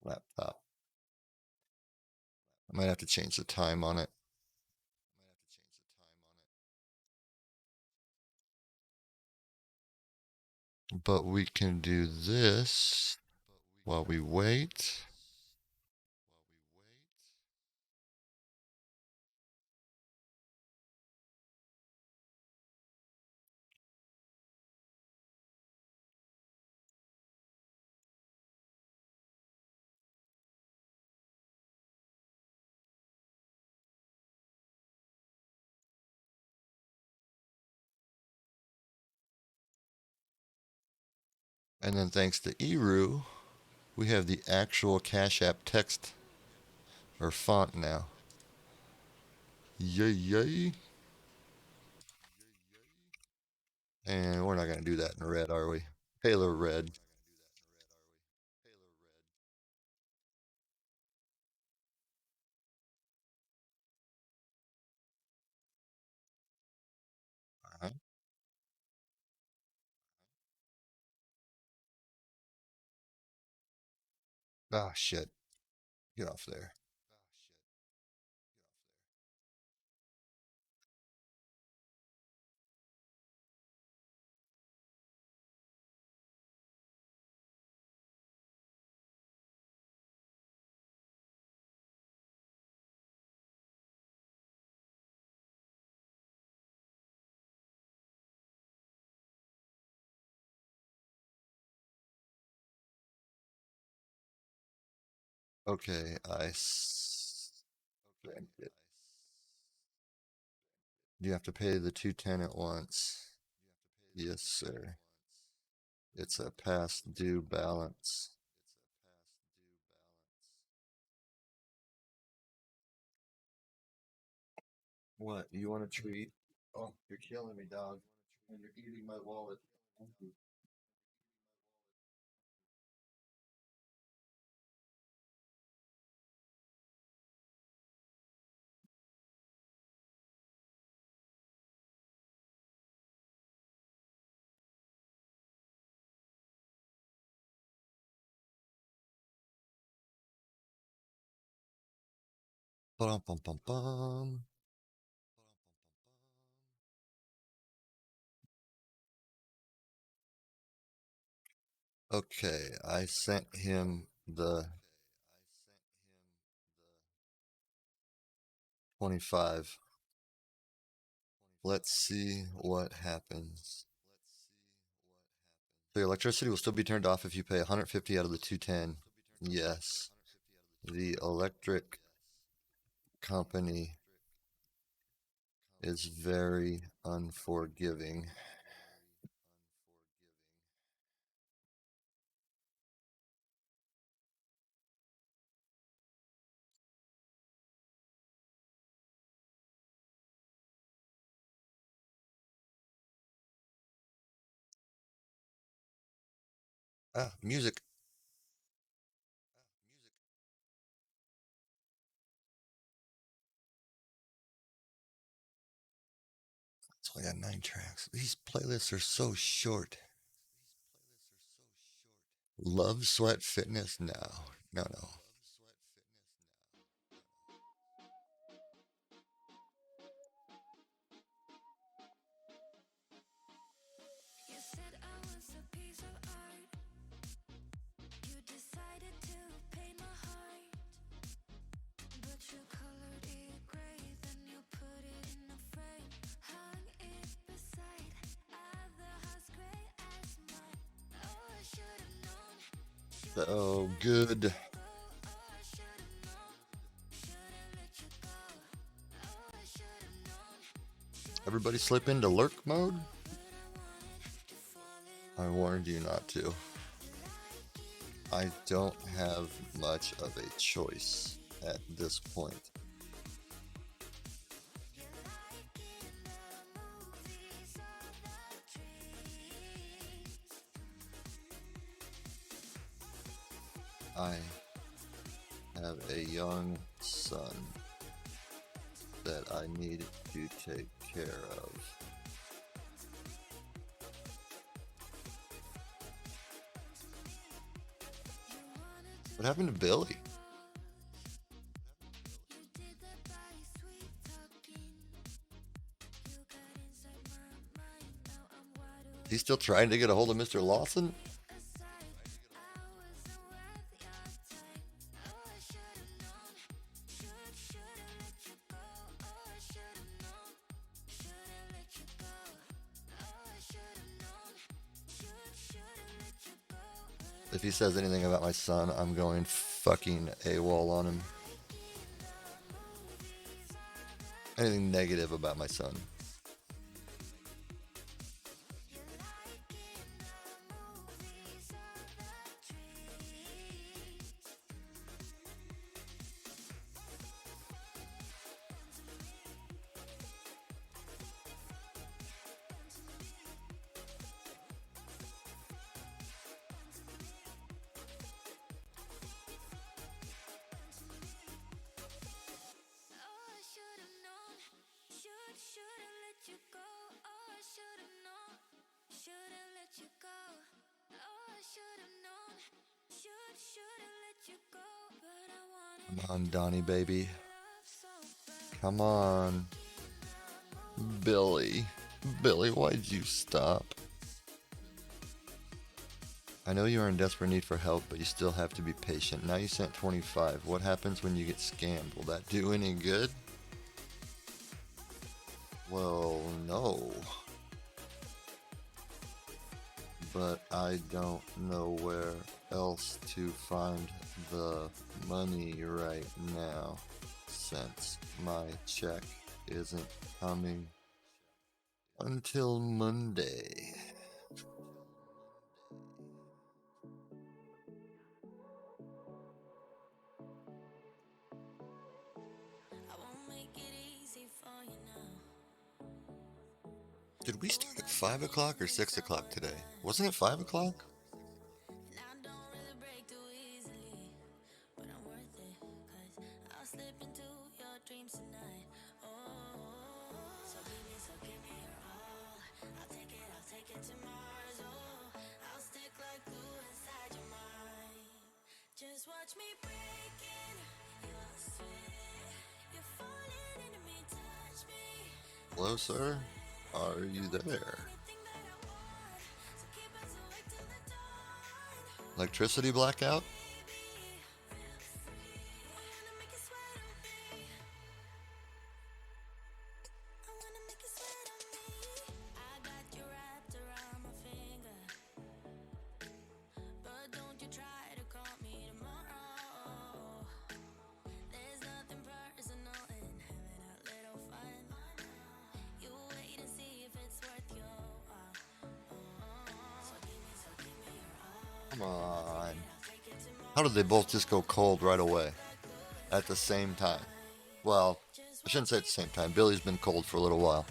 Speaker 1: laptop. I might have to change the time on it. But we can do this while we wait. And then thanks to Eru, we have the actual Cash App text or font now. Yay, yay. And we're not going to do that in red, are we? Halo red. All right. Oh, shit. Get off there. Okay, spent it. You have to pay the 210 at once. Yes, sir. It's a past due balance. What? You want a treat? Oh, you're killing me, dog. And you're eating my wallet. Bum, bum, bum, bum. Okay, I sent him the 25. Let's see what happens. The electricity will still be turned off if you pay 150 out of the 210. Yes. The electric company is very unforgiving. Ah, music. It's only got 9 tracks. These playlists are so short. Love, Sweat, Fitness? No, no, no.
Speaker 4: You said I was a piece of art. You decided to paint my heart, but you colored it gray, then you put it in a frame, hung it beside other house gray as mine. Oh, I should have known.
Speaker 1: So good.
Speaker 4: Oh, I should have known. Should have let you go. Oh, I should have known.
Speaker 1: Everybody slip into lurk mode?
Speaker 4: But I wanted to fall in
Speaker 1: I warned you not to. I don't have much of a choice at this point. I have a young son that I need to take care of. What happened to Billy? He's still trying to get a hold of Mr. Lawson? If he says anything about my son, I'm going fucking AWOL on him. Anything negative about my son. Come on, Donnie, baby. Come on. Billy. Billy, why'd you stop? I know you are in desperate need for help, but you still have to be patient. Now you sent 25. What happens when you get scammed? Will that do any good? Well, no. But I don't know where else to find the money right now, since my check isn't coming until Monday. Did we start at 5 o'clock or 6 o'clock today? Wasn't it 5 o'clock?
Speaker 4: Just watch me breaking, you'll swear you're falling into me, touch me.
Speaker 1: Hello, sir? Are you there? Electricity blackout? Come on. How did they both just go cold right away? At the same time? Well, I shouldn't say at the same time. Billy's been cold for a little while.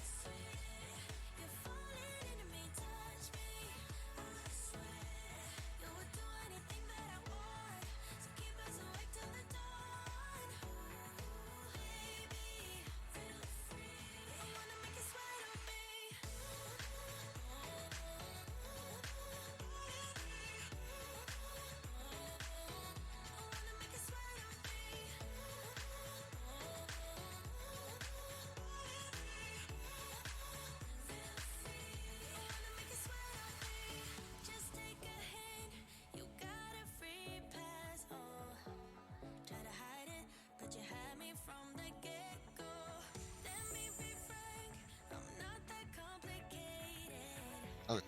Speaker 1: Okay.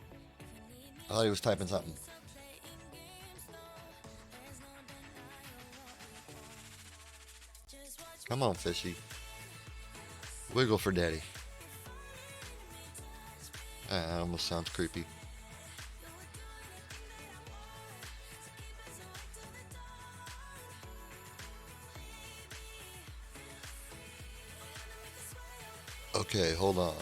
Speaker 1: I thought he was typing something. Come on, fishy. Wiggle for daddy. That almost sounds creepy. Okay, hold on.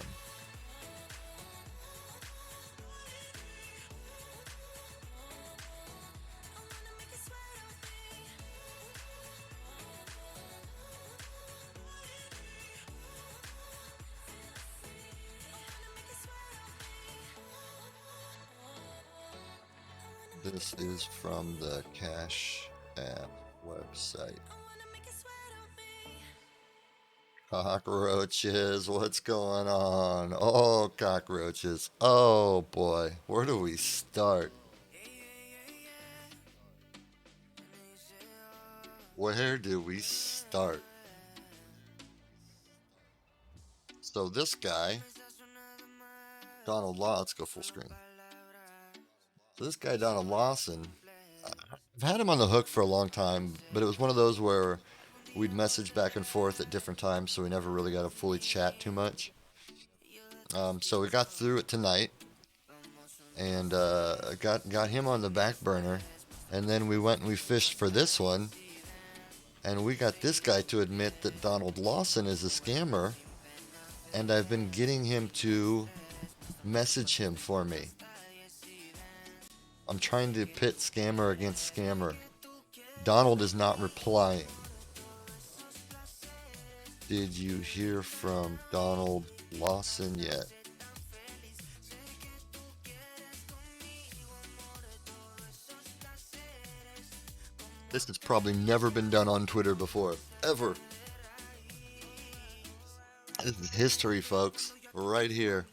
Speaker 1: This is from the Cash App website. Cockroaches, what's going on? Oh, cockroaches. Oh boy, where do we start? Where do we start? So this guy, Donald Law, let's go full screen. So this guy, Donald Lawson, I've had him on the hook for a long time, but it was one of those where we'd message back and forth at different times, so we never really got to fully chat too much. So we got through it tonight, and got him on the back burner, and then we went and we fished for this one, and we got this guy to admit that Donald Lawson is a scammer, and I've been getting him to message him for me. I'm trying to pit scammer against scammer. Donald is not replying. Did you hear from Donald Lawson yet? This has probably never been done on Twitter before. Ever. This is history, folks. Right here.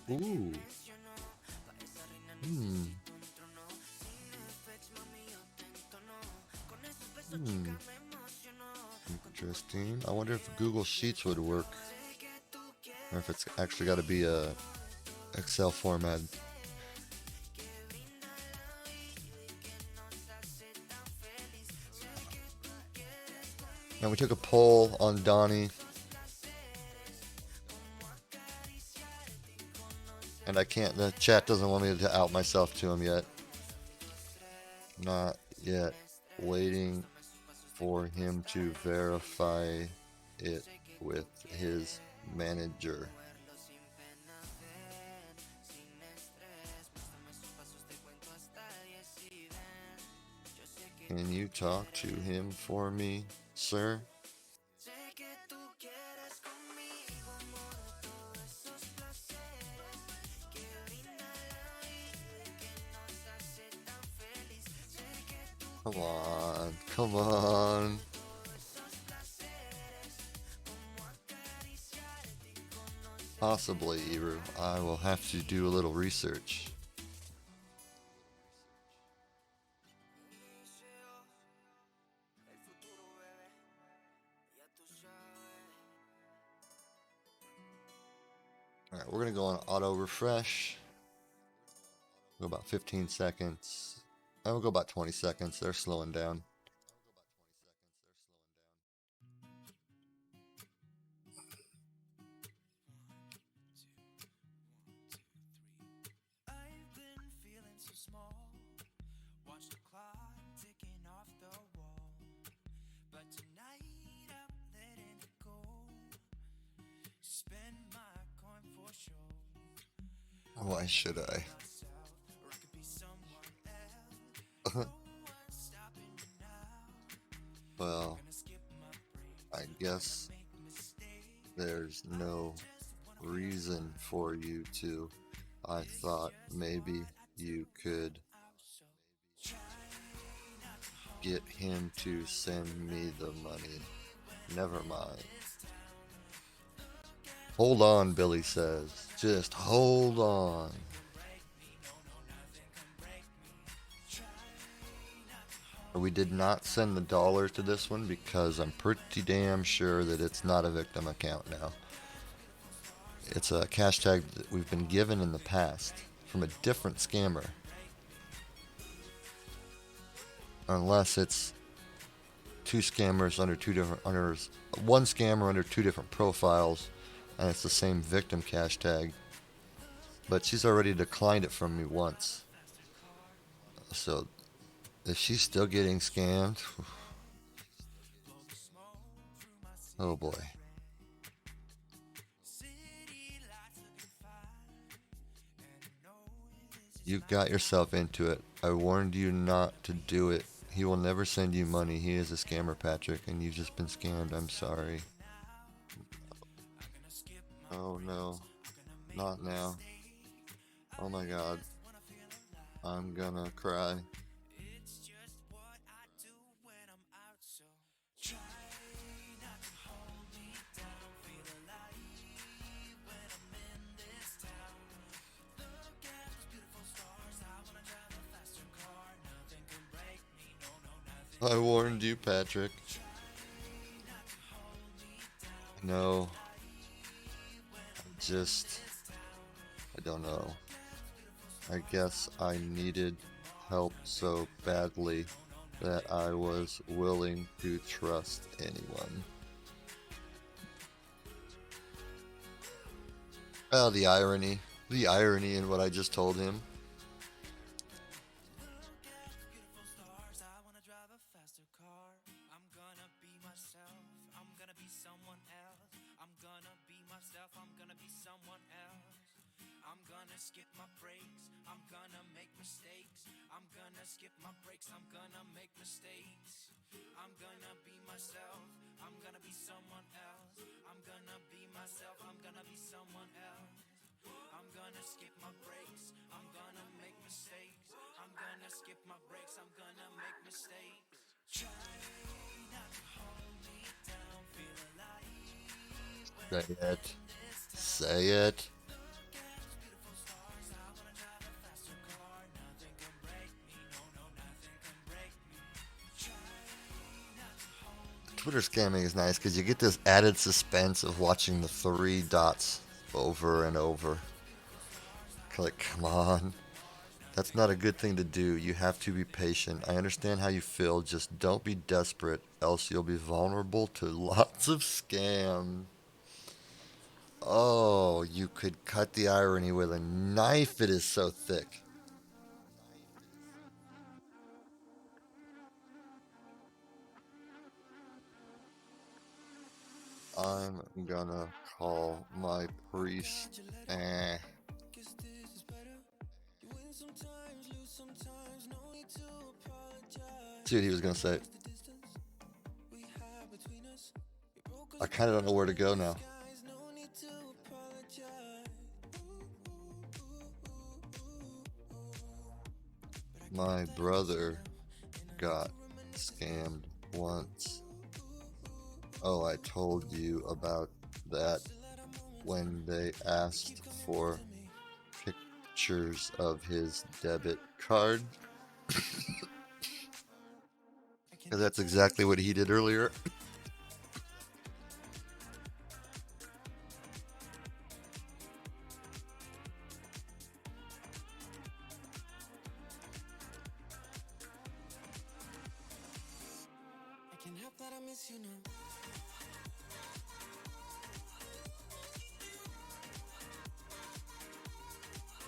Speaker 1: Ooh. Hmm. Hmm. Interesting. I wonder if Google Sheets would work, or if it's actually got to be a Excel format. Now we took a poll on Donnie, and I can't. The chat doesn't want me to out myself to him yet. Not yet. Waiting for him to verify it with his manager. Can you talk to him for me, sir? Come on, come on. Possibly, Iru. I will have to do a little research. Alright, we're going to go on auto refresh. Go about 15 seconds. I will go about 20 seconds. They're slowing down.
Speaker 3: I've been feeling so small. Watch the clock ticking off the wall. But tonight I'm letting it go. Spend my coin for sure.
Speaker 1: Why should I?
Speaker 3: Or I could be someone else. No one's stopping me now.
Speaker 1: Well,
Speaker 3: Gonna skip my break.
Speaker 1: I guess there's no reason for you to. I thought maybe you could get him to send me the money. Never mind. Hold on, Billy says. Just hold on. We did not send the dollar to this one because I'm pretty damn sure that it's not a victim account now. It's a cash tag that we've been given in the past from a different scammer. Unless it's two scammers under one scammer under two different profiles, and it's the same victim cash tag. But she's already declined it from me once. So if she's still getting scammed, Oh boy. You got yourself into it. I warned you not to do it. He will never send you money. He is a scammer, Patrick, and you've just been scammed. I'm sorry. Oh no. Not now. Oh my god. I'm gonna cry. I warned you, Patrick. No. I don't know. I guess I needed help so badly that I was willing to trust anyone. Oh, the irony. The irony in what I just told him. Say it. Say it. Twitter scamming is nice because you get this added suspense of watching the three dots over and over. Like, come on. That's not a good thing to do. You have to be patient. I understand how you feel. Just don't be desperate, else you'll be vulnerable to lots of scam. Oh, you could cut the irony with a knife. It is so thick. I'm gonna call my priest. Eh. See what he was gonna say. I kind of don't know where to go now. My brother got scammed once. Oh, I told you about that when they asked for pictures of his debit card. Because that's exactly what he did earlier.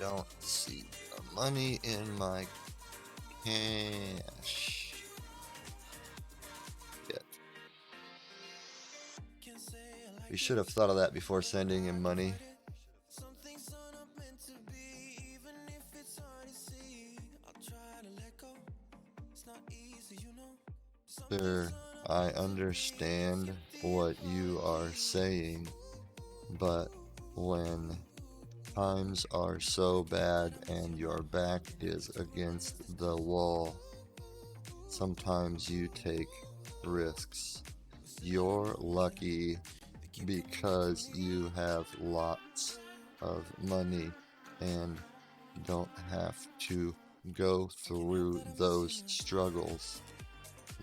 Speaker 1: Don't see the money in my cash yet. We should have thought of that before sending him money. Sir, I understand what you are saying, but when times are so bad and your back is against the wall, sometimes you take risks. You're lucky because you have lots of money and don't have to go through those struggles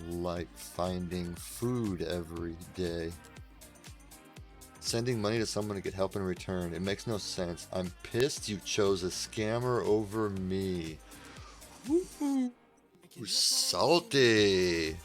Speaker 1: like finding food every day. Sending money to someone to get help in return. It makes no sense. I'm pissed you chose a scammer over me. Woo-hoo. Salty.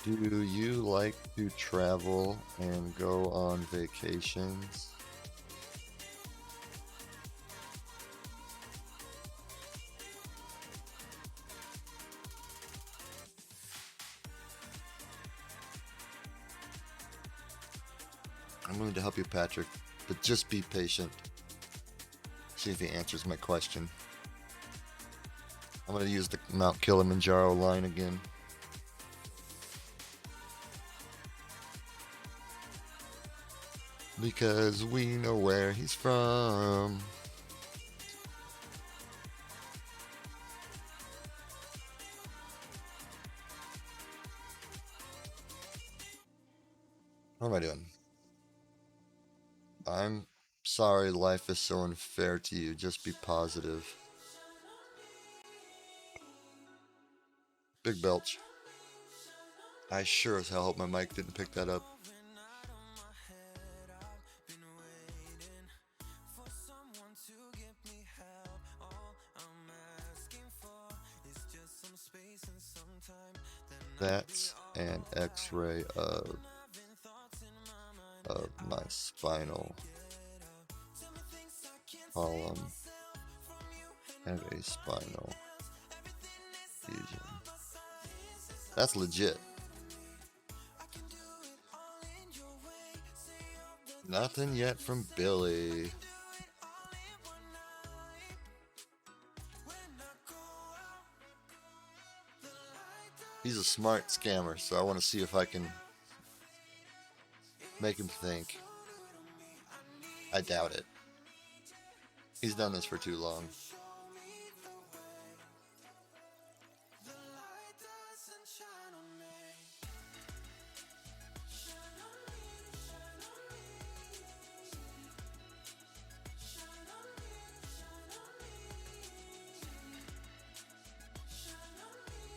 Speaker 1: Do you like to travel and go on vacations? I'm going to help you, Patrick, but just be patient. See if he answers my question. I'm going to use the Mount Kilimanjaro line again. Because we know where he's from. How am I doing? I'm sorry life is so unfair to you. Just be positive. Big belch. I sure as hell hope my mic didn't pick that up. That's an x-ray of my spinal column and a spinal fusion. That's legit. Nothing yet from Billy. He's a smart scammer, so I want to see if I can make him think. I doubt it. He's done this for too long.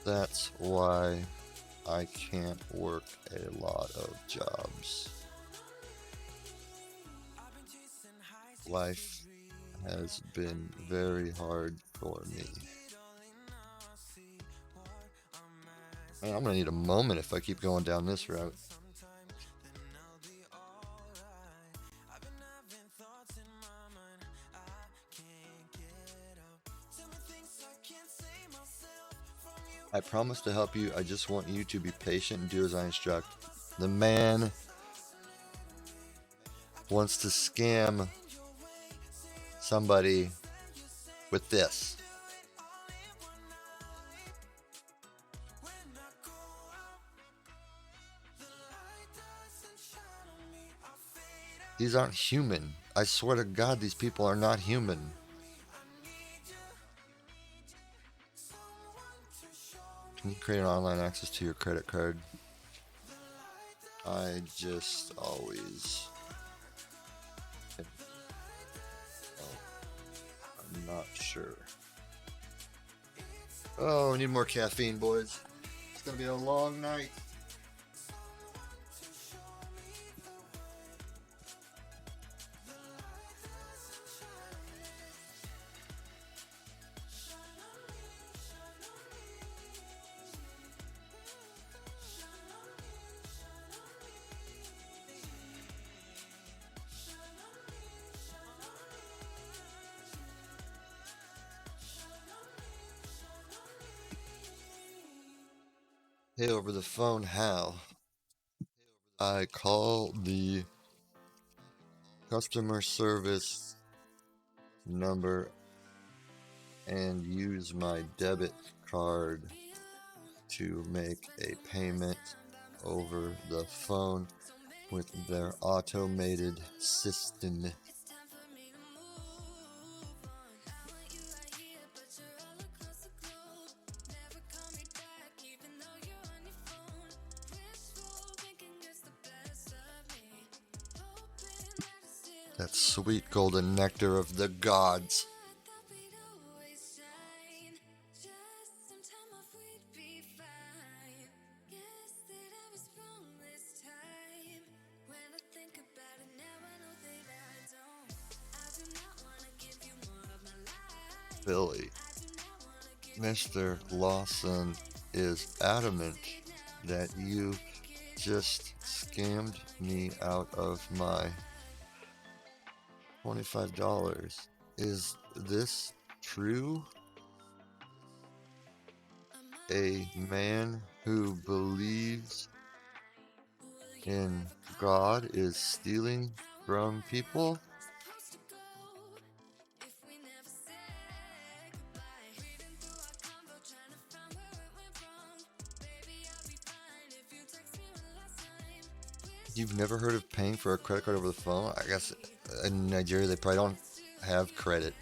Speaker 1: That's why I can't work a lot of jobs. Life has been very hard for me. Man, I'm gonna need a moment if I keep going down this route. I promise to help you. I just want you to be patient and do as I instruct. The man wants to scam somebody with this. These aren't human. I swear to God, these people are not human. Can you create an online access to your credit card? I just always... I'm not sure. Oh, we need more caffeine, boys. It's gonna be a long night. Hey, over the phone, how? I call the customer service number and use my debit card to make a payment over the phone with their automated system. That sweet golden nectar of the gods. Billy. Mr. Lawson is adamant that you just scammed me out of my $25. Is this true? A man who believes in God is stealing from people? You've never heard of paying for a credit card over the phone? I guess in Nigeria they probably don't have credit.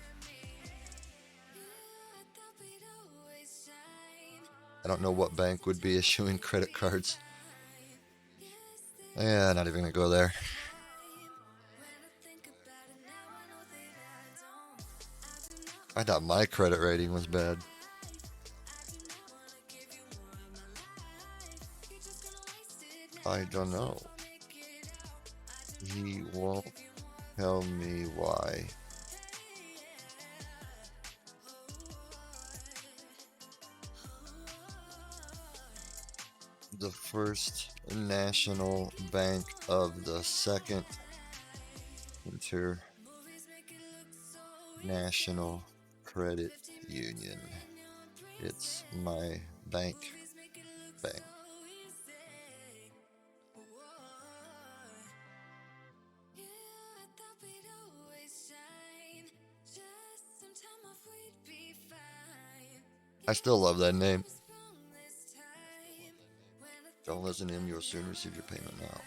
Speaker 1: I don't know what bank would be issuing credit cards. Yeah, not even gonna go there. I thought my credit rating was bad. I don't know. He won't tell me why. The First National Bank of the Second International Credit Union. It's my bank. I still love that name. Don't listen to him, you'll soon receive your payment now.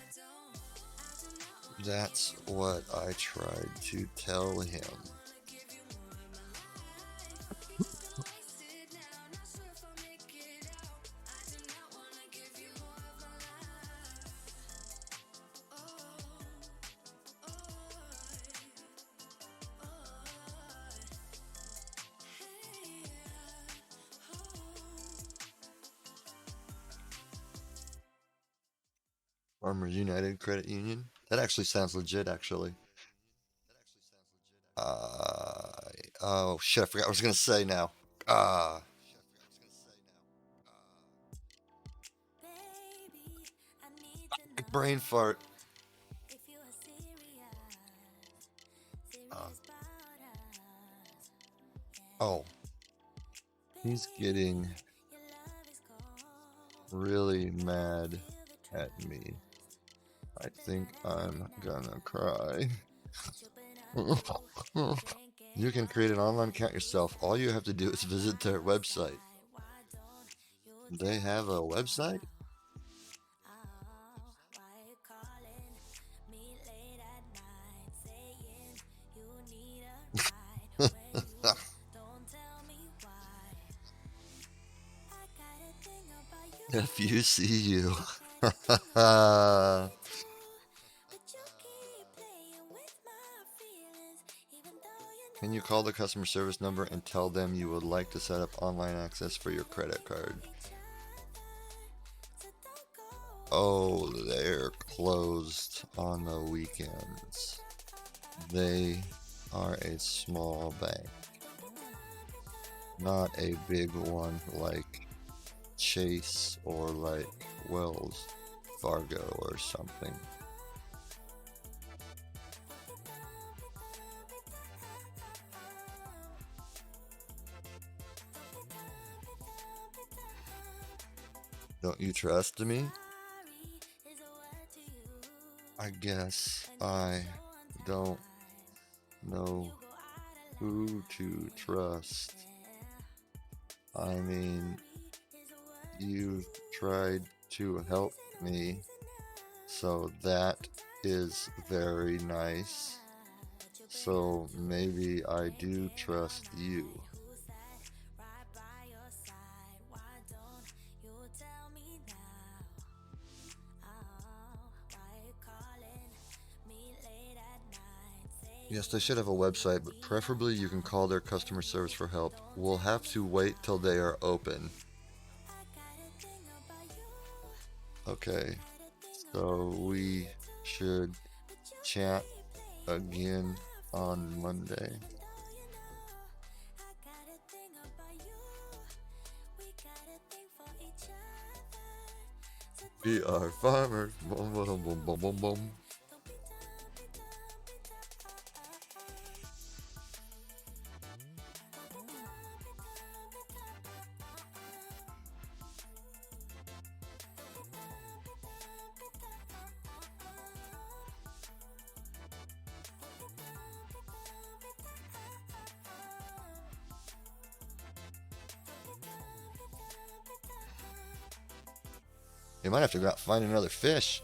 Speaker 1: That's what I tried to tell him. Farmers United Credit Union. That actually sounds legit, actually. Oh shit, I forgot what I was gonna say now. Brain fart. Oh. He's getting really mad at me. I think I'm gonna cry. You can create an online account yourself. All you have to do is visit their website. They have a website? FUCU. Can you call the customer service number and tell them you would like to set up online access for your credit card? Oh, they're closed on the weekends. They are a small bank, not a big one like Chase or like Wells Fargo or something. Don't you trust me? I guess I don't know who to trust. I mean, you've tried to help me, so that is very nice. So maybe I do trust you. Yes, they should have a website, but preferably you can call their customer service for help. We'll have to wait till they are open. Okay, so we should chat again on Monday. We are farmers. Boom, boom, boom, boom, boom, boom. You might have to go out and find another fish.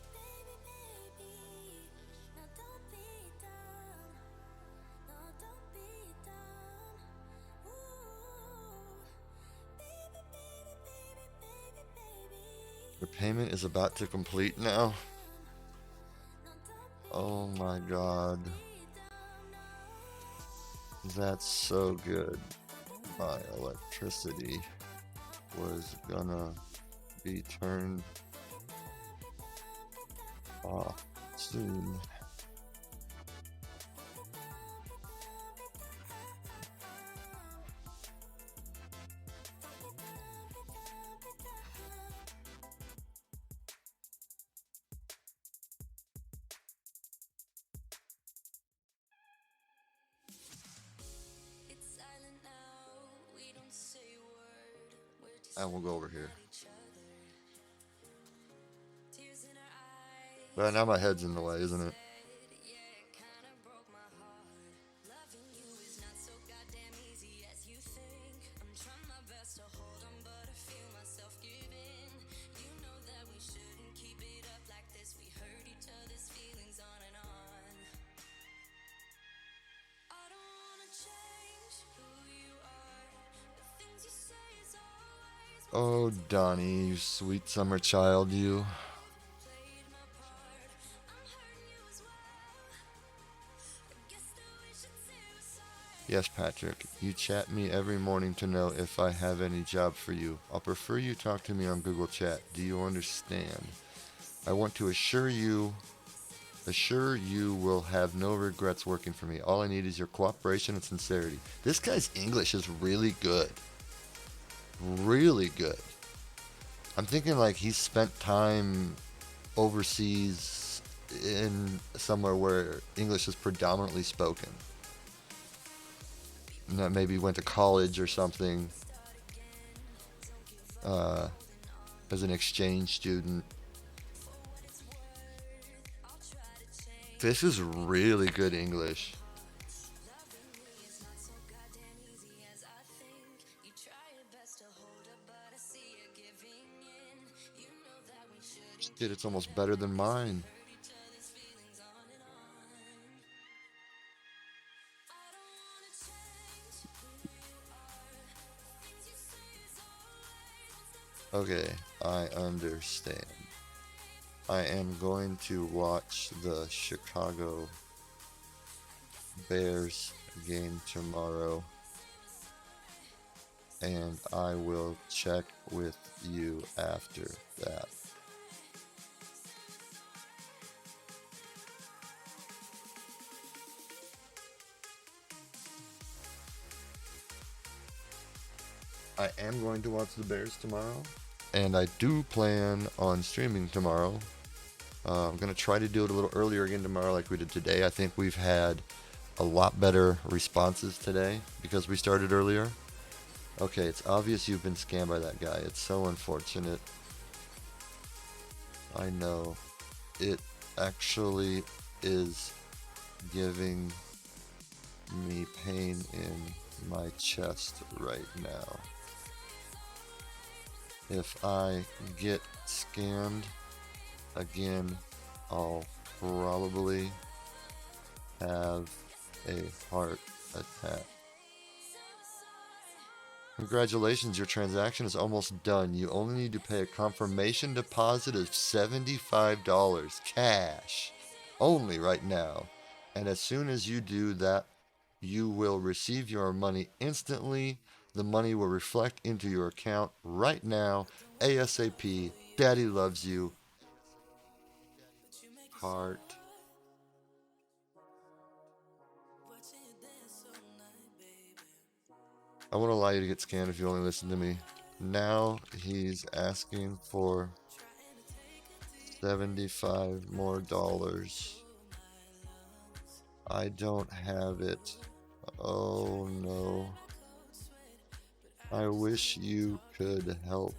Speaker 1: The payment is about to complete now. Oh my god. That's so good. My electricity was gonna be turned off soon.
Speaker 4: It's silent now, we don't say a word. We're just
Speaker 1: And we'll go over here.
Speaker 4: each other. Tears in our eyes.
Speaker 1: But now my head's in the way, isn't it?
Speaker 4: Yeah, it kinda broke my heart. Loving you is not so goddamn easy as you think. I'm trying my best to hold on, but I feel myself giving. You know that we shouldn't keep it up like this. We hurt each other's feelings on and on. I don't wanna change who you are. The things you say is always what
Speaker 1: Oh, Donnie, you sweet summer child, you.
Speaker 4: played my part. I'm hurting you as well. I guess that we should say we're sorry.
Speaker 1: Yes, Patrick. You chat me every morning to know if I have any job for you. I'll prefer you talk to me on Google Chat. Do you understand? I want to assure you will have no regrets working for me. All I need is your cooperation and sincerity. This guy's English is really good. Really good. I'm thinking like he's spent time overseas in somewhere where English is predominantly spoken. And that maybe went to college or something as an exchange student. This is really good English.
Speaker 4: You try your best to hold up, but I see you giving in. You know that we shouldn't
Speaker 1: Shit, it's almost better than mine.
Speaker 4: hurt each other's feelings on and on. I don't wanna change who you are. The things you say is always one step too
Speaker 1: Okay, I understand. I am going to watch the Chicago Bears game tomorrow, and I will check with you after that. I am going to watch the Bears tomorrow, and I do plan on streaming tomorrow. I'm going to try to do it a little earlier again tomorrow like we did today. I think we've had a lot better responses today because we started earlier. Okay, it's obvious you've been scammed by that guy. It's so unfortunate. I know. It actually is giving me pain in my chest right now. If I get scammed again, I'll probably have a heart attack. Congratulations, your transaction is almost done. You only need to pay a confirmation deposit of $75 cash only right now. And as soon as you do that, you will receive your money instantly. The money will reflect into your account right now, ASAP. Daddy loves you. Heart. I won't allow you to get scammed if you only listen to me. Now he's asking for $75 more. I don't have it. Oh no. I wish you could help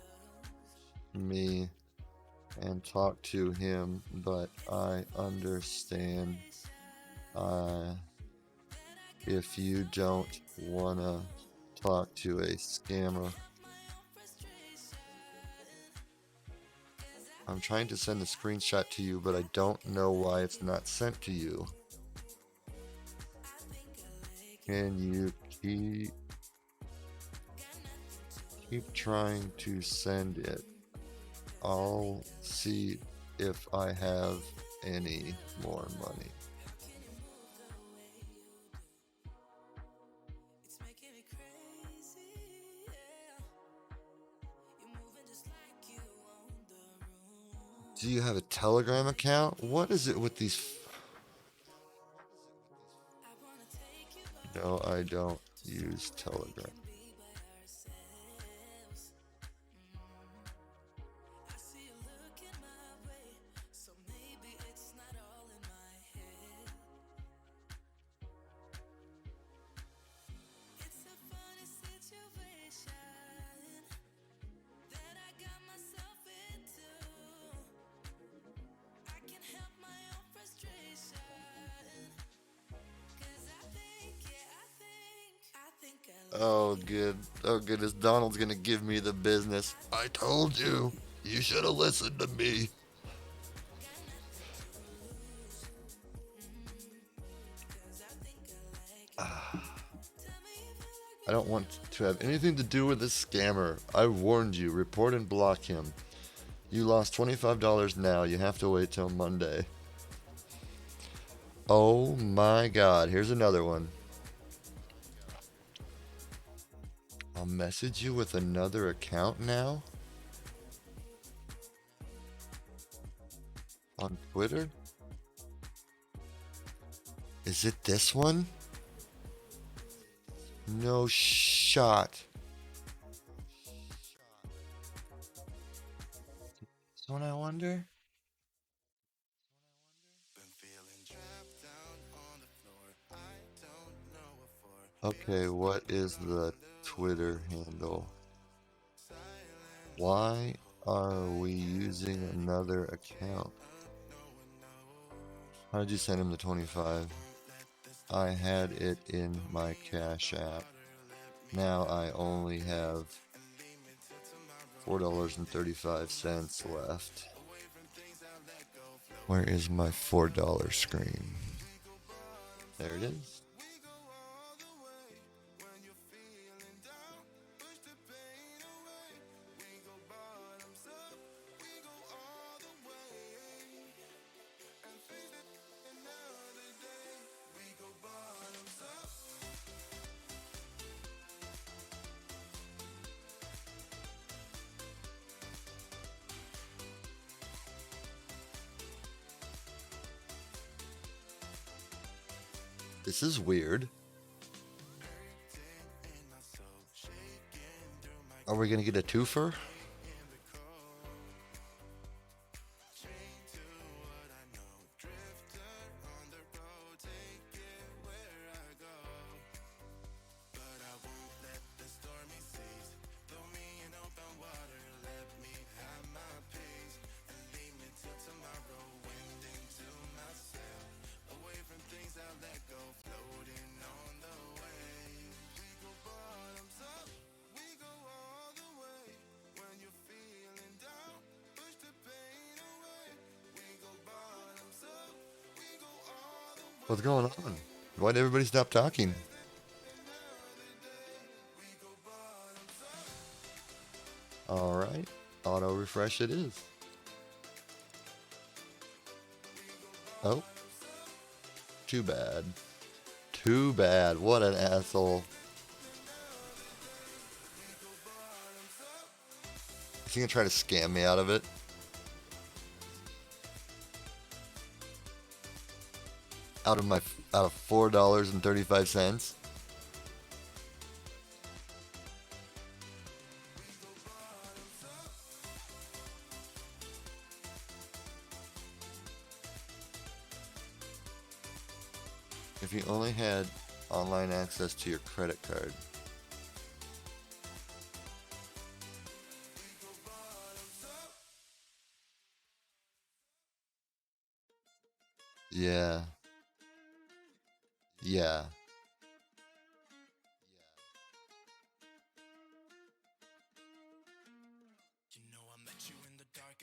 Speaker 1: me and talk to him, but I understand if you don't wanna talk to a scammer. I'm trying to send a screenshot to you, but I don't know why it's not sent to you. Can you keep trying to send it? I'll see if I have any more money. Do you have a Telegram account? What is it with these? No, I don't use Telegram. Oh, good. Oh, goodness. Donald's gonna give me the business. I told you. You should have listened to me. I don't want to have anything to do with this scammer. I warned you. Report and block him. You lost $25 now. You have to wait till Monday. Oh my god. Here's another one. I'll message you with another account now? On Twitter? Is it this one? No shot. This one, I wonder? Okay, what is the Twitter handle? Why are we using another account? How did you send him the 25? I had it in my Cash App. Now I only have $4.35 left. Where is my $4 screen? There it is. This is weird. Are we gonna get a twofer? What's going on? Why'd everybody stop talking? Alright, auto refresh it is. Oh, too bad. Too bad. What an asshole. Is he gonna try to scam me out of it? Out of $4.35. If you only had online access to your credit card. Yeah. Yeah.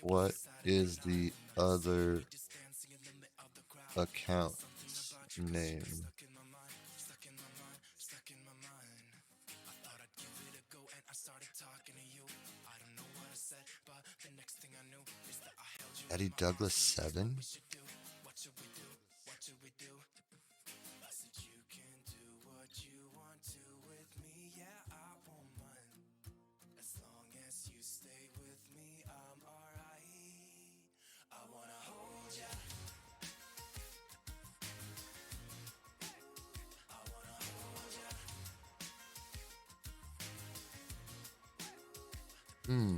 Speaker 1: What is the other account name? Eddie Douglas 7? Hmm.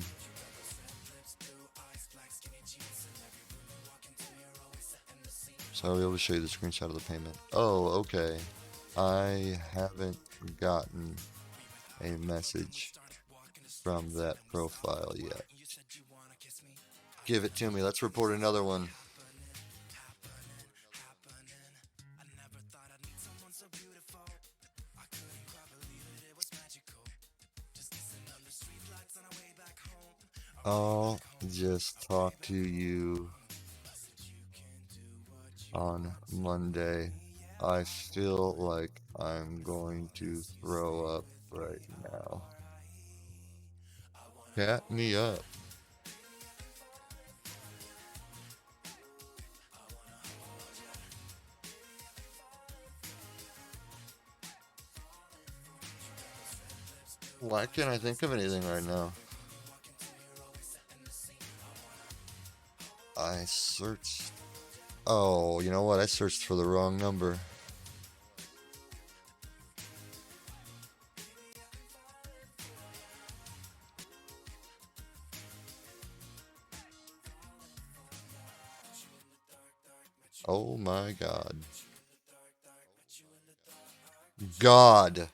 Speaker 1: So I'll be able to show you the screenshot of the payment. Oh, okay. I haven't gotten a message from that profile yet. Give it to me. Let's report another one. I'll just talk to you on Monday. I feel like I'm going to throw up right now. Cat me up. Why can't I think of anything right now? I searched. Oh, you know what? I searched for the wrong number. Oh my God. God.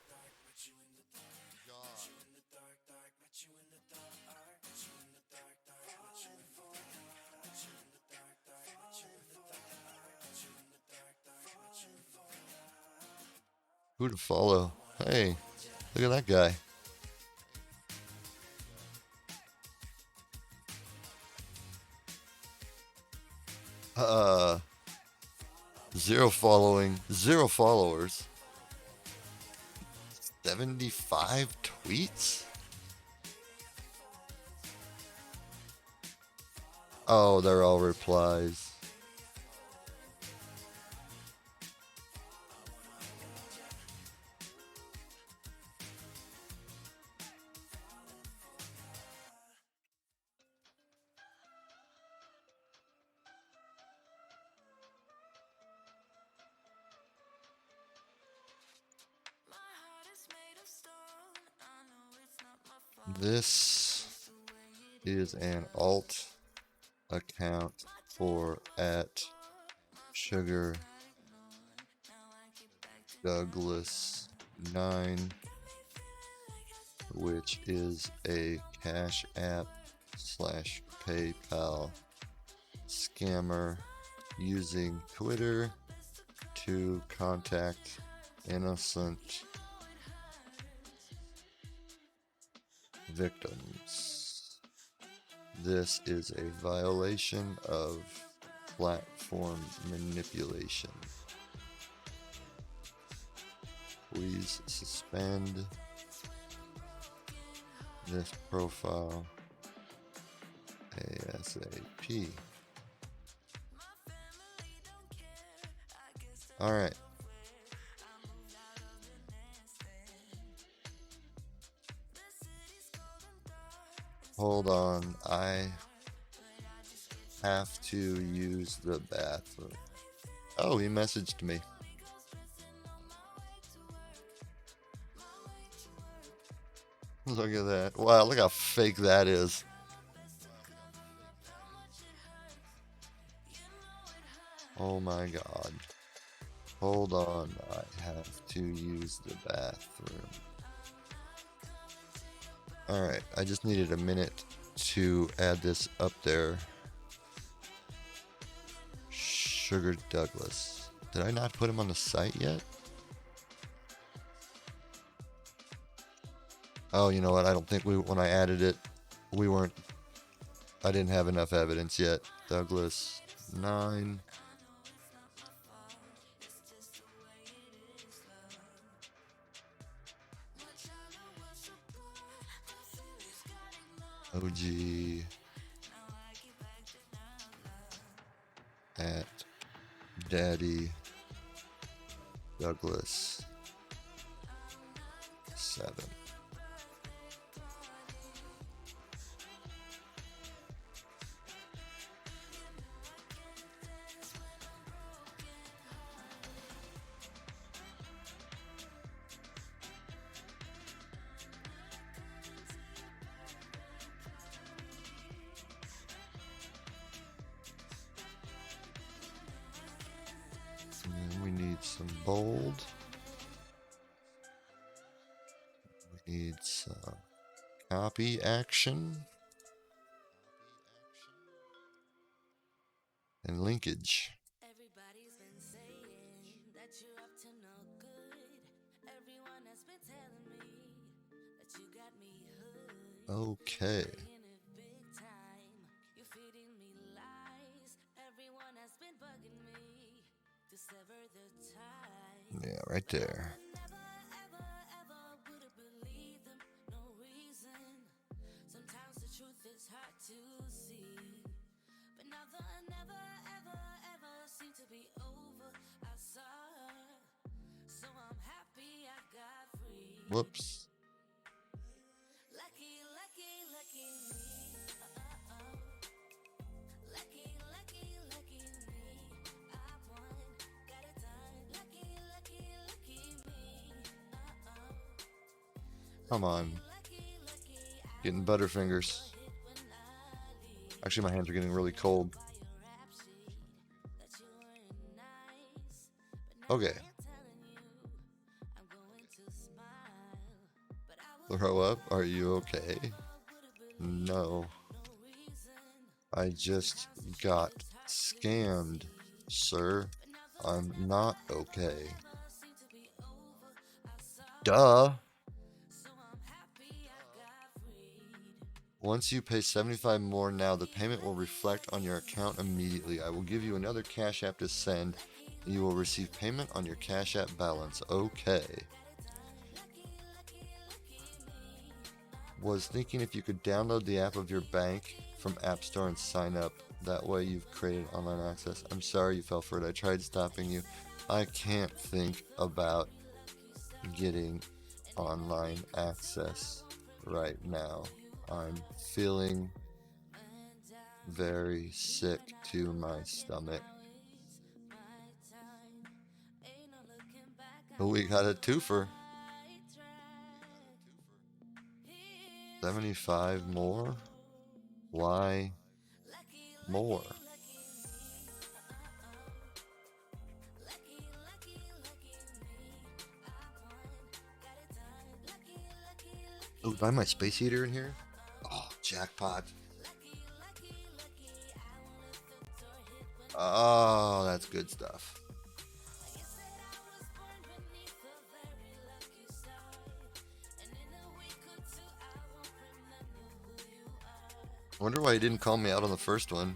Speaker 1: Who to follow? Hey, look at that guy. Zero following, zero followers. 75 tweets? Oh, they're all replies. This is an alt account for at Sugar Douglas 9, which is a Cash App / PayPal scammer using Twitter to contact innocent victims. This is a violation of platform manipulation. Please suspend this profile ASAP. All right. Hold on. I have to use the bathroom. Oh, he messaged me. Look at that. Wow, look how fake that is. Oh my God. Hold on, I have to use the bathroom. Alright, I just needed a minute to add this up there. Sugar Douglas. Did I not put him on the site yet? Oh, you know what? I don't think when I added it, I didn't have enough evidence yet. Douglas 9. OG at Daddy Douglas 7. And then we need some bold. We need some copy action. And linkage.
Speaker 4: Everybody's been saying that you're up to no good. Everyone has been telling me that you got me hooked.
Speaker 1: Okay.
Speaker 4: Playing it big time. You're feeding me lies. Everyone has been bugging me to sever the ties.
Speaker 1: Yeah, right there.
Speaker 4: Never, ever, ever would have believed them. No reason. Sometimes the truth is hard to see. But now the never, ever, ever seem to be over. I saw her, so I'm happy I got free.
Speaker 1: Whoops.
Speaker 4: Lucky, lucky, lucky me. Lucky, lucky, lucky me. I won, got it done. Lucky, lucky, lucky me.
Speaker 1: Come on.
Speaker 4: Lucky, lucky,
Speaker 1: Getting butterfingers. Actually, my hands are getting really cold. Okay. Throw up? Are you okay? No. I just got scammed, sir. I'm not okay. Duh. Once you pay $75 more now, the payment will reflect on your account immediately. I will give you another Cash App to send. And you will receive payment on your Cash App balance. Okay. Was thinking if you could download the app of your bank from App Store and sign up. That way you've created online access. I'm sorry you fell for it. I tried stopping you. I can't think about getting online access right now. I'm feeling very sick to my stomach. But we got a twofer. 75 more? Why more? Oh, buy my space heater in here? Oh, jackpot. Oh, that's good stuff. I wonder why he didn't call me out on the first one.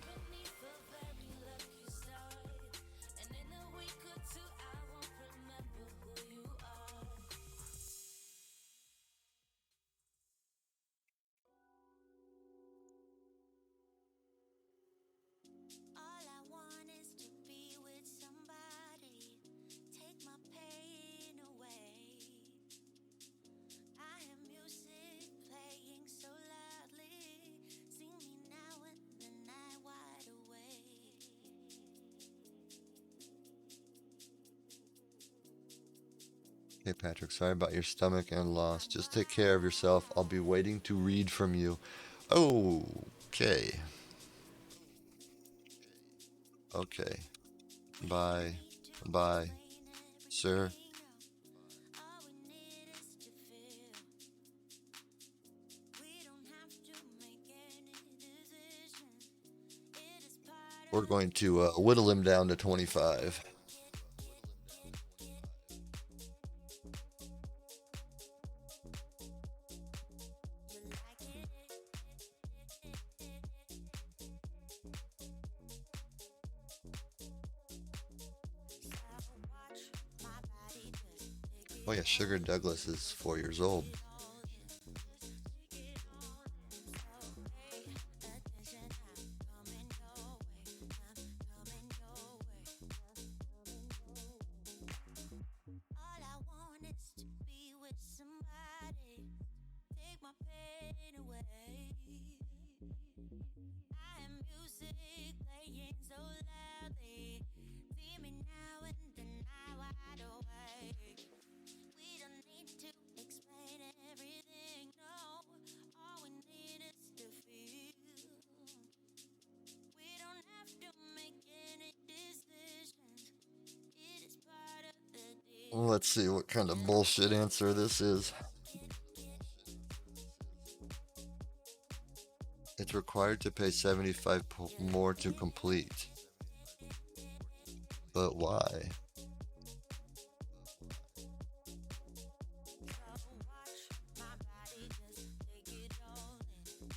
Speaker 4: All I want is to be with somebody, take my pain away. I hear music playing so loudly, sing me now when the night wide awake.
Speaker 1: Hey Patrick, sorry about your stomach and loss. Just take care of yourself. I'll be waiting to read from you. Okay. Okay. Bye. Bye. answer.
Speaker 4: All we need is to feel. We don't have to make any decisions. It is part
Speaker 1: We're
Speaker 4: of
Speaker 1: going to whittle him down to 25.
Speaker 4: you like it. So watch my body just take
Speaker 1: Oh
Speaker 4: it
Speaker 1: yeah, Sugar Douglas is 4 years old.
Speaker 4: all in. So pay attention. I'm coming your way. I'm coming your way. All I want is to be with somebody. Take my pain away. I have music playing so loudly. See me now and deny wide awake. We don't need to explain everything, no. All we need is to feel. We don't have to make any decisions. It is part of the deal.
Speaker 1: Let's see what kind of bullshit answer this is. It's required to pay 75 more to complete. But why?
Speaker 4: So watch my body just take it all in.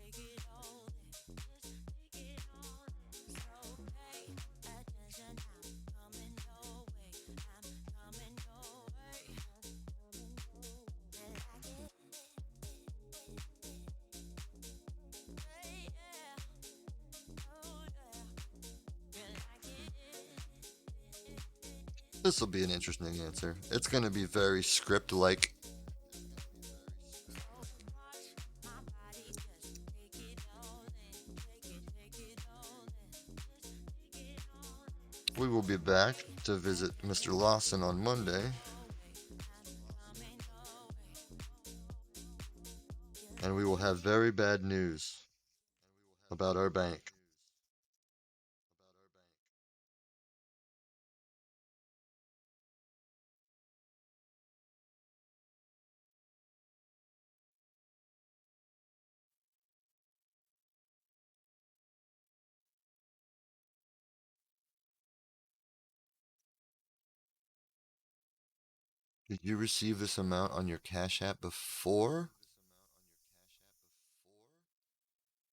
Speaker 4: Take it all in. Just take it all in. So pay attention. I'm coming your way. I'm coming your way. You like it? Hey, yeah. Oh, yeah. You like it?
Speaker 1: This will be an interesting answer. It's going to be very script like.
Speaker 4: Watch my body just take it all in. Take it all in. Just take it all in.
Speaker 1: We will be back to visit Mr. Lawson on Monday. And we will have very bad news about our bank. Did you receive this amount on your Cash App before?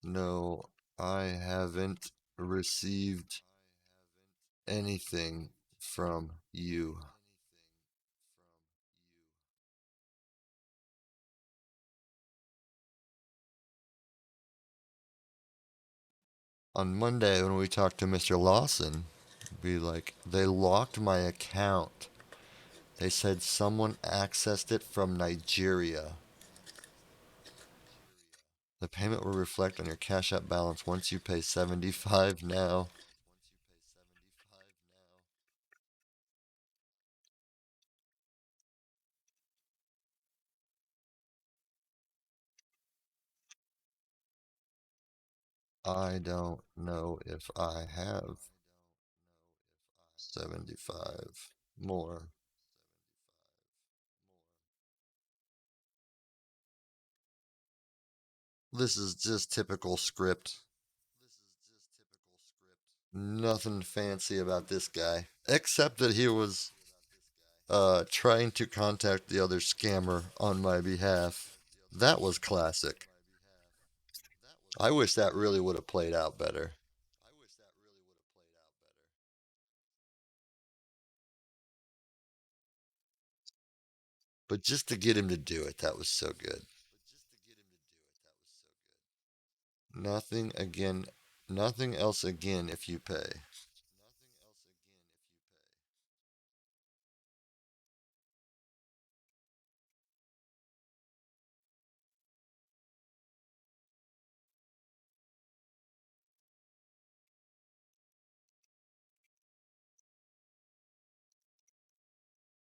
Speaker 1: No, I haven't received anything from you. On Monday, when we talked to Mr. Lawson, be like, they locked my account. They said someone accessed it from Nigeria. The payment will reflect on your Cash App balance once you pay 75 now. I don't know if I have 75 more. This is just typical script. Nothing fancy about this guy, except that he was trying to contact the other scammer on my behalf. That was classic. I wish that really would have played out better. But just to get him to do it, that was so good. Nothing again, nothing else again if you pay.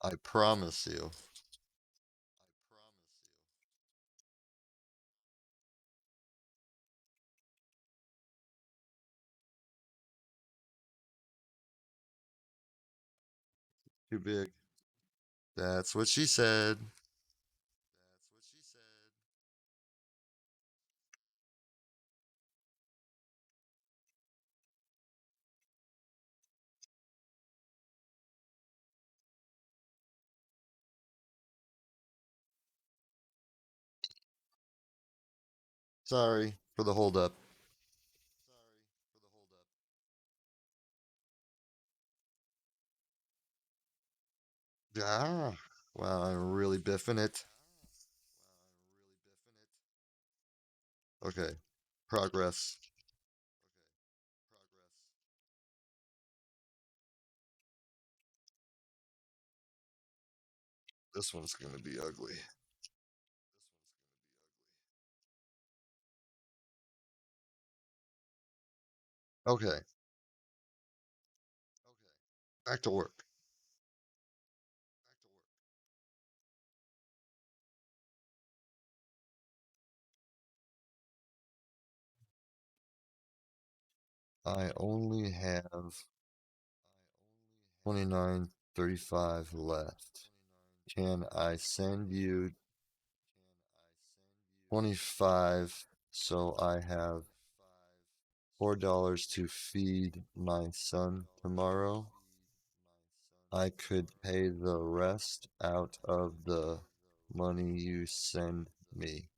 Speaker 1: I promise you. Too big. That's what she said. Sorry for the holdup. Ah, wow, I'm really biffing it. Okay, progress. This one's gonna be ugly. Okay, back to work. I only have 29.35 left. Can I send you 25 so I have $4 to feed my son tomorrow? I could pay the rest out of the money you send me.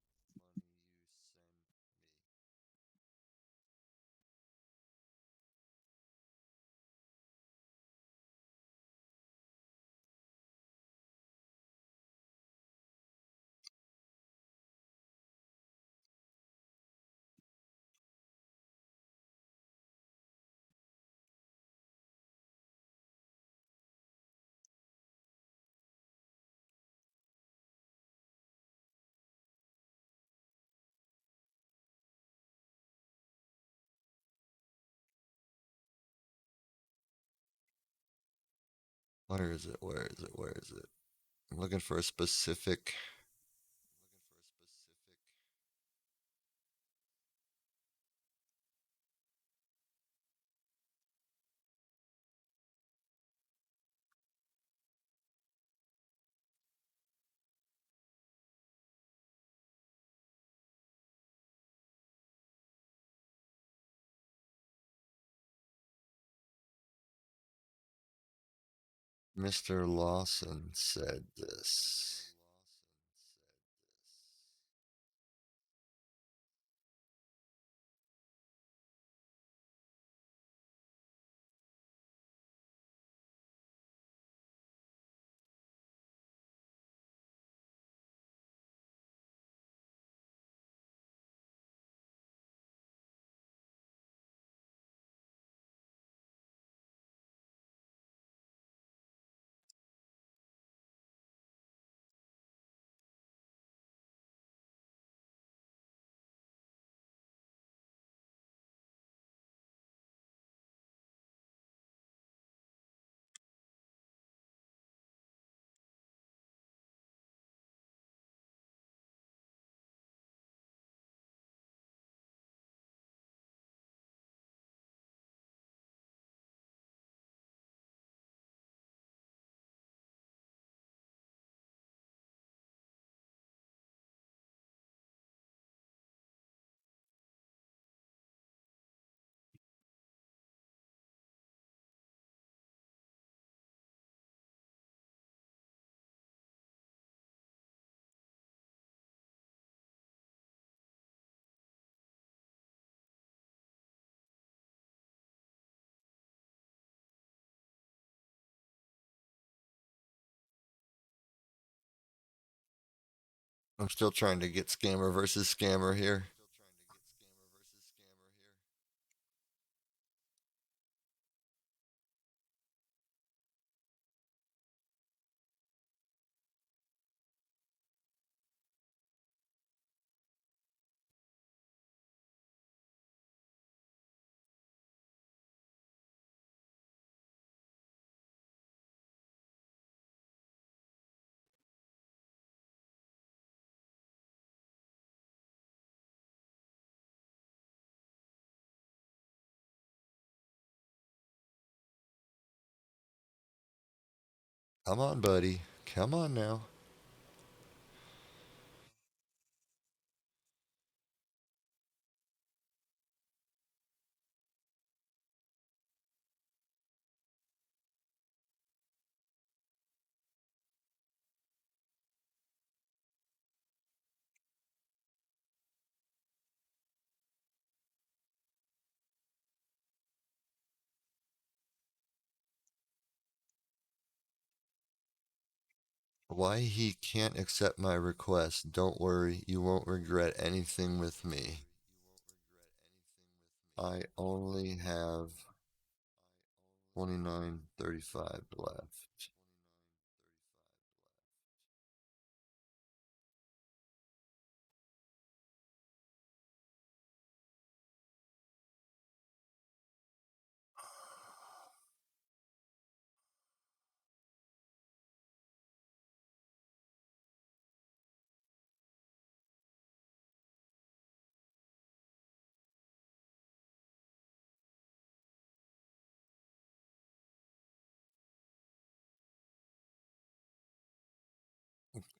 Speaker 1: Where is it? Where is it? Where is it? I'm looking for a specific. Mr. Lawson said this. I'm still trying to get scammer versus scammer here. Come on, buddy. Come on now. Why he can't accept my request? Don't worry, you won't regret anything with me. I only have 29.35 left.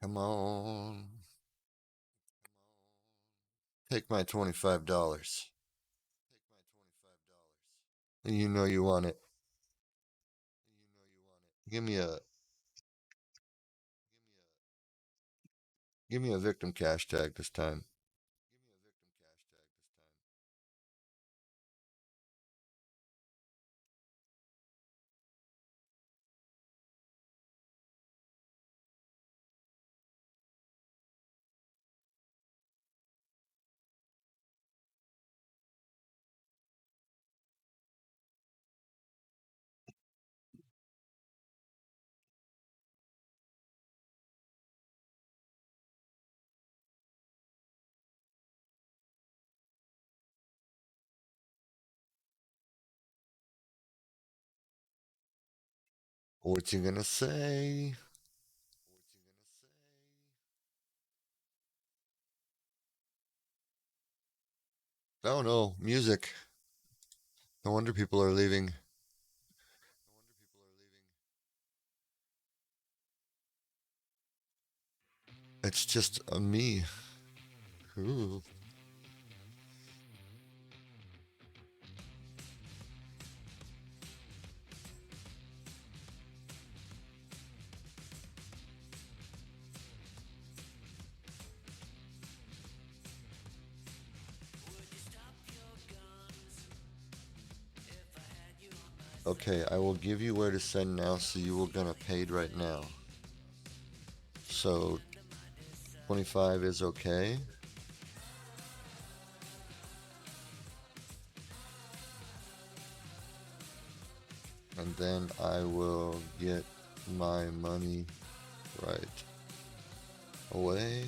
Speaker 1: Come on. Take my $25. You know you want it. Give me a give me a victim cash tag this time. What you gonna say? Oh no, music. No wonder people are leaving. It's just me. Ooh. Okay, I will give you where to send now, so you will gonna paid right now. So 25 is okay. And then I will get my money right away.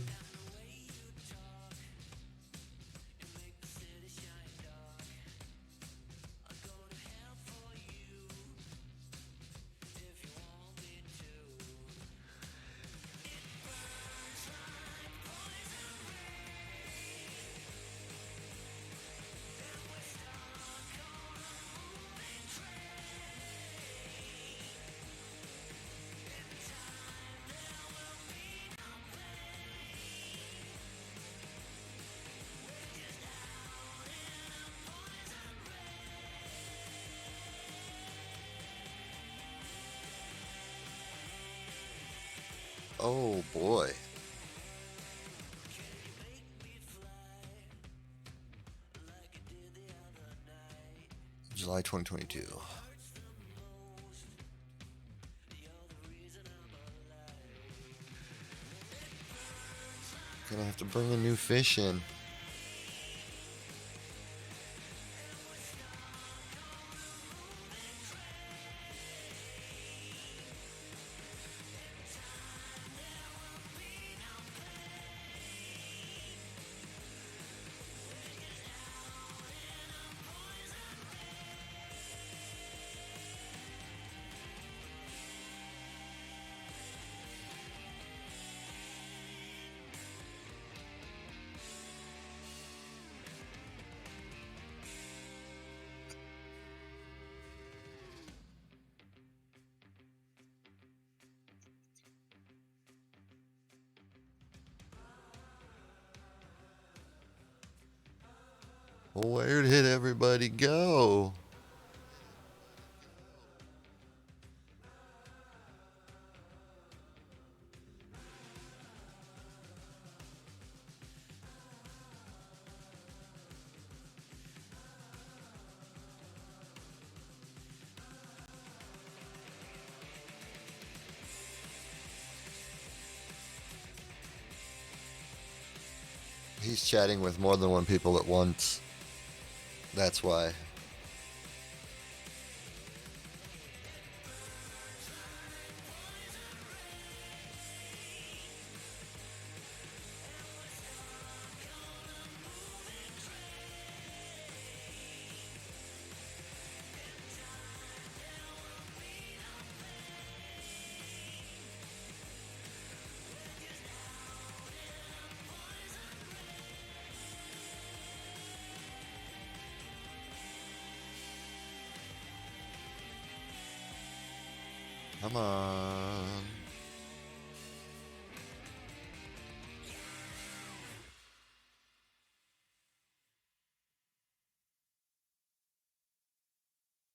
Speaker 1: Oh boy. July 2022. Gonna have to bring a new fish in. Where did everybody go? He's chatting with more than one people at once. That's why. Come on.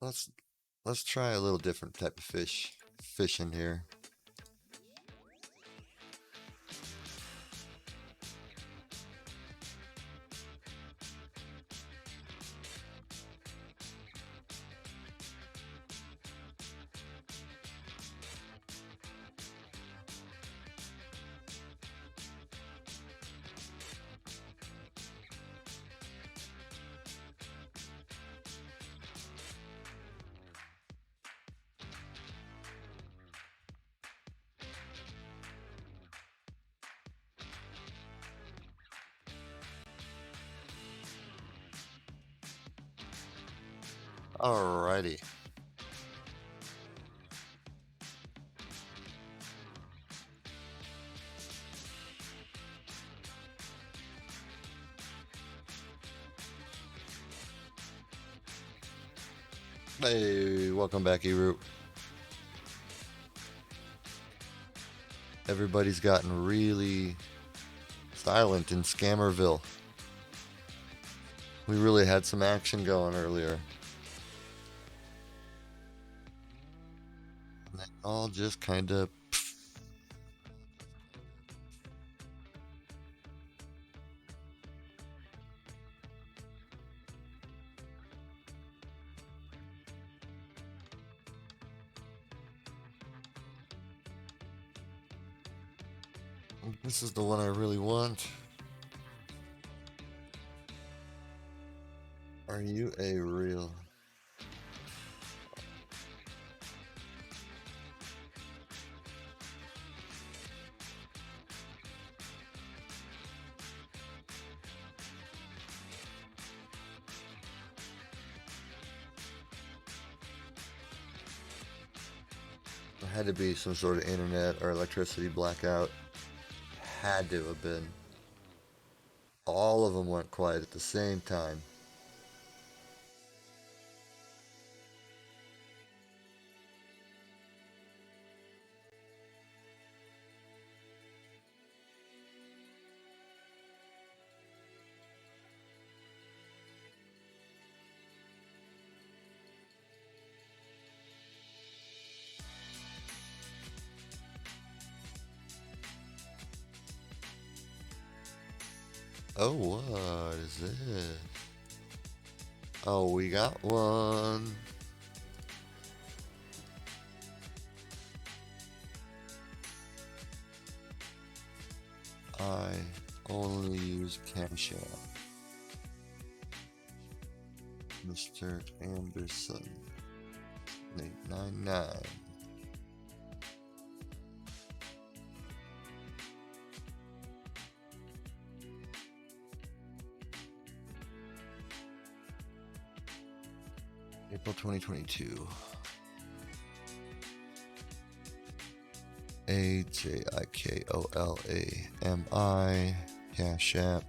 Speaker 1: Let's let's try a little different type of fishing here. Alrighty. Hey, welcome back, E-Root. Everybody's gotten really silent in Scammerville. We really had some action going earlier. And then all just kind of. This is the one I really want. Are you a real? There had to be some sort of internet or electricity blackout. Had to have been. All of them went quiet at the same time. Oh, what is this? Oh, we got one. I only use Cash App. Mr. Anderson. 899. April 2022. AJIKOLAMI. Cash App.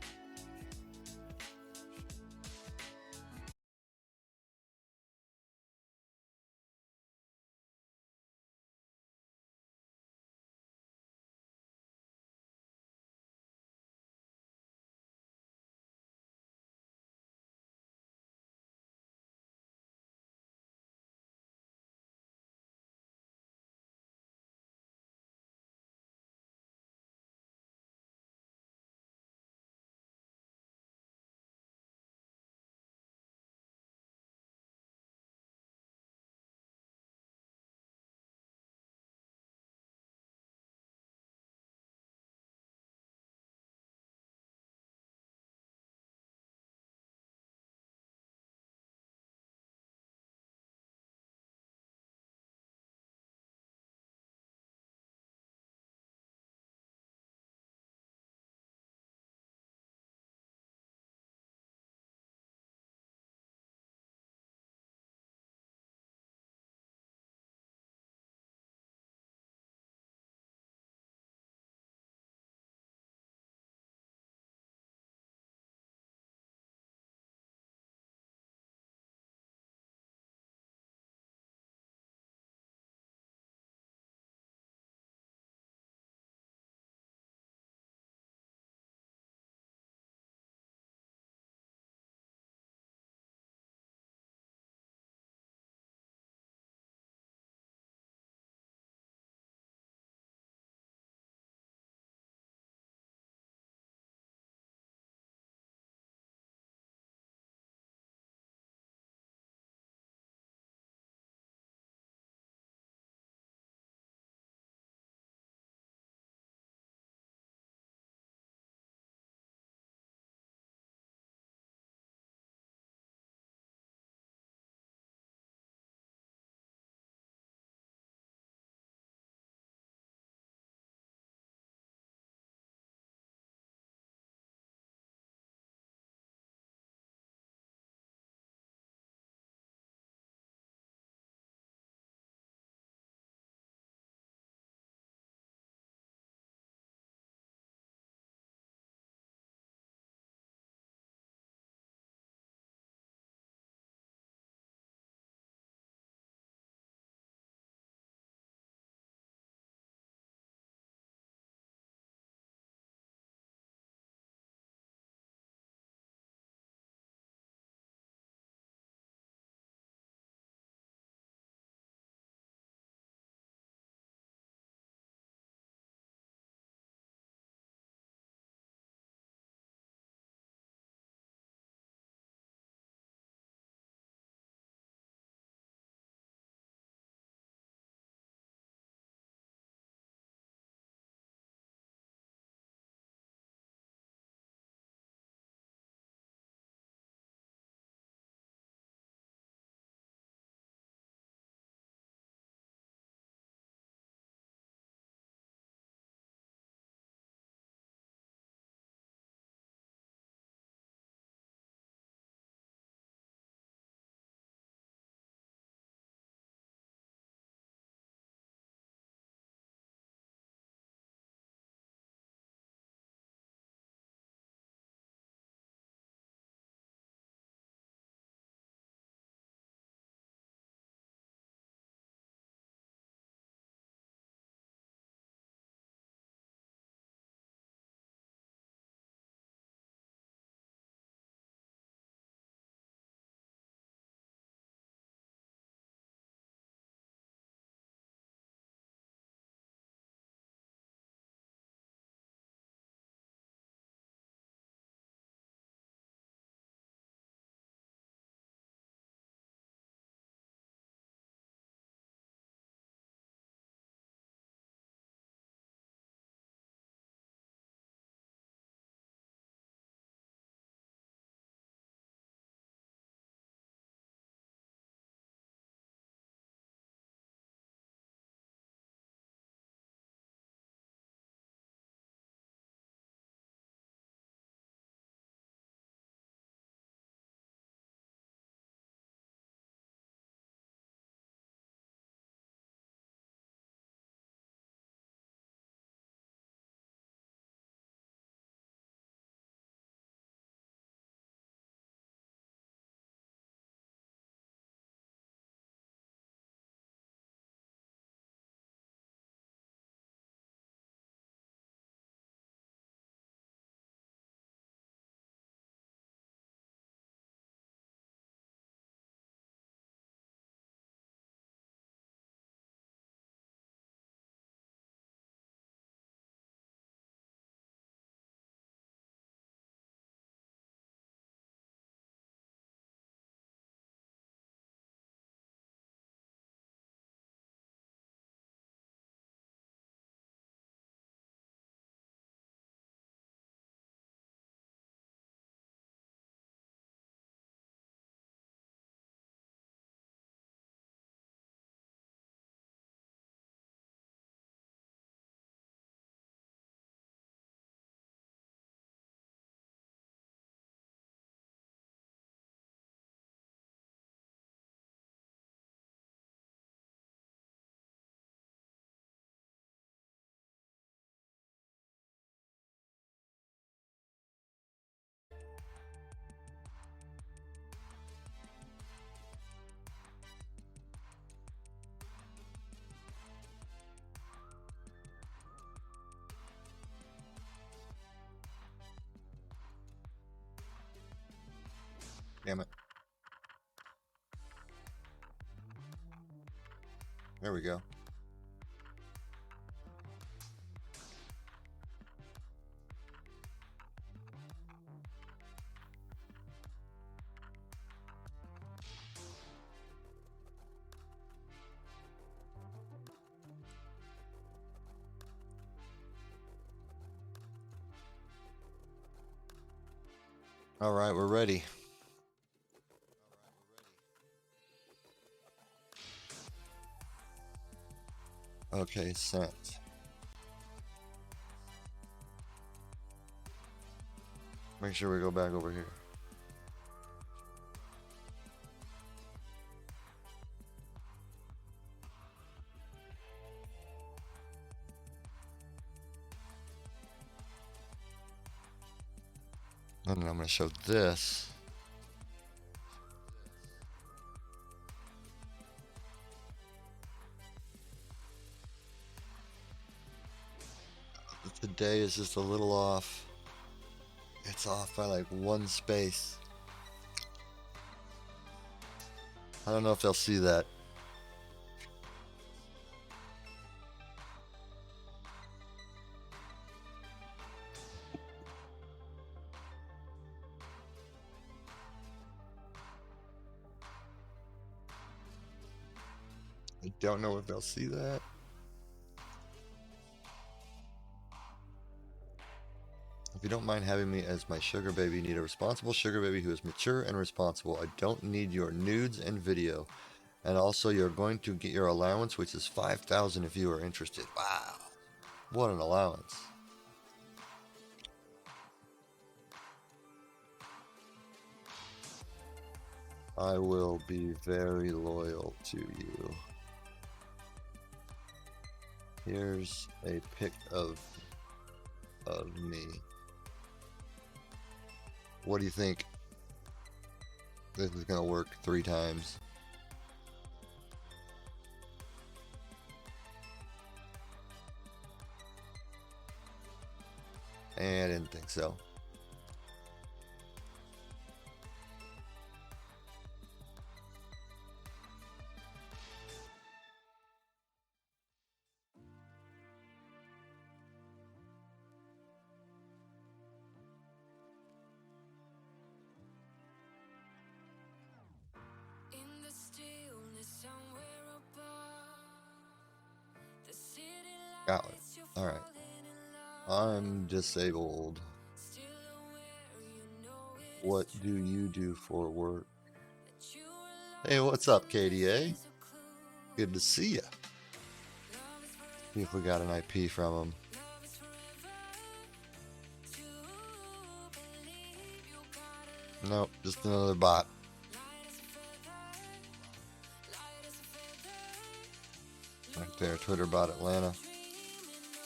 Speaker 1: Damn it. There we go. All right, we're ready. Okay, sent. Make sure we go back over here. And then I'm going to show this. Today is just a little off. It's off by like one space. I don't know if they'll see that. I don't know if they'll see that. If you don't mind having me as my sugar baby, you need a responsible sugar baby who is mature and responsible. I don't need your nudes and video. And also, you're going to get your allowance, which is 5,000 if you are interested. Wow. What an allowance. I will be very loyal to you. Here's a pic of me. What do you think? This is gonna work 3 times. And I didn't think so.
Speaker 4: In the stillness somewhere above the city
Speaker 1: Got it.
Speaker 4: lights, you're
Speaker 1: Alright.
Speaker 4: falling in love.
Speaker 1: I'm disabled.
Speaker 4: Still aware, you know it
Speaker 1: What
Speaker 4: is
Speaker 1: do you do for work?
Speaker 4: that you were
Speaker 1: Hey, what's up, KDA?
Speaker 4: lost as a clue.
Speaker 1: Good to see ya.
Speaker 4: Love is forever,
Speaker 1: See if we got an IP from him.
Speaker 4: love is forever. To believe you gotta
Speaker 1: Nope, just another bot.
Speaker 4: light as a feather, light as a feather.
Speaker 1: Right there, Twitter bot Atlanta.
Speaker 4: Dreaming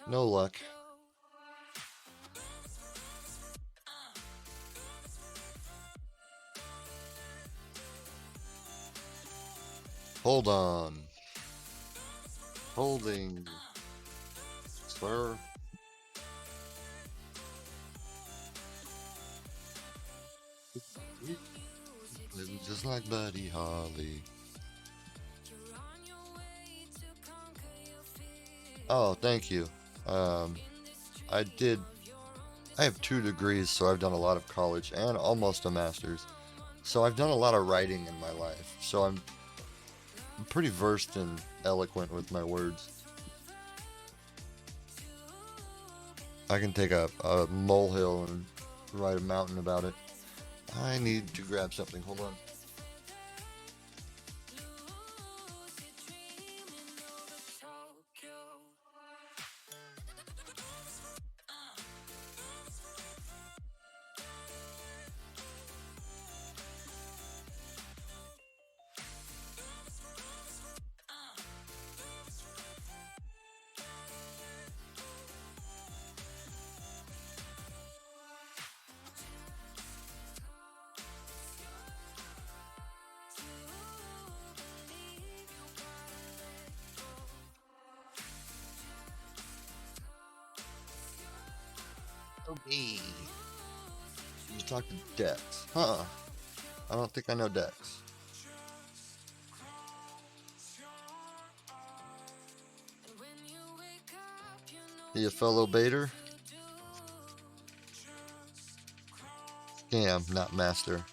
Speaker 4: over
Speaker 1: No luck.
Speaker 4: Tokyo.
Speaker 1: Hold on. Holding. Sir. Living just like Buddy Holly.
Speaker 4: You're on your way to conquer your fear.
Speaker 1: Oh, thank you. I did. I have 2 degrees, so I've done a lot of college and almost a master's. So I've done a lot of writing in my life. So I'm pretty versed and eloquent with my words. I can take a molehill and write a mountain about it. I need to grab something. Hold on.
Speaker 4: Lucid dreaming over Tokyo.
Speaker 1: Okay. You talk to Dex. Huh. I don't think I know Dex. He a fellow baiter? Scam, not master.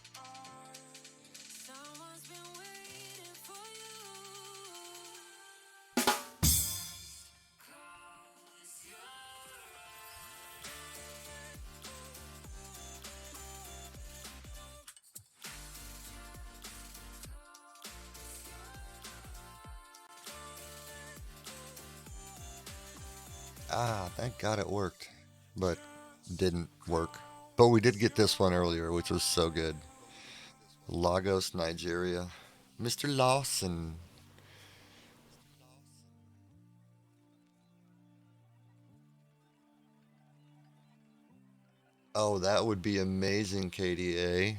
Speaker 1: Ah, thank God it worked. But didn't work. But we did get this one earlier, which was so good. Lagos, Nigeria. Mr. Lawson. Oh, that would be amazing, KDA.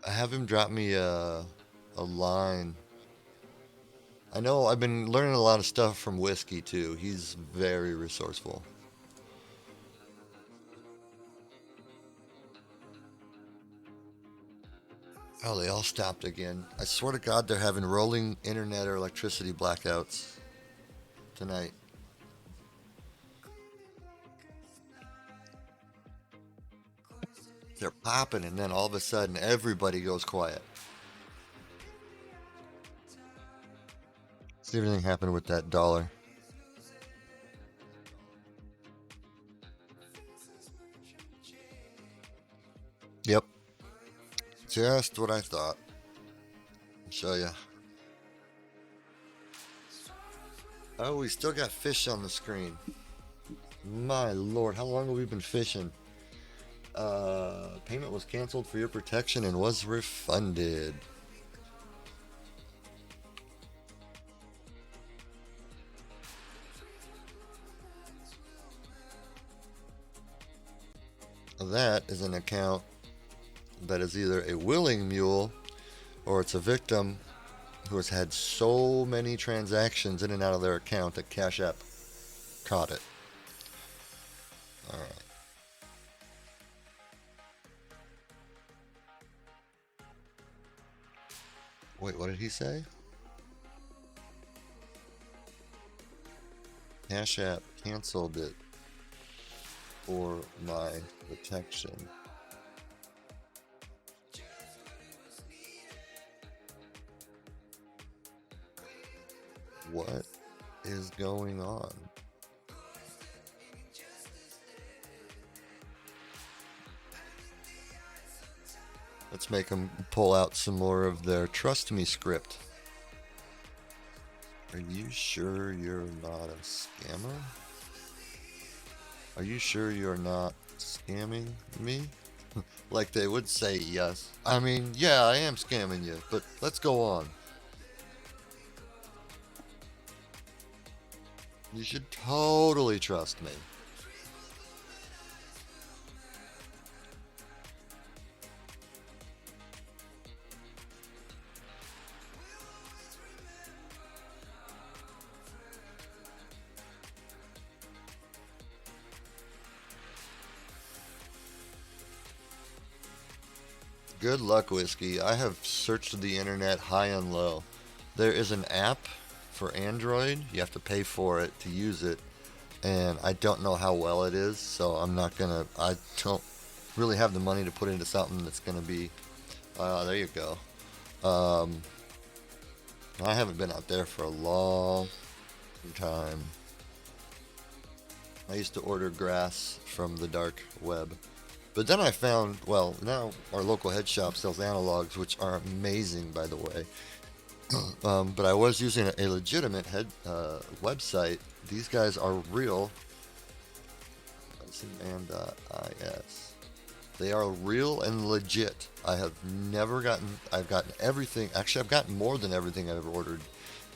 Speaker 1: Have him drop me a line. I know I've been learning a lot of stuff from Whiskey too. He's very resourceful. Oh, they all stopped again. I swear to God, they're having rolling internet or electricity blackouts tonight. They're popping, and then all of a sudden, everybody goes quiet. See if anything happened with that dollar. Yep, just what I thought. I'll show you. Oh, we still got fish on the screen. My lord, how long have we been fishing? Payment was canceled for your protection and was refunded. That is an account that is either a willing mule or it's a victim who has had so many transactions in and out of their account that Cash App caught it. All right. Wait, what did he say? Cash App canceled it for my protection. What is going on? Let's make them pull out some more of their Trust Me script. Are you sure you're not a scammer? Are you sure you're not scamming me? Like they would say yes. I mean, yeah, I am scamming you, but let's go on. You should totally trust me. Good luck, Whiskey. I have searched the internet high and low. There is an app for Android. You have to pay for it to use it. And I don't know how well it is, so I'm not gonna. I don't really have the money to put into something that's gonna be. There you go. Um, I haven't been out there for a long time. I used to order grass from the dark web. But then I found, well, now our local head shop sells analogs, which are amazing, by the way. But I was using a legitimate head website. These guys are real. And IS. They are real and legit. I have never gotten. I've gotten everything. Actually, I've gotten more than everything I've ever ordered.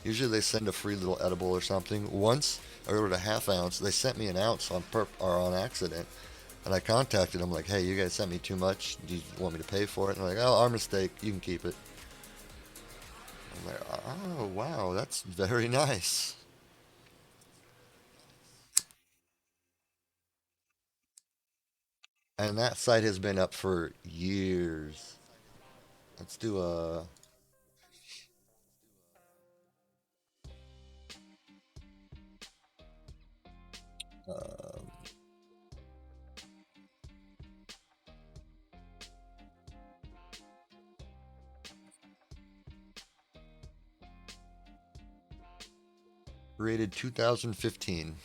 Speaker 1: Usually they send a free little edible or something. Once I ordered a half ounce. They sent me an ounce on or on accident. And I contacted them like, hey, you guys sent me too much. Do you want me to pay for it? And they're like, oh, our mistake. You can keep it. I'm like, oh, wow, that's very nice. And that site has been up for years. Let's do a um, created 2015.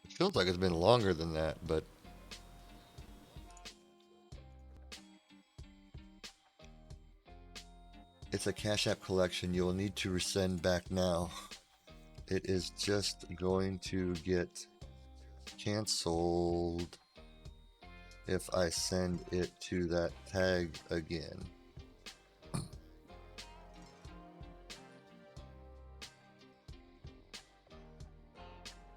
Speaker 1: It feels like it's been longer than that, but it's a Cash App collection. You'll need to resend back now. It is just going to get canceled if I send it to that tag again.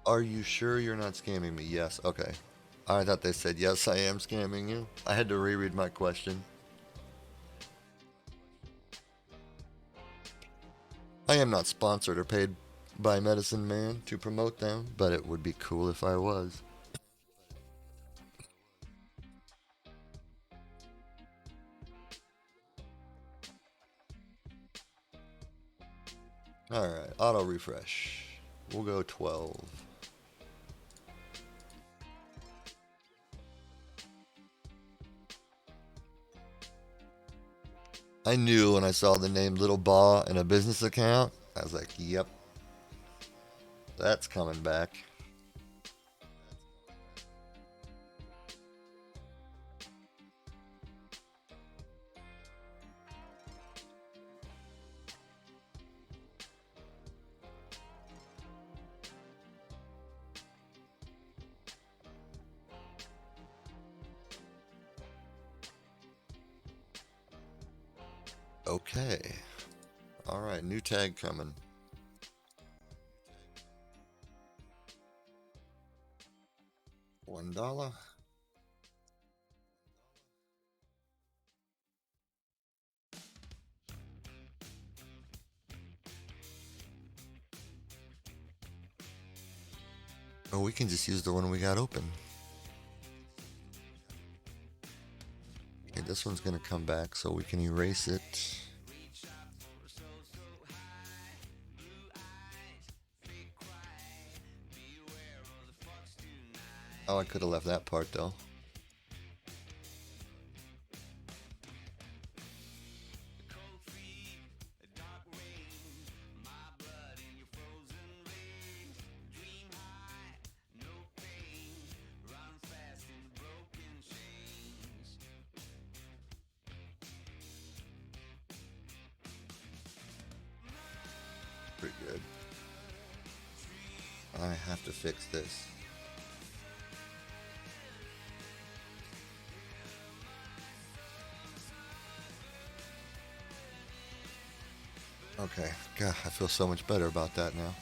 Speaker 1: Are you sure you're not scamming me? Yes. Okay. I thought they said, yes, I am scamming you. I had to reread my question. I am not sponsored or paid by Medicine Man to promote them, but it would be cool if I was. Alright, auto refresh. We'll go 12. I knew when I saw the name Little Baw in a business account, I was like, yep, that's coming back. Okay. Alright, new tag coming. $1. Or we can just use the one we got open. Okay, this one's gonna come back, so we can erase it. Oh, I could have left that part though. Pretty good. I have to fix this. Okay, God, I feel so much better about that now.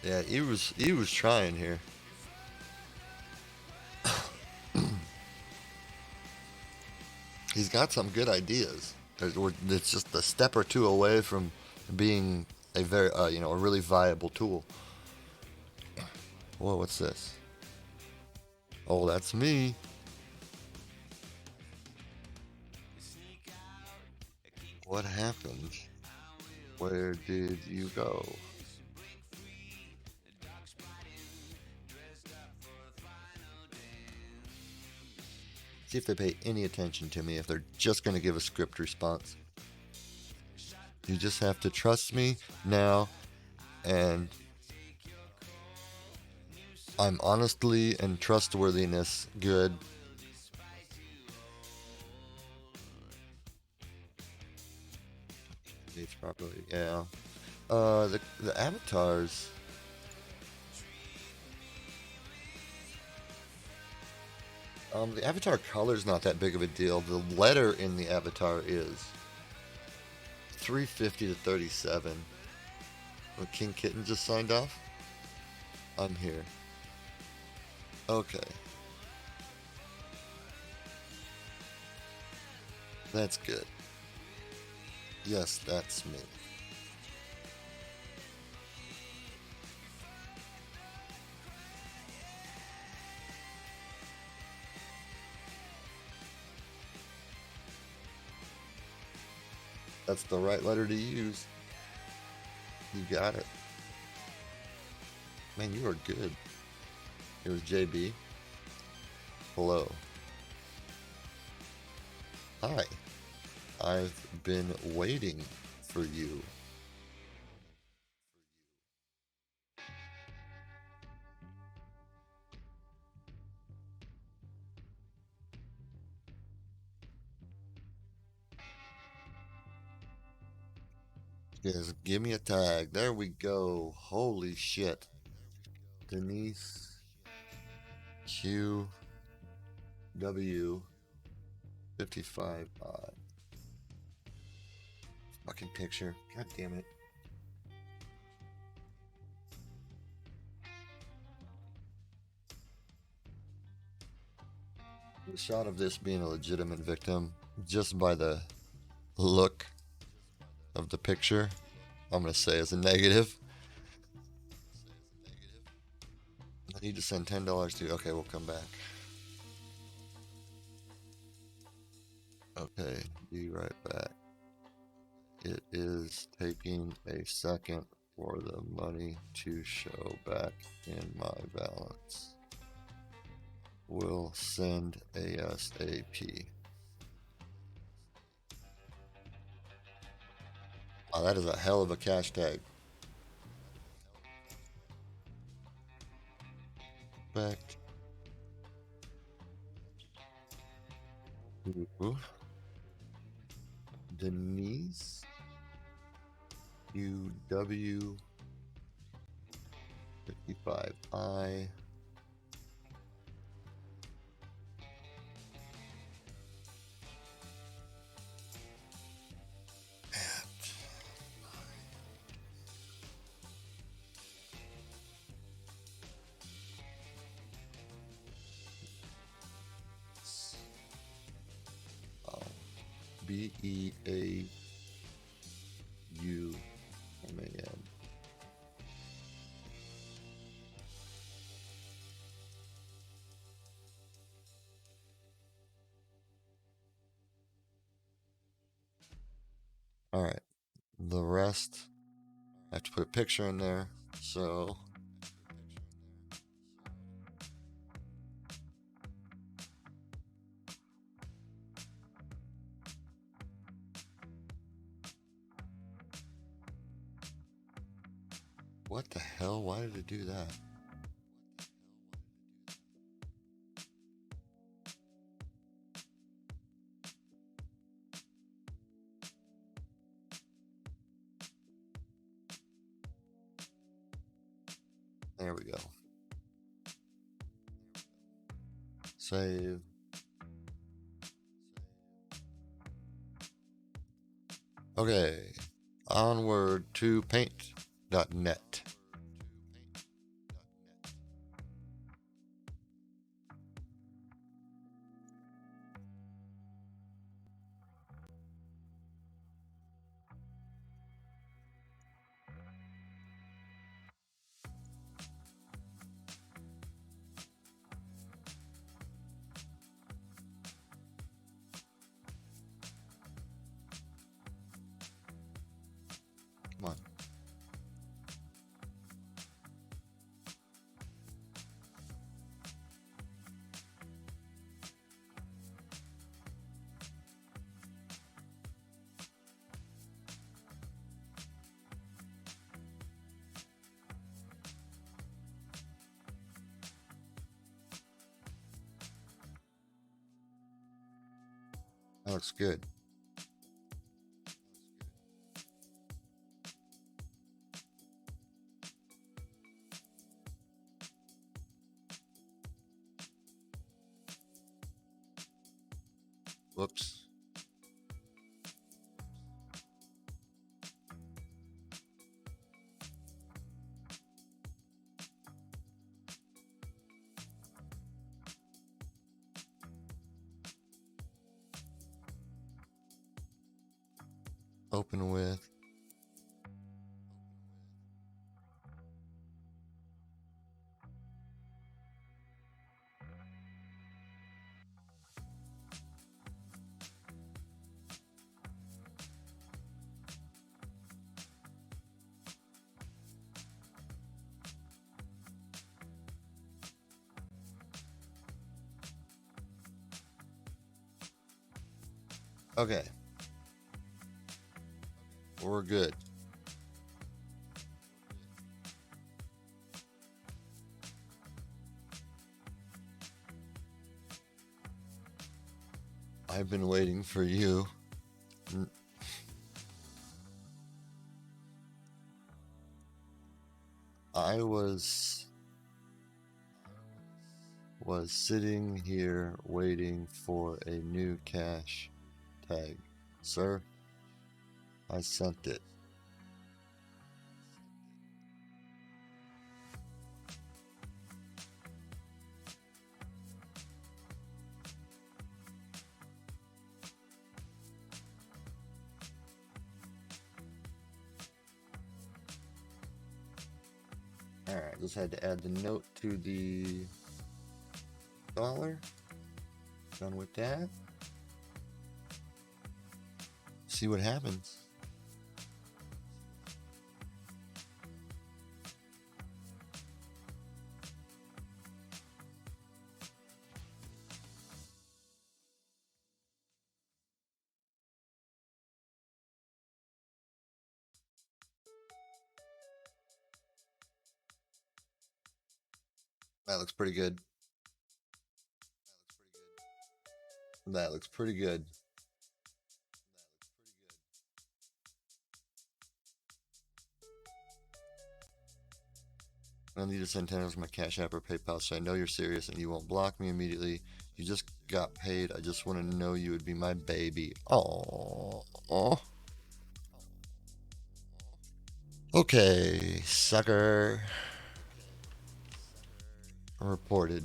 Speaker 1: Yeah, he was trying here. He's got some good ideas. It's just a step or two away from being a very a really viable tool. Whoa, what's this? Oh, that's me. What happened? Where did you go? See if they pay any attention to me, if they're just going to give a script response. You just have to trust me now, and I'm honestly and trustworthiness good. Age properly, yeah. The avatars. The avatar color's not that big of a deal. The letter in the avatar is 350 to 37. Well, King Kitten just signed off. I'm here. Okay. That's good. Yes, that's me. That's the right letter to use. You got it. Man, you are good. It was JB. Hello. Hi. I've been waiting for you. Yes, give me a tag. There we go. Holy shit. Denise QW55I. Fucking picture. God damn it. The shot of this being a legitimate victim, just by the look of the picture, I'm going to say is a negative. I need to send $10 to. Okay, we'll come back. Okay, be right back. It is taking a second for the money to show back in my balance. Will send ASAP. Oh, that is a hell of a cash tag. Back. Ooh. Denise UW55I. BEAUMAN. All right. The rest, I have to put a picture in there. So what the hell? Why did it do that? There we go. Save. Okay. Onward to paint.net. Come on. That looks good. Whoops. open with. Okay. We're good. I've been waiting for you. I was sitting here waiting for a new cache tag. Sir, I sent it. Alright, just had to add the note to the dollar. Done with that. See what happens. That looks pretty good. That looks pretty good. I need to send $10 my Cash App or PayPal so I know you're serious and you won't block me immediately. You just got paid. I just want to know you would be my baby. Oh. Okay, sucker. Reported.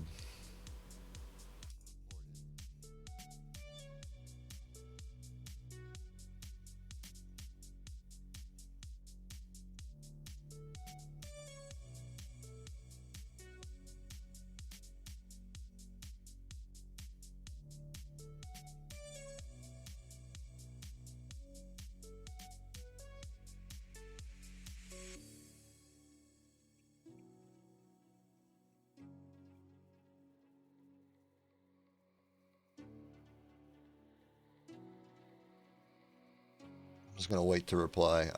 Speaker 1: I'm just gonna wait to reply.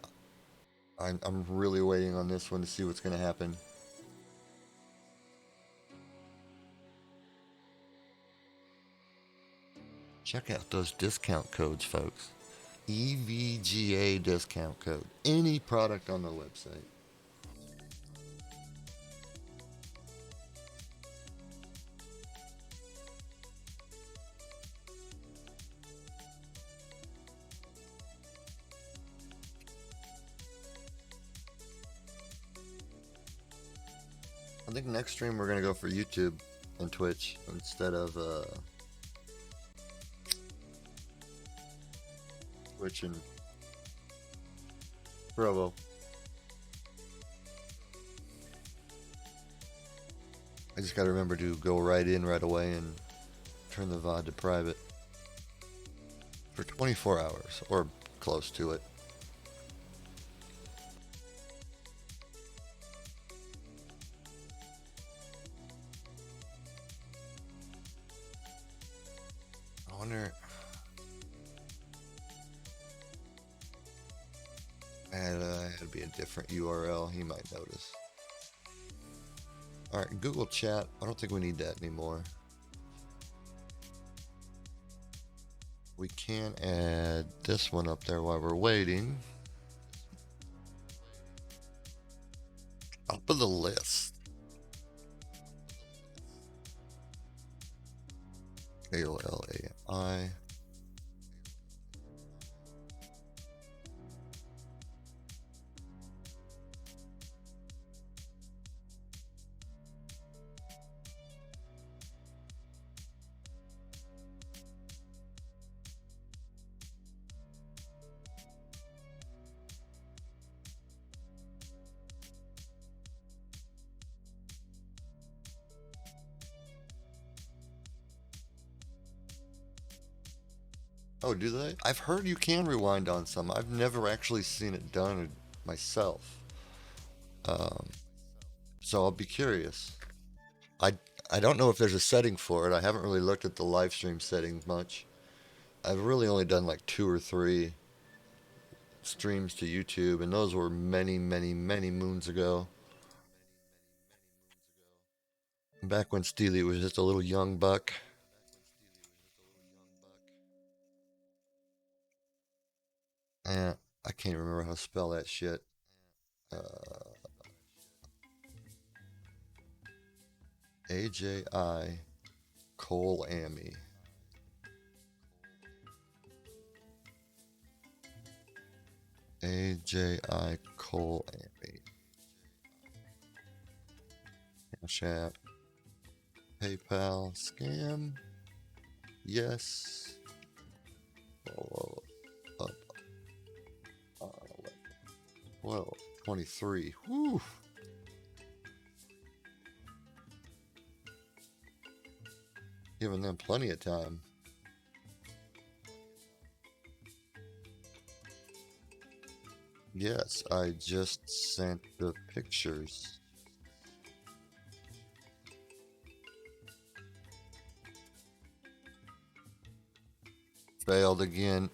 Speaker 1: I'm really waiting on this one to see what's gonna happen. Check out those discount codes, folks. EVGA discount code. Any product on the website. I think next stream we're gonna go for YouTube and Twitch instead of Twitch and Provo. I just gotta remember to go right in right away and turn the VOD to private for 24 hours or close to it. I wonder. It'd be a different URL. He might notice. All right, Google Chat. I don't think we need that anymore. We can add this one up there while we're waiting. Top of the list. KOLAI. Oh, do they? I've heard you can rewind on some. I've never actually seen it done myself. Um, so I'll be curious. I I don't know if there's a setting for it. I haven't really looked at the live stream settings much. I've really only done like two or three streams to YouTube, and those were many, many, many moons ago. Back when Steely was just a little young buck. Eh, I can't remember how to spell that shit. Uh, AJI Cole Amy. AJI Cole Amy. Cash App. PayPal. Scam. Yes. Oh, up. 12. 23. Whew. Giving them plenty of time. Yes, I just sent the pictures. Failed again.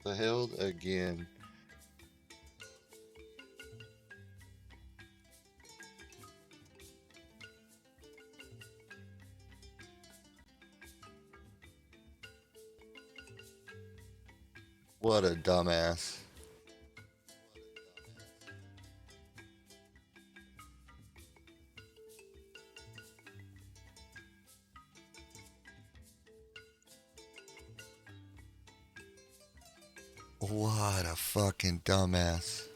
Speaker 1: Failed again. What a dumbass. What a fucking dumbass.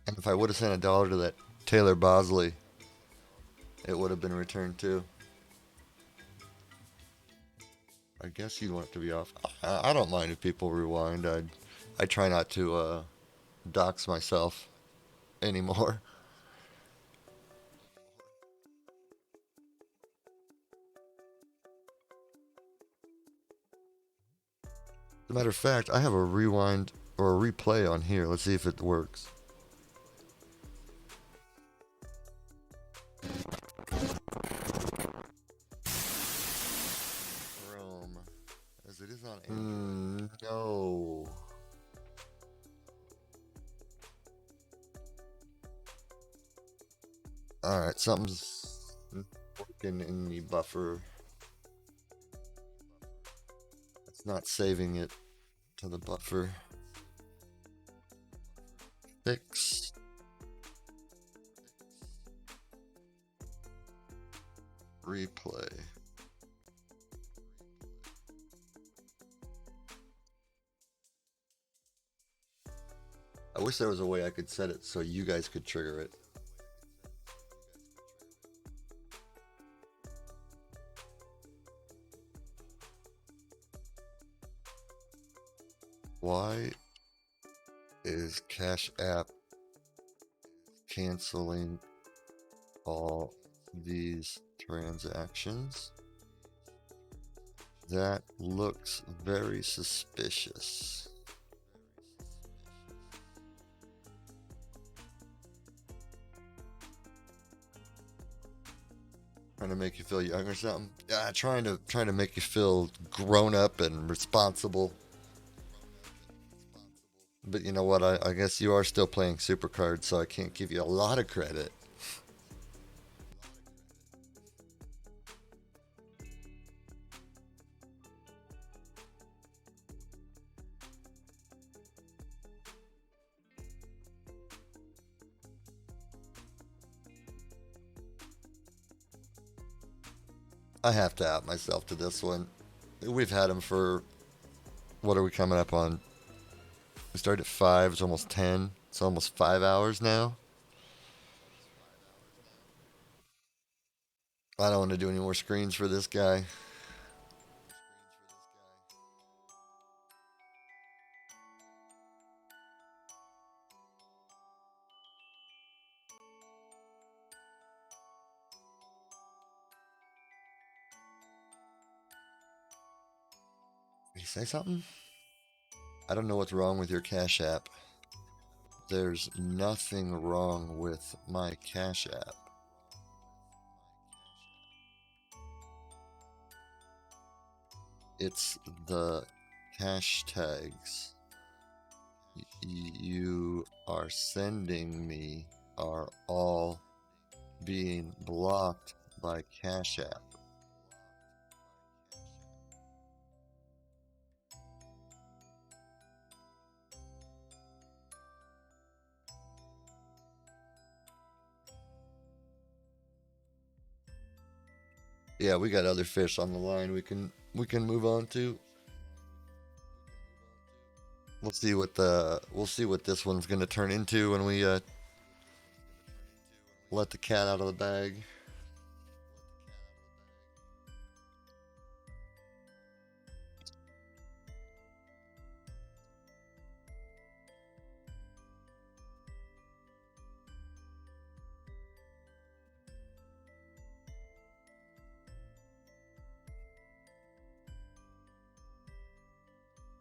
Speaker 1: And if I would have sent $1 to that Taylor Bosley, it would have been returned too. I guess you'd want it to be off. I don't mind if people rewind. I try not to dox myself anymore. As a matter of fact, I have a rewind or a replay on here. Let's see if it works. Chrome, as it is on Android. No. Alright, something's working in the buffer. It's not saving it to the buffer. Fix. Replay. I wish there was a way I could set it so you guys could trigger it. Why is Cash App canceling all these transactions? That looks very suspicious. Trying to make you feel young or something? Yeah, trying to make you feel grown up and responsible. But you know what? I guess you are still playing Supercard, so I can't give you a lot of credit. I have to out myself to this one. We've had them for, what are we coming up on? We started at 5, it's almost 10. It's almost 5 hours now. I don't want to do any more screens for this guy. You say something? I don't know what's wrong with your Cash App. There's nothing wrong with my Cash App. It's the hashtags you are sending me are all being blocked by Cash App. Yeah, we got other fish on the line we can move on to. We'll see what this one's gonna turn into when we let the cat out of the bag.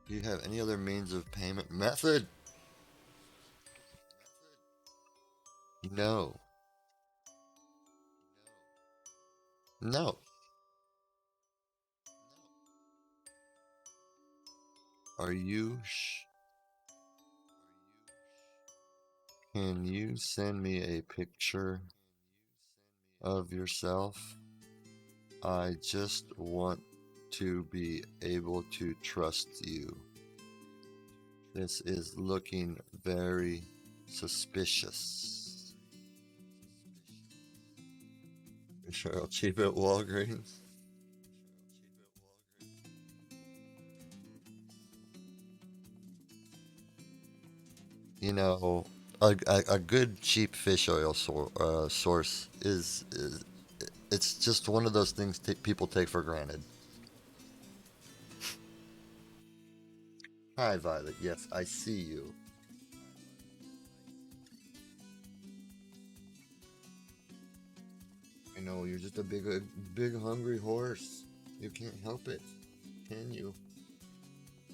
Speaker 1: Do you have any other means of payment method? No. No. Are you Can you send me a picture of yourself? I just want to be able to trust you. This is looking very suspicious. You sure I'll cheap at Walgreens? You know, a good cheap fish oil source is it's just one of those things people take for granted. Hi, Violet. Yes, I see you. I know you're just a big hungry horse. You can't help it, can you?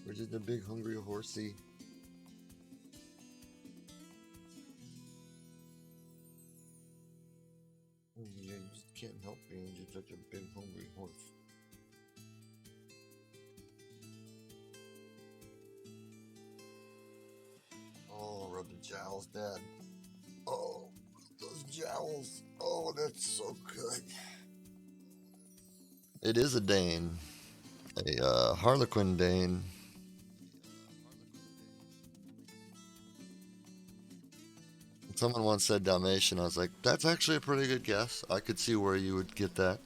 Speaker 1: We're just a big hungry horsey. Yeah, you just can't help being just such a big hungry horse. Oh, rub the jowls, Dad. Oh, those jowls. Oh, that's so good. It is a Dane, a Harlequin Dane. Someone once said Dalmatian. I was like, that's actually a pretty good guess. I could see where you would get that.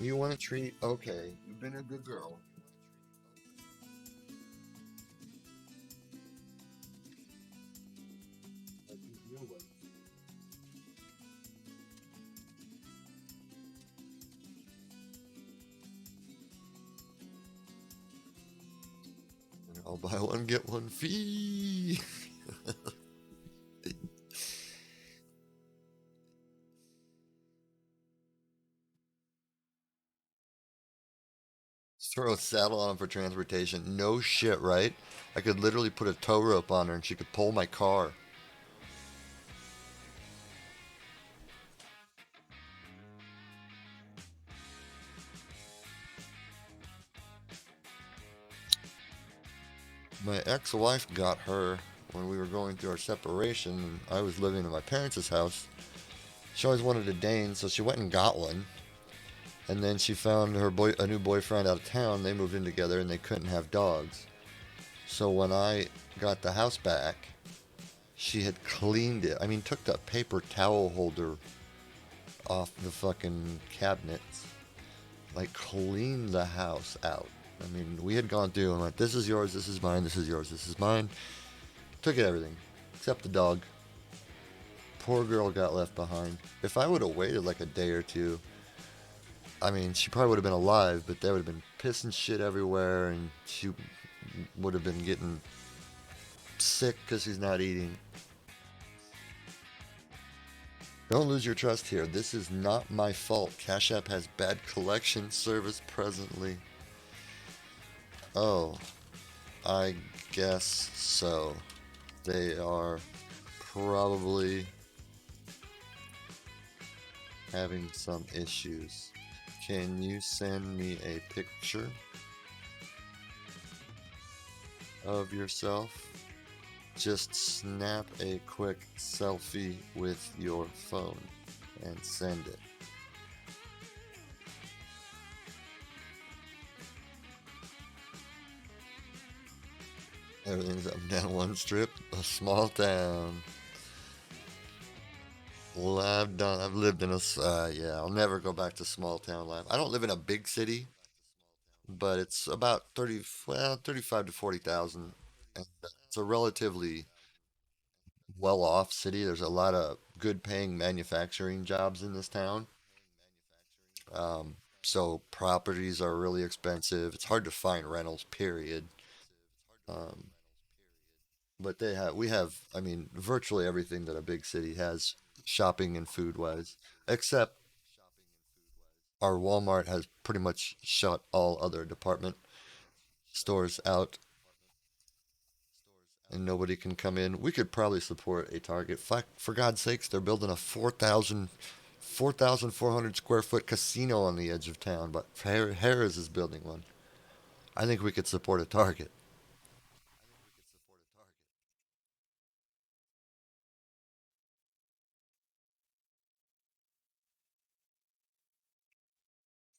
Speaker 1: You want a treat? Okay, you've been a good girl. I'll buy one, get one free. Throw a saddle on for transportation. No shit, right? I could literally put a tow rope on her and she could pull my car. My ex-wife got her when we were going through our separation and I was living in my parents' house. She always wanted a Dane, so she went and got one. And then she found a new boyfriend out of town. They moved in together and they couldn't have dogs. So when I got the house back, she had cleaned it. I mean, took the paper towel holder off the fucking cabinets, like cleaned the house out. I mean, we had gone through and went, this is yours, this is mine, this is yours, this is mine. Took it everything, except the dog. Poor girl got left behind. If I would have waited like a day or two, I mean, she probably would have been alive, but there would have been piss and shit everywhere, and she would have been getting sick because she's not eating. Don't lose your trust here. This is not my fault. Cash App has bad collection service presently. Oh, I guess so. They are probably having some issues. Can you send me a picture of yourself? Just snap a quick selfie with your phone and send it. Everything's up and down one strip, a small town. Well, I've lived in yeah, I'll never go back to small town life. I don't live in a big city, but it's about 30, well, 35 to 40,000. And it's a relatively well off city. There's a lot of good paying manufacturing jobs in this town. Um, so properties are really expensive. It's hard to find rentals, period. Um, but we have, I mean, virtually everything that a big city has, shopping and food wise, except our Walmart has pretty much shut all other department stores out and nobody can come in. We could probably support a Target. For God's sakes, they're building a 4,400 square foot casino on the edge of town, but Harris is building one. I think we could support a Target.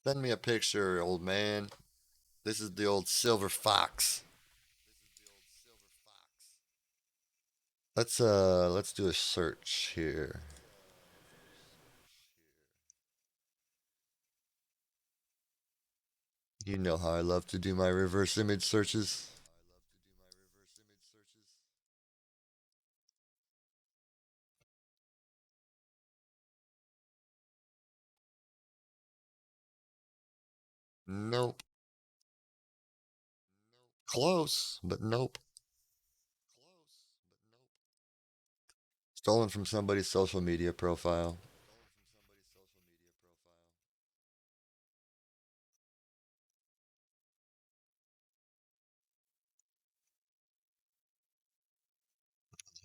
Speaker 1: Send me a picture, old man. This is the old silver fox. Let's do a search here. You know how I love to do my reverse image searches. Nope. Close, but nope. Stolen from somebody's social media profile.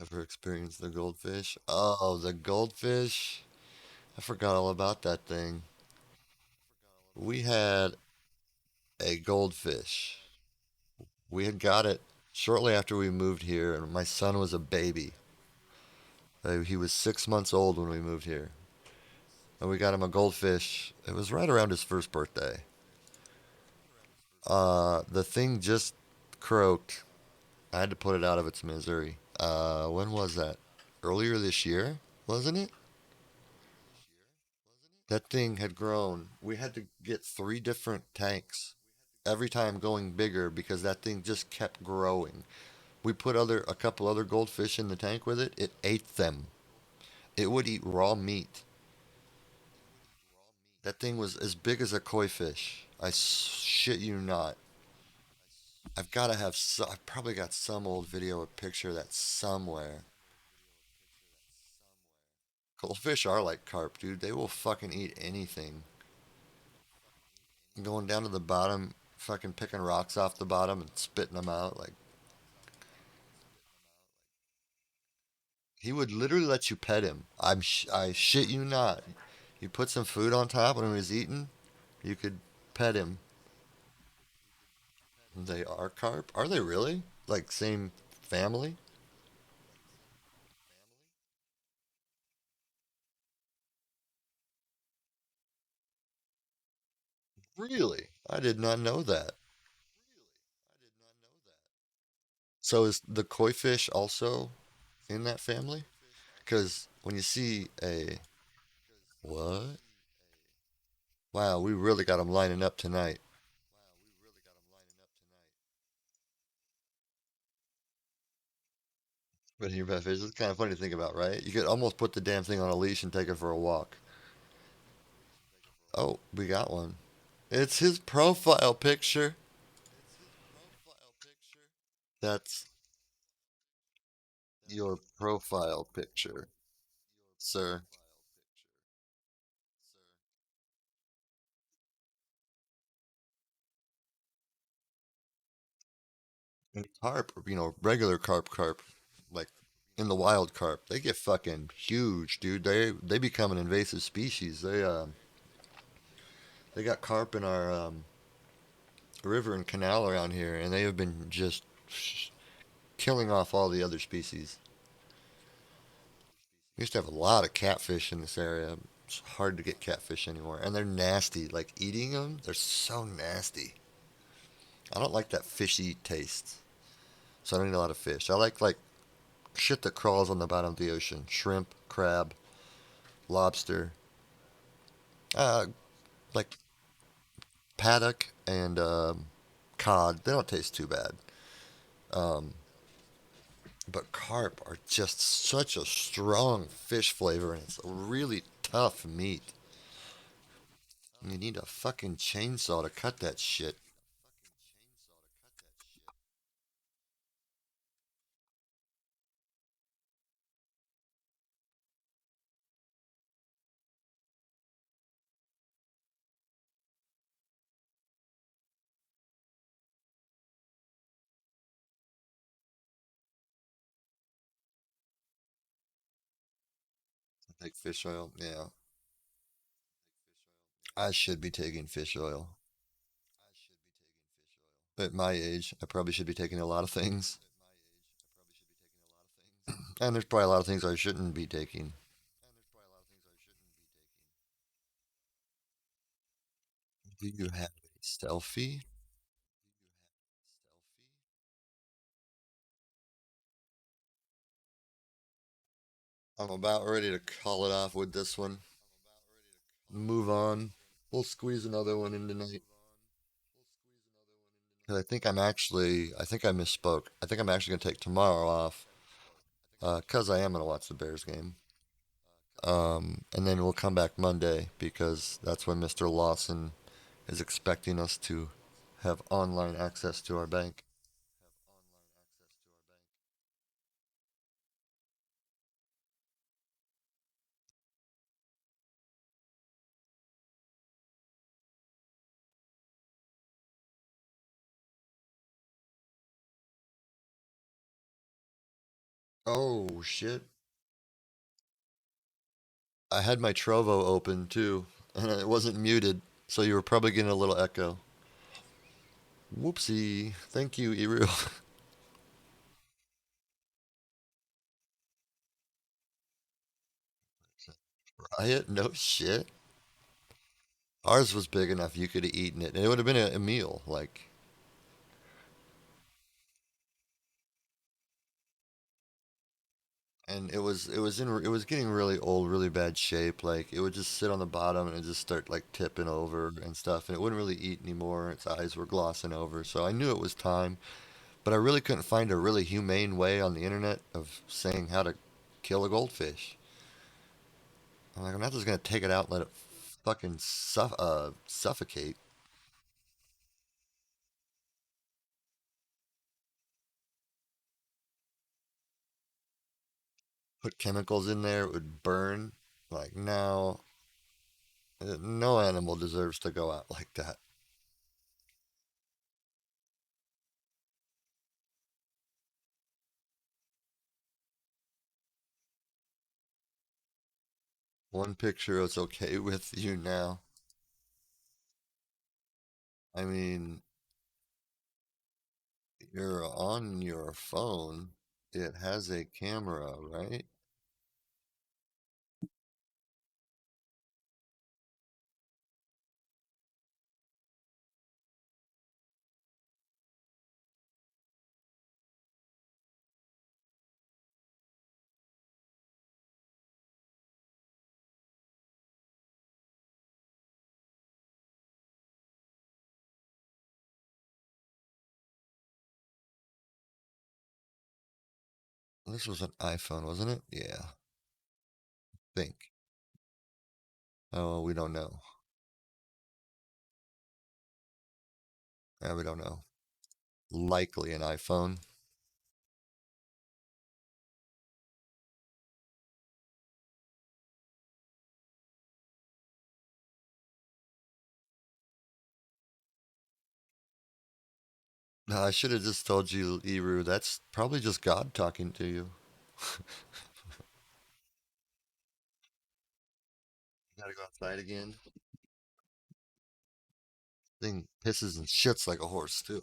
Speaker 1: Ever experienced the goldfish? Oh, the goldfish. I forgot all about that thing. We had a goldfish. We had got it shortly after we moved here, and my son was a baby. He was 6 months old when we moved here. And we got him a goldfish. It was right around his first birthday. The thing just croaked. I had to put it out of its misery. When was that? Earlier this year, wasn't it? That thing had grown. We had to get three different tanks every time going bigger because that thing just kept growing. We put a couple other goldfish in the tank with it. It ate them. It would eat raw meat. That thing was as big as a koi fish. I shit you not. I've got to have. I've probably got some old video or picture of that somewhere. Goldfish are like carp, dude. They will fucking eat anything. Going down to the bottom, fucking picking rocks off the bottom and spitting them out. Like he would literally let you pet him. I shit you not. You put some food on top when he was eating, you could pet him. They are carp. Are they really? Like same family? Really? I did not know that. So is the koi fish also in that family? Because when you see a what? Wow, we really got them lining up tonight. But here, fish, it's kind of funny to think about, right? You could almost put the damn thing on a leash and take it for a walk. Oh, we got one. It's his profile picture. That's your profile picture, sir. And carp, regular carp, like in the wild carp, they get fucking huge, dude. They become an invasive species. They got carp in our river and canal around here, and they have been just killing off all the other species. We used to have a lot of catfish in this area. It's hard to get catfish anymore, and they're nasty. Like eating them, they're so nasty. I don't like that fishy taste, so I don't eat a lot of fish. I like shit that crawls on the bottom of the ocean: shrimp, crab, lobster, uh, like haddock and cod. They don't taste too bad, but carp are just such a strong fish flavor, and it's a really tough meat. You need a fucking chainsaw to cut that shit. Take fish oil. Yeah, I should be taking fish oil. At my age, I probably should be taking a lot of things. And there's probably a lot of things I shouldn't be taking. Do you have a selfie? I'm about ready to call it off with this one. Move on. We'll squeeze another one in tonight. 'Cause I think I misspoke. I think I'm actually going to take tomorrow off. 'Cause I am going to watch the Bears game. And then we'll come back Monday because that's when Mr. Lawson is expecting us to have online access to our bank. Oh, shit. I had my Trovo open too, and it wasn't muted, so you were probably getting a little echo. Whoopsie. Thank you, Eru. Riot? No shit. Ours was big enough you could have eaten it, and it would have been a meal. Like, and it was getting really old, really bad shape. Like, it would just sit on the bottom and it just start like tipping over and stuff, and it wouldn't really eat anymore. Its eyes were glossing over, so I knew it was time. But I really couldn't find a really humane way on the internet of saying how to kill a goldfish. I'm like, I'm not just gonna take it out and let it fucking suffocate. Put chemicals in there, it would burn. Like, no, no animal deserves to go out like that. One picture is okay with you now. I mean, you're on your phone. It has a camera, right? This was an iPhone, wasn't it? Yeah, think. Oh, we don't know. Yeah, we don't know. Likely an iPhone. I should have just told you, Eru. That's probably just God talking to you. Gotta go outside again. Thing pisses and shits like a horse too.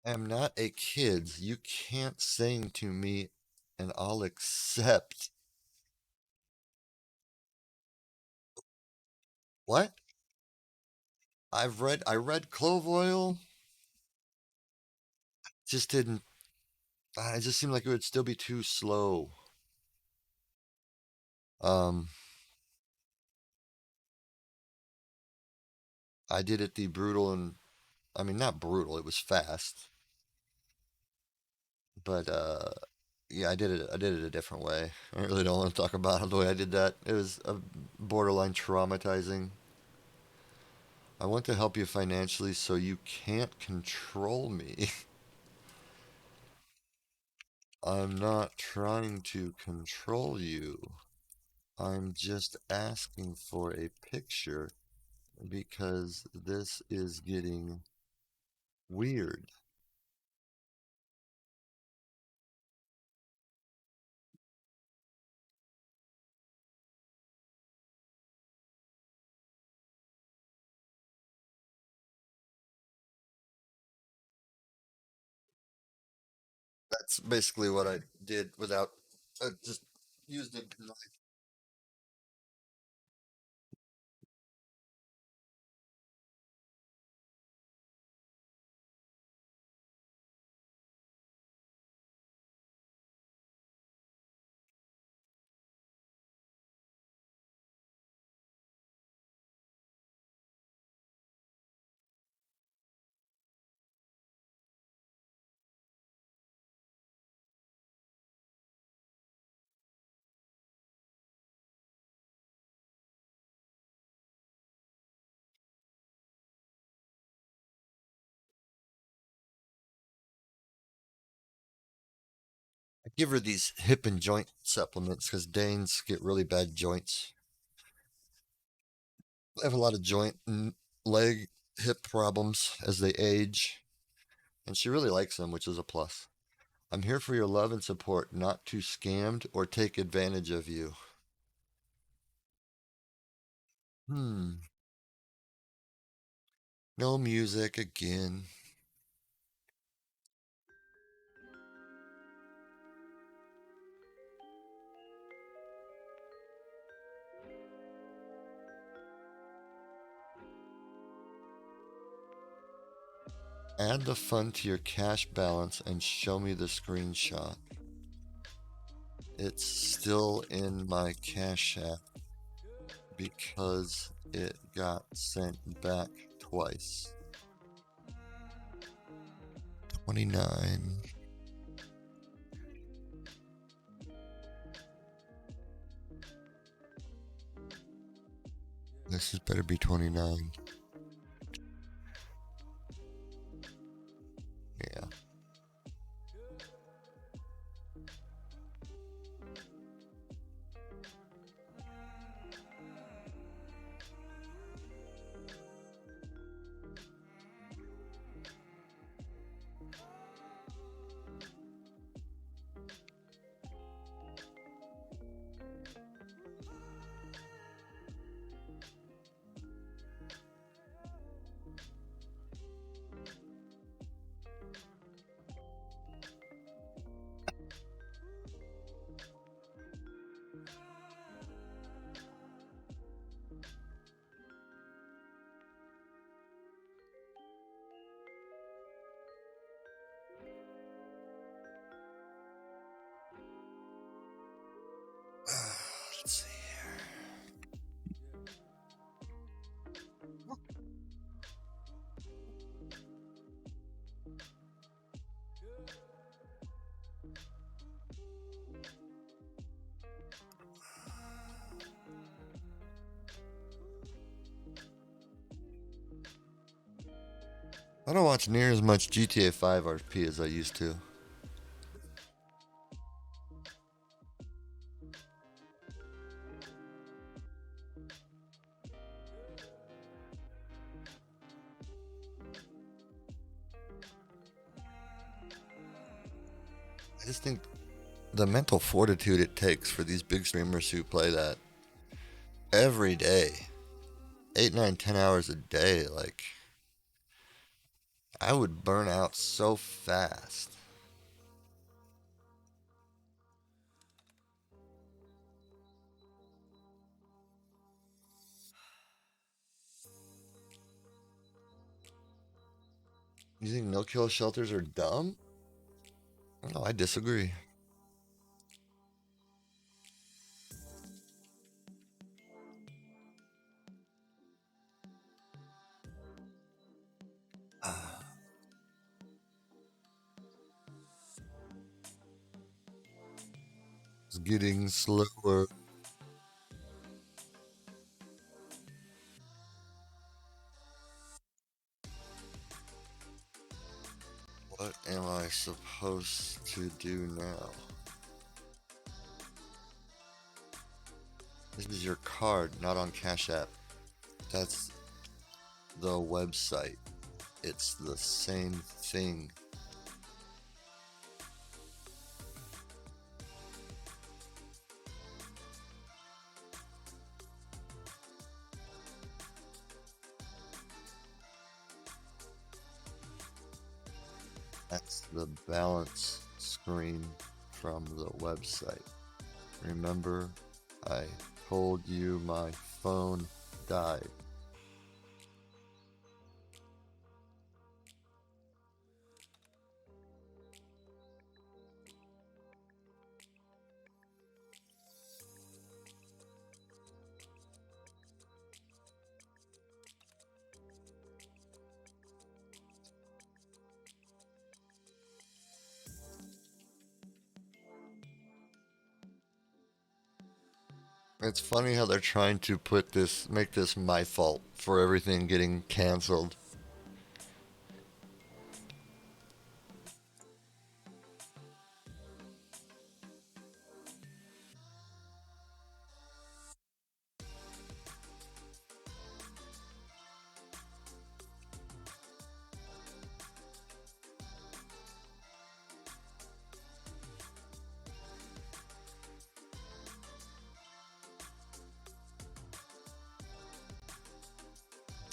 Speaker 1: I am not a kid. You can't sing to me and I'll accept. What? I read Clove Oil. Just didn't it just seemed like it would still be too slow. Um I did it the brutal and I mean not brutal, it was fast. But yeah, I did it a different way. I really don't want to talk about the way I did that. It was borderline traumatizing. I want to help you financially so you can't control me. I'm not trying to control you. I'm just asking for a picture because this is getting weird. That's basically what I did without just used it. I give her these hip and joint supplements because Danes get really bad joints. They have a lot of joint and leg, hip problems as they age, and she really likes them, which is a plus. I'm here for your love and support, not to scammed or take advantage of you. Hmm. No music again. Add the fund to your cash balance and show me the screenshot. It's still in my Cash App because it got sent back twice. 29. This is better be 29. Yeah. I don't watch near as much GTA 5 RP as I used to. I just think the mental fortitude it takes for these big streamers who play that every day, 8, 9, 10 hours a day, like, I would burn out so fast. You think no kill shelters are dumb? No, I disagree. It's getting slower. What am I supposed to do now? This is your card, not on Cash App. That's the website. It's the same thing. That's the balance screen from the website. Remember, I told you my phone died. It's funny how they're trying to make this my fault for everything getting canceled.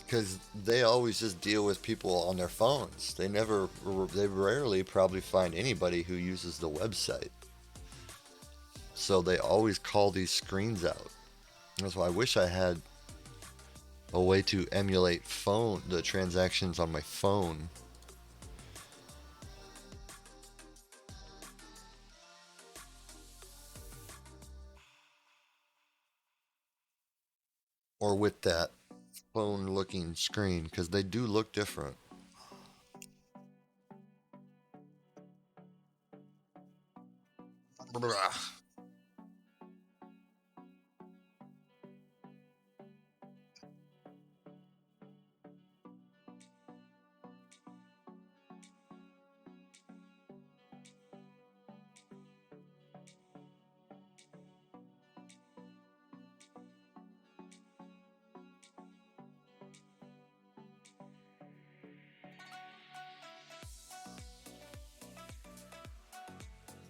Speaker 1: Because they always just deal with people on their phones. They rarely probably find anybody who uses the website. So they always call these screens out. That's why I wish I had a way to emulate the transactions on my phone, or with that phone looking screen, because they do look different.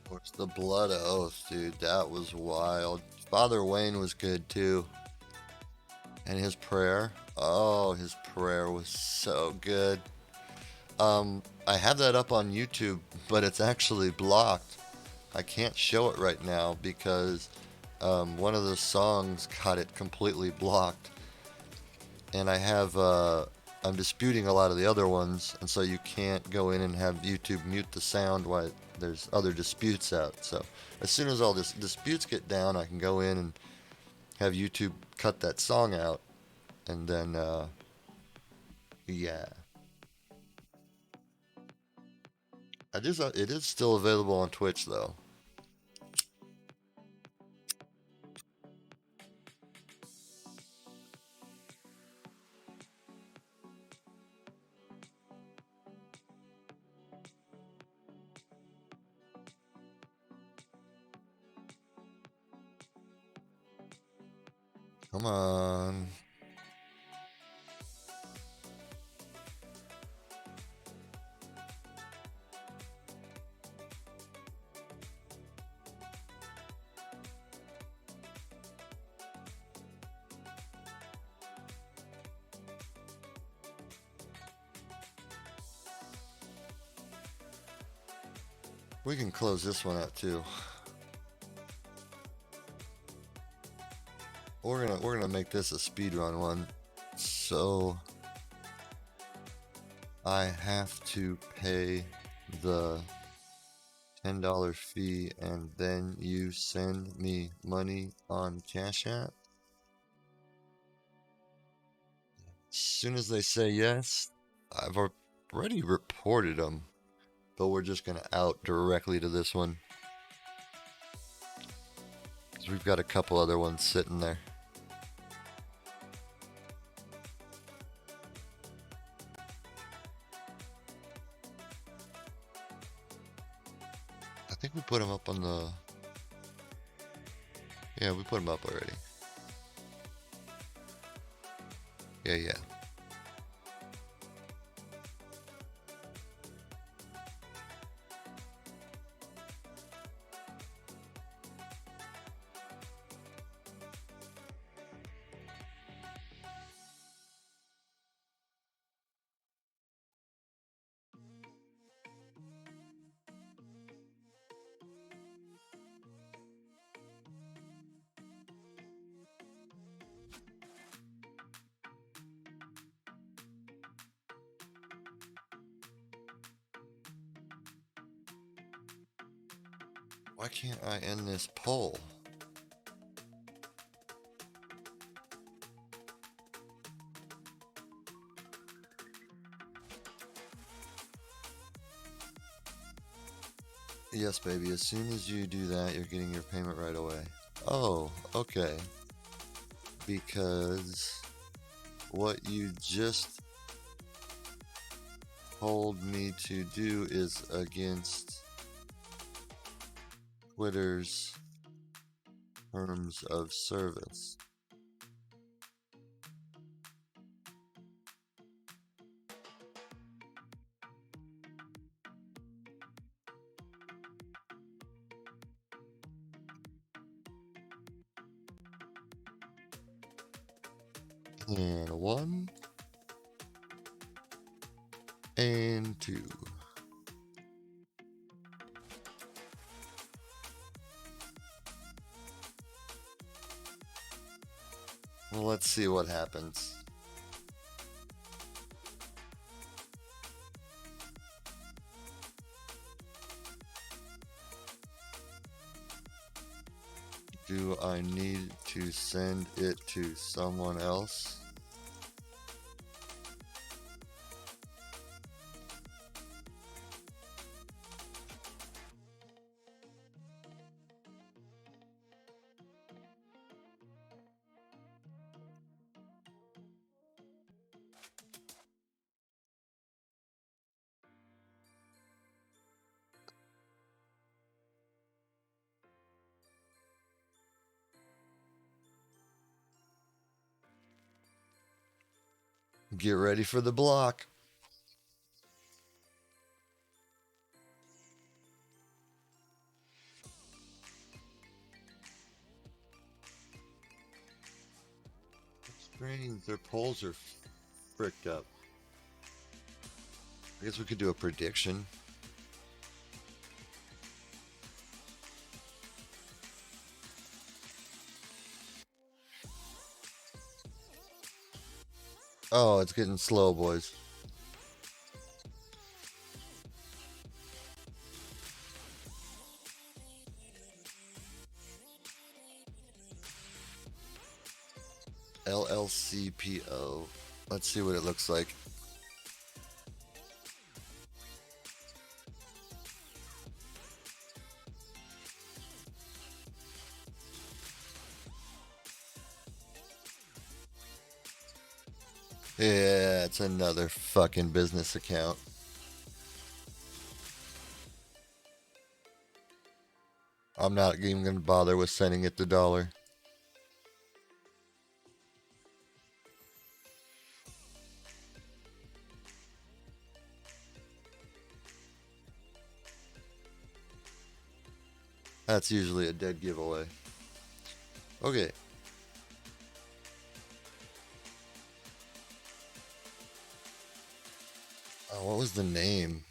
Speaker 1: What's the blood oath, dude? That was wild. Father Wayne was good too. And his prayer. Oh, his prayer was so good. I have that up on YouTube, but it's actually blocked. I can't show it right now because one of the songs got it completely blocked. And I'm disputing a lot of the other ones, and so you can't go in and have YouTube mute the sound while there's other disputes out. So as soon as all this disputes get down, I can go in and have YouTube cut that song out, and then yeah, it is still available on Twitch though. Come on. We can close this one out too. We're gonna make this a speedrun one. So I have to pay the $10 fee and then you send me money on Cash App. As soon as they say yes, I've already reported them, but we're just gonna out directly to this one. Because we've got a couple other ones sitting there. I think we put them up on the... Yeah, we put them up already. Yeah. Why can't I end this poll? Yes, baby. As soon as you do that, you're getting your payment right away. Oh, okay. Because what you just told me to do is against Twitter's terms of service. And 1 and 2. Well, let's see what happens. Do I need to send it to someone else? Get ready for the block. Strange, their polls are fricked up. I guess we could do a prediction. Oh, it's getting slow, boys. LLCPO. Let's see what it looks like. Yeah, it's another fucking business account. I'm not even going to bother with sending it the dollar. That's usually a dead giveaway. Okay. What was the name?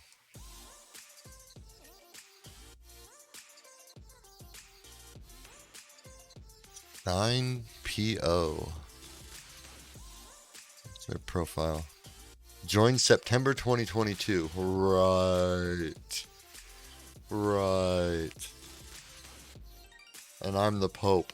Speaker 1: Nine PO. That's their profile. Joined September 2022. Right. Right. And I'm the Pope.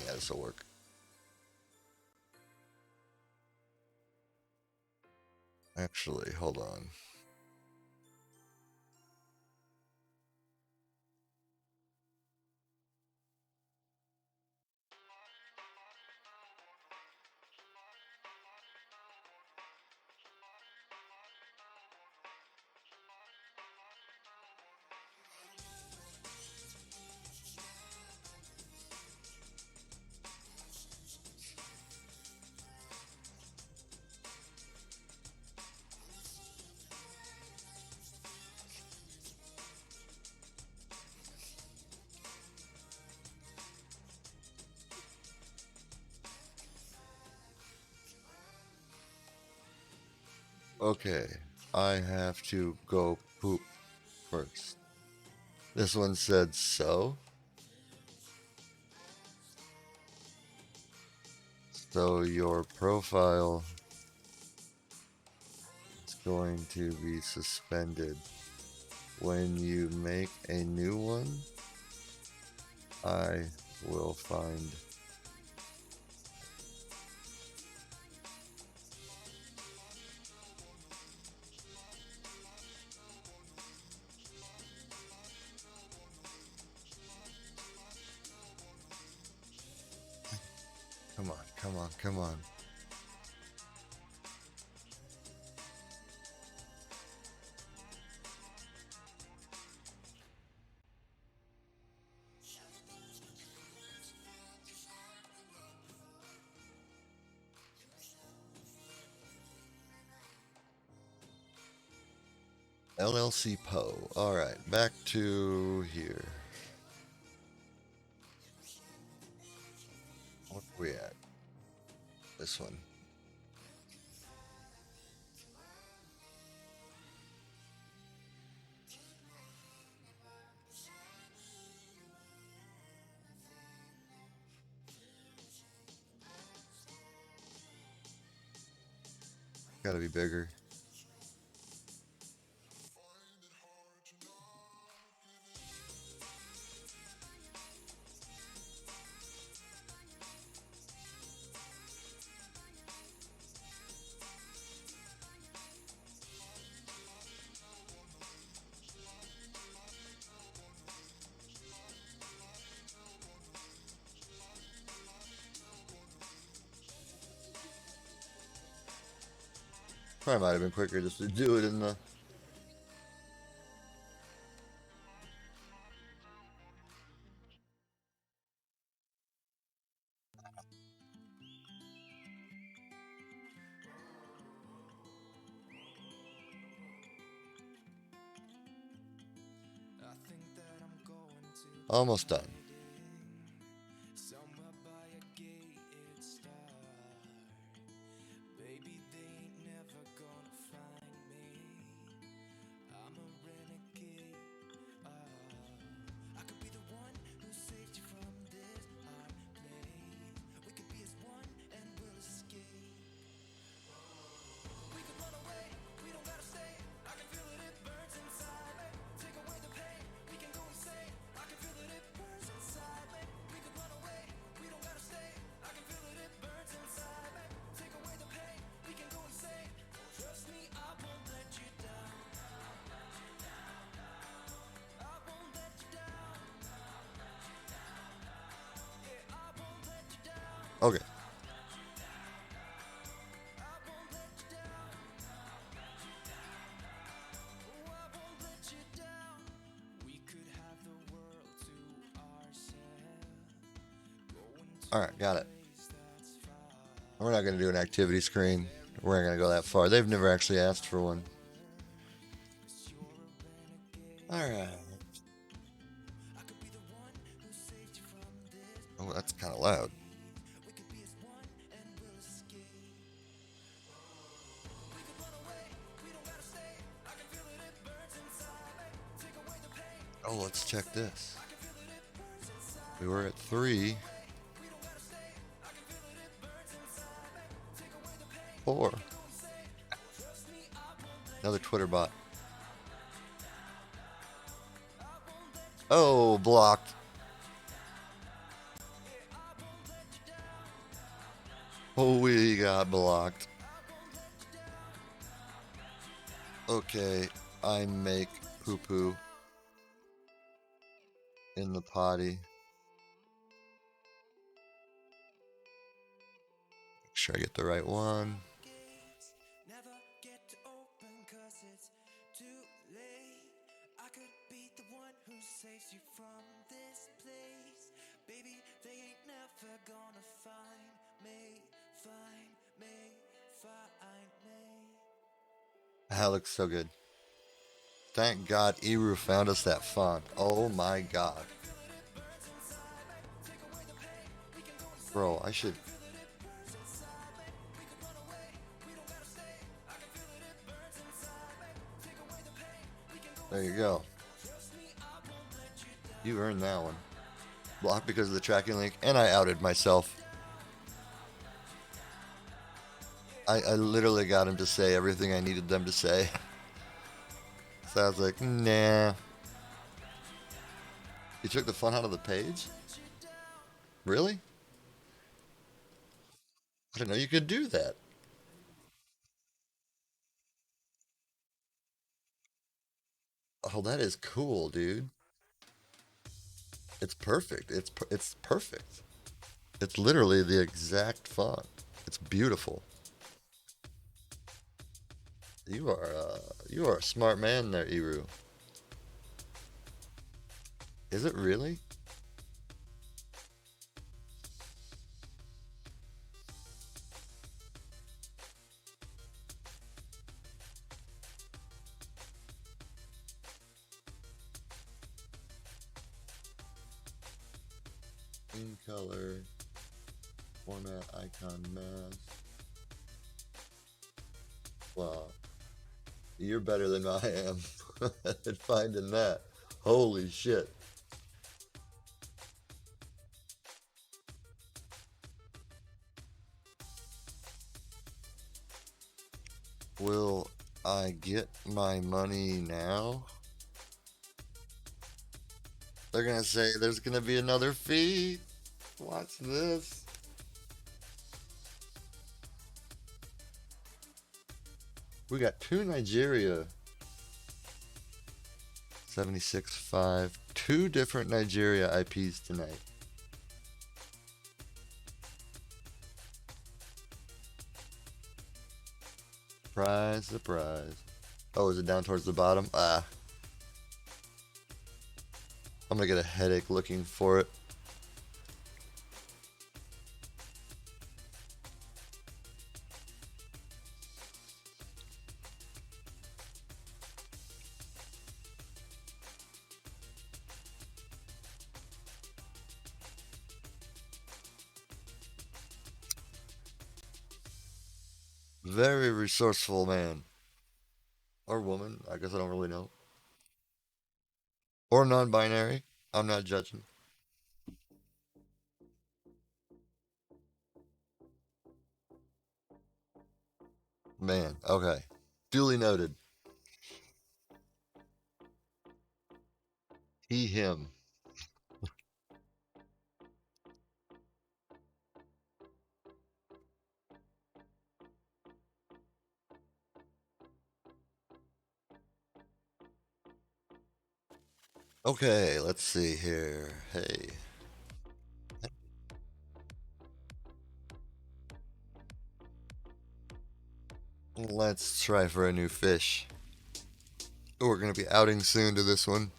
Speaker 1: Yeah, this will work. Actually, hold on. Okay, I have to go poop first. This one said so. So your profile is going to be suspended. When you make a new one, I will find. Come on, come on, come on. LLC Poe. Alright, back to here. What are we at? This one. Gotta be bigger. Probably might have been quicker just to do it in the. Almost done. Okay. Alright, got it. We're not going to do an activity screen. We're not going to go that far. They've never actually asked for one. Alright. Oh, that's kind of loud. Oh, let's check this. We were at 3. 4. Another Twitter bot. Oh, blocked. Oh, we got blocked. Okay, I make poo-poo in the potty. Make sure I get the right one.
Speaker 3: Never get to open 'cause it's too late. I could be the one who saves you from this place. Baby, they ain't never gonna find me, find me, find me.
Speaker 1: That looks so good. Thank God Eru found us that font. Oh my God. Bro, I should... There you go. You earned that one. Blocked because of the tracking link, and I outed myself. I literally got him to say everything I needed them to say. So I was like, nah. You took the fun out of the page? Really? I didn't know you could do that. Oh, that is cool, dude. It's perfect. It's perfect. It's literally the exact font. It's beautiful. You are a smart man there, Eru. Is it really? In color, format, icon, mask. Wow, you're better than I am at finding that. Holy shit. Will I get my money now? They're gonna say there's gonna be another fee. Watch this. We got 2 Nigeria. 76.5. 2 different Nigeria IPs tonight. Surprise, surprise. Oh, is it down towards the bottom? Ah. I'm gonna get a headache looking for it. Very resourceful man. Or woman. I guess I don't really know. Or non binary. I'm not judging. Man, okay. Duly noted. He, him. Okay, let's see here. Hey. Let's try for a new fish. We're going to be outing soon to this one.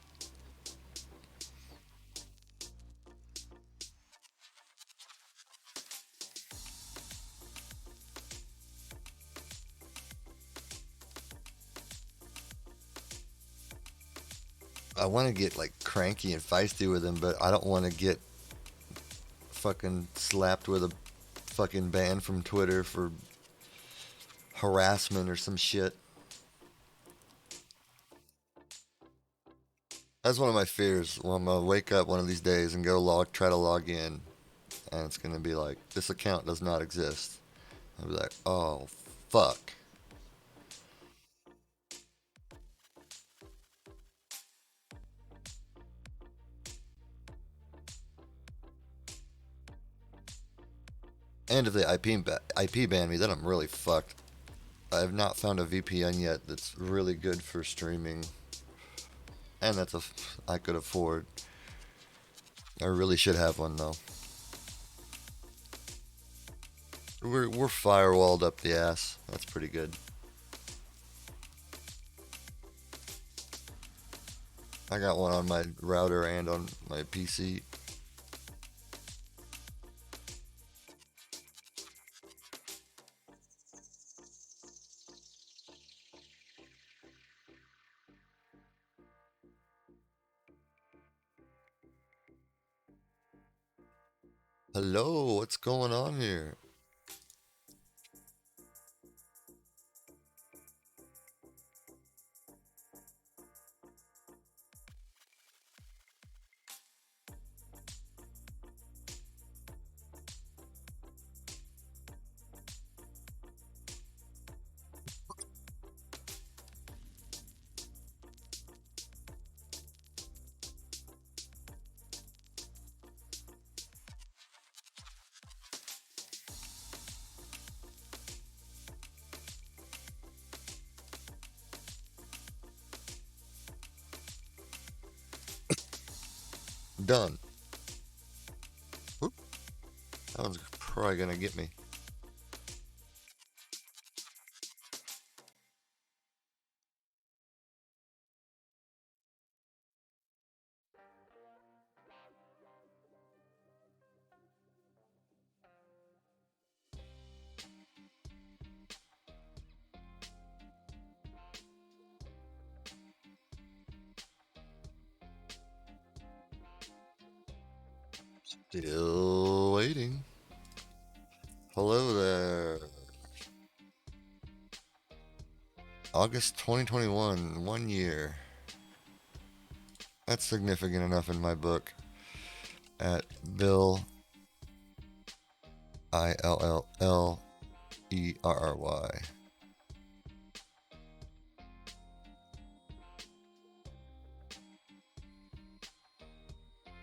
Speaker 1: I want to get like cranky and feisty with him, but I don't want to get fucking slapped with a fucking ban from Twitter for harassment or some shit. That's one of my fears. When I'm gonna wake up one of these days and try to log in, and it's gonna be like, this account does not exist. I'll be like, oh fuck. And if they IP ban me, then I'm really fucked. I have not found a VPN yet that's really good for streaming, and I could afford. I really should have one though. We're firewalled up the ass. That's pretty good. I got one on my router and on my PC. Hello, what's going on here? Done. Oop, that one's probably gonna get me. Still waiting. Hello there. August 2021, 1 year. That's significant enough in my book. At Bill ILLLERRY.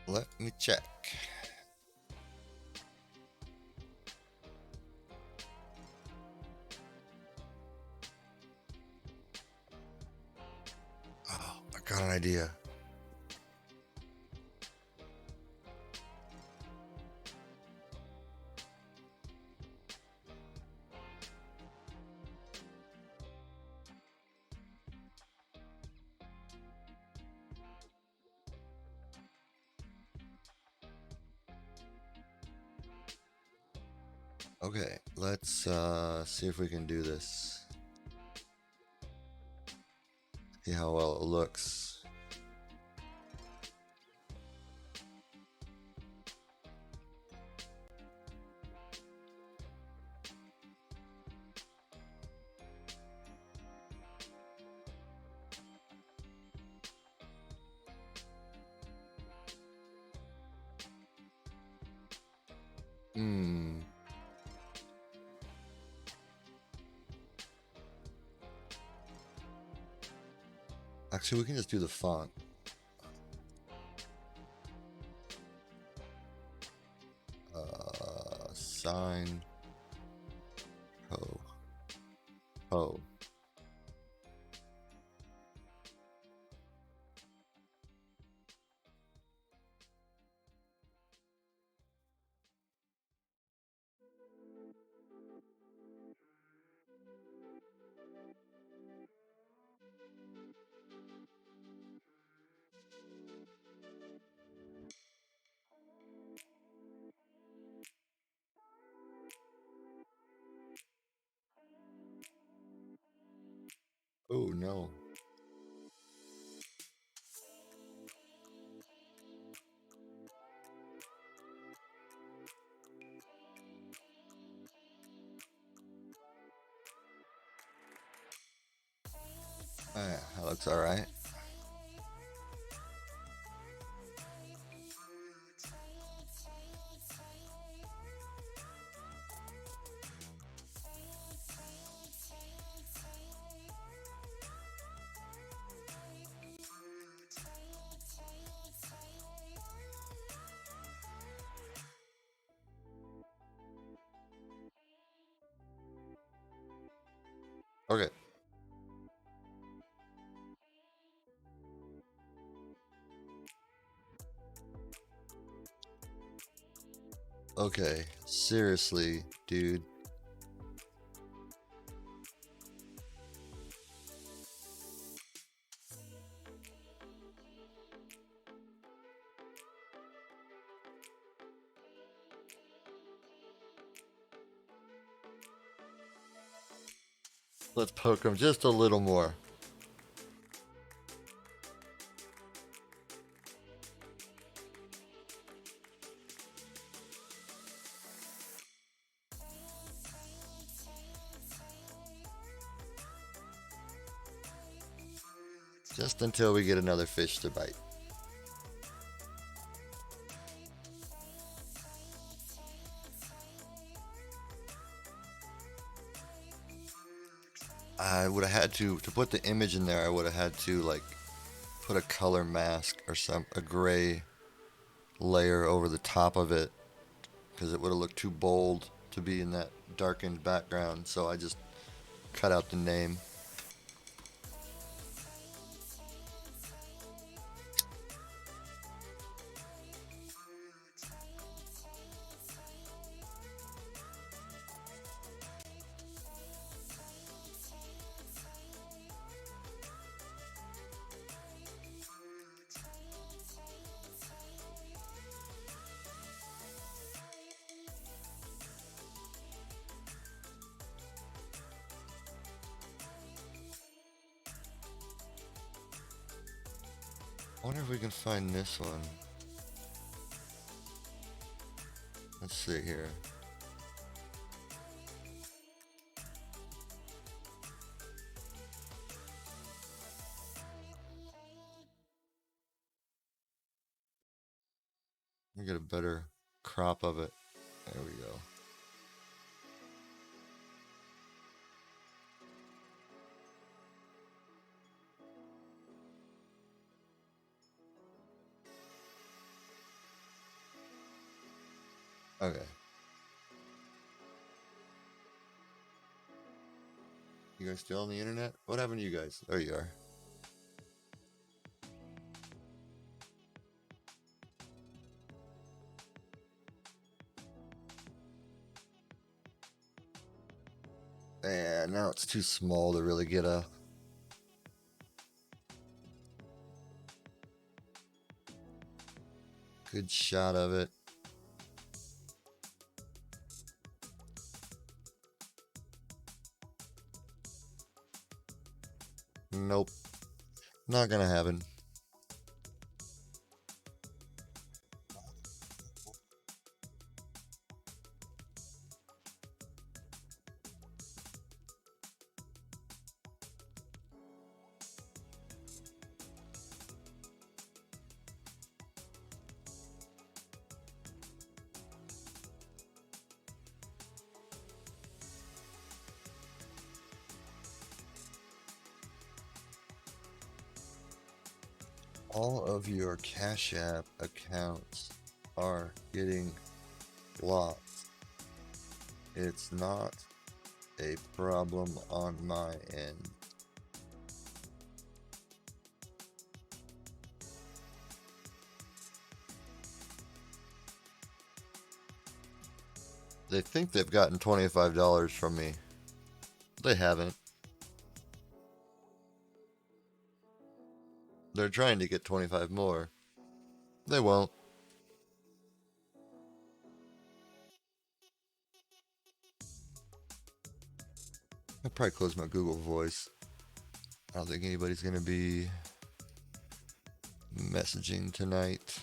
Speaker 1: Let me check. Oh, I got an idea. Okay, let's see if we can do this. See how well it looks. Hmm. Actually, we can just do the font. Sign. Ho. Ho. Oh no. Yeah, that looks alright. Okay. Okay. Seriously, dude. Let's poke him just a little more. Just until we get another fish to bite. I would have had to put the image in there. I would have had to like put a color mask or a gray layer over the top of it because it would have looked too bold to be in that darkened background. So I just cut out the name. I wonder if we can find this one. Let's see here. We get a better crop of it. There we go. Okay. You guys still on the internet? What happened to you guys? There you are. And now it's too small to really get a good shot of it. Nope. Not gonna happen. All of your Cash App accounts are getting blocked. It's not a problem on my end. They think they've gotten $25 from me. They haven't. They're trying to get 25 more. They won't. I'll probably close my Google Voice. I don't think anybody's going to be messaging tonight.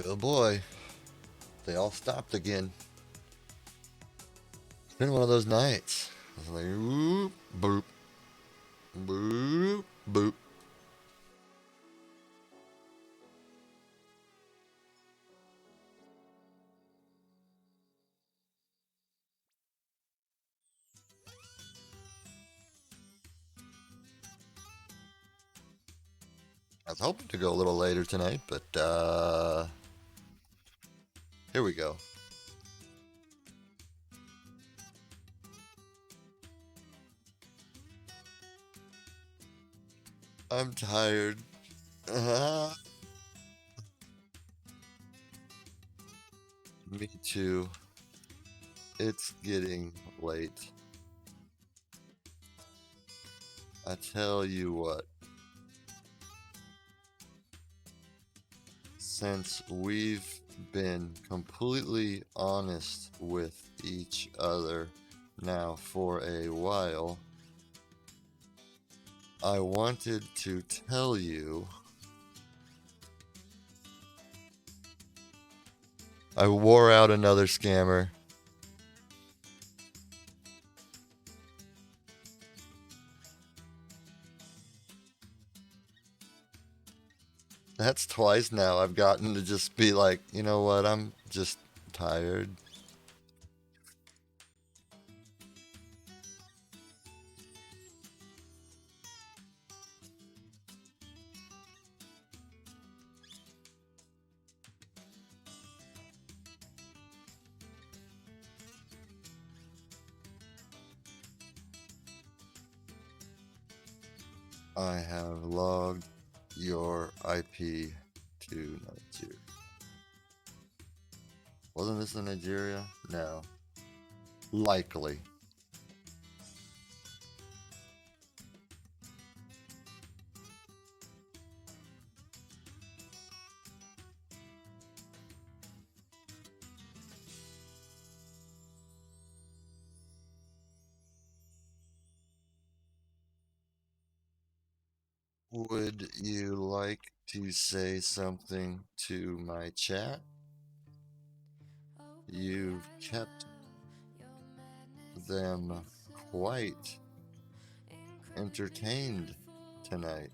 Speaker 1: Oh boy, they all stopped again. It's been one of those nights. It's like whoop, boop, boop, boop. I was hoping to go a little later tonight, but here we go. I'm tired. Me too. It's getting late. I tell you what, since we've been completely honest with each other now for a while, I wanted to tell you I wore out another scammer. That's twice now I've gotten to just be like, you know what, I'm just tired. I have logged your IP to Nigeria. Wasn't this in Nigeria? No. Likely. Would you like to say something to my chat? You've kept them quite entertained tonight.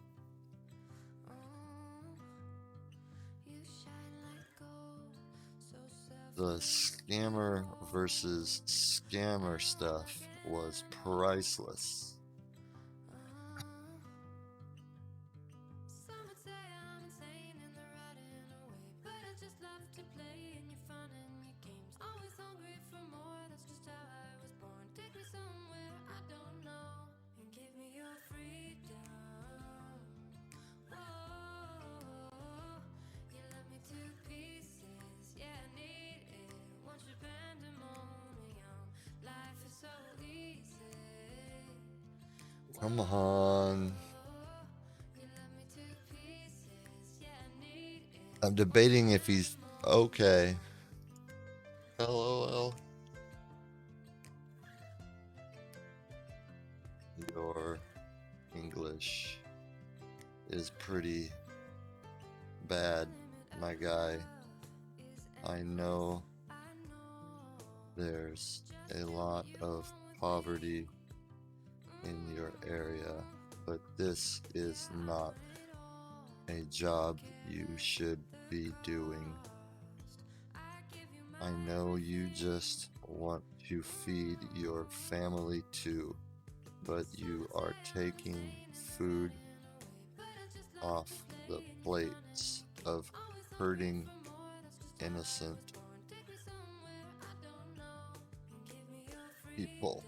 Speaker 1: The scammer versus scammer stuff was priceless.
Speaker 4: Some would say I'm insane and they're riding away, but I just love to play and you're fun and your games. Always hungry for more, that's just how I was born. Take me somewhere I don't know and give me your freedom. Whoa, you left me to pieces, yeah I need it. Want your pandemonium, life is so easy.
Speaker 1: Come on. I'm debating if he's okay. LOL. Your English is pretty bad, my guy. I know there's a lot of poverty in your area, but this is not a job you should be doing. I know you just want to feed your family too, but you are taking food off the plates of hurting innocent people.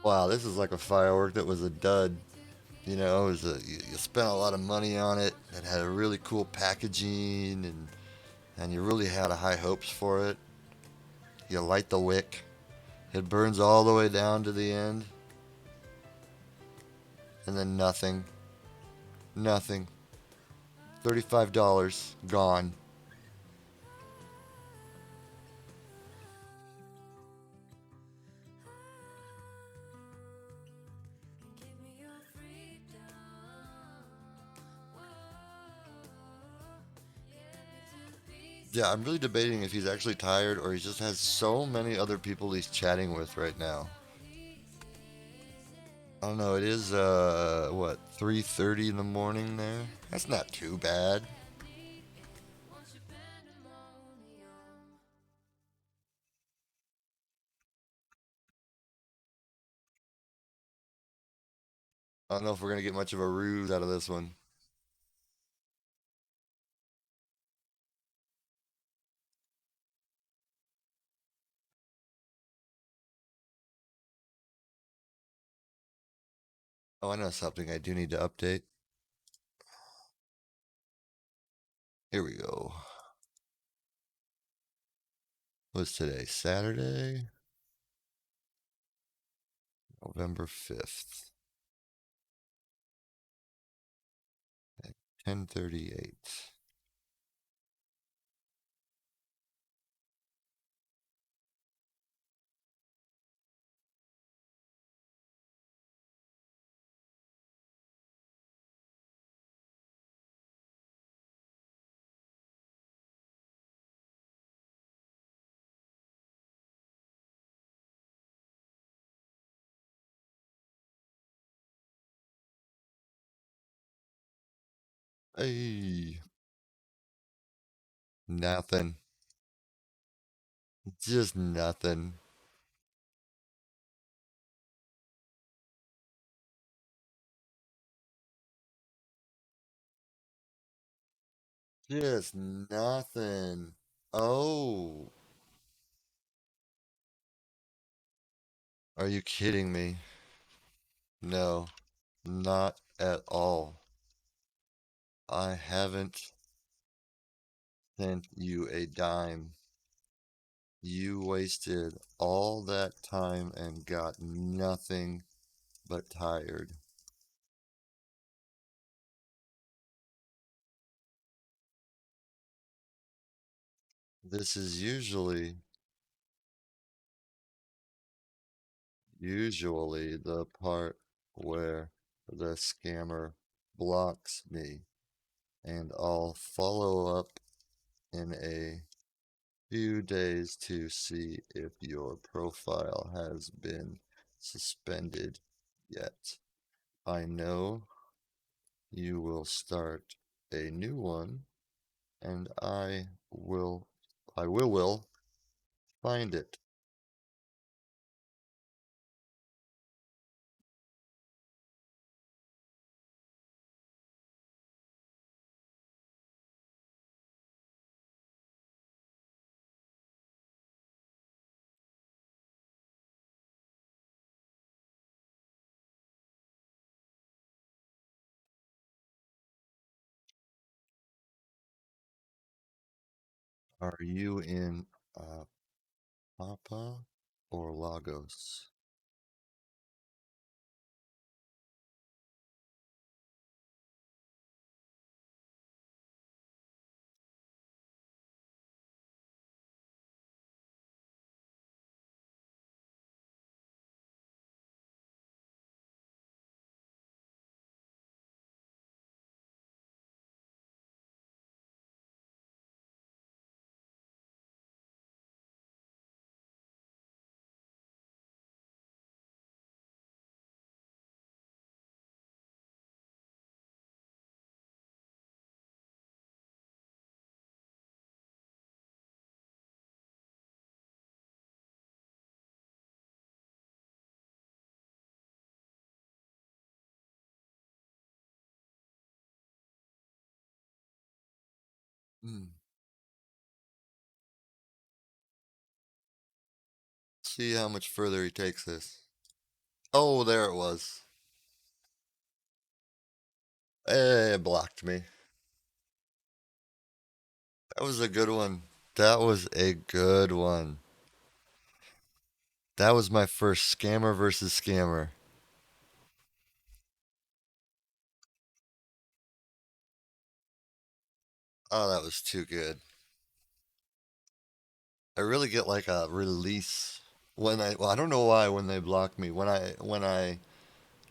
Speaker 1: Wow, this is like a firework that was a dud. You know, you spent a lot of money on it. It had a really cool packaging, and you really had high hopes for it. You light the wick, it burns all the way down to the end, and then nothing. Nothing. $35 gone. Yeah, I'm really debating if he's actually tired or he just has so many other people he's chatting with right now. I don't know. It is what 3:30 in the morning there. That's not too bad. I don't know if we're gonna get much of a ruse out of this one. Oh, I know something I do need to update. Here we go. What's today? Saturday, November 5th at 10:38. Hey, nothing. Just nothing. Just nothing. Oh, are you kidding me? No, not at all. I haven't sent you a dime. You wasted all that time and got nothing but tired. This is usually the part where the scammer blocks me, and I'll follow up in a few days to see if your profile has been suspended yet. I know you will start a new one, and I will find it. Are you in Papa or Lagos? Hmm. See how much further he takes this. Oh, there it was. It blocked me. That was a good one. That was a good one. That was my first scammer versus scammer. Oh, that was too good. I really get like a release when well, I don't know why when they block me. When I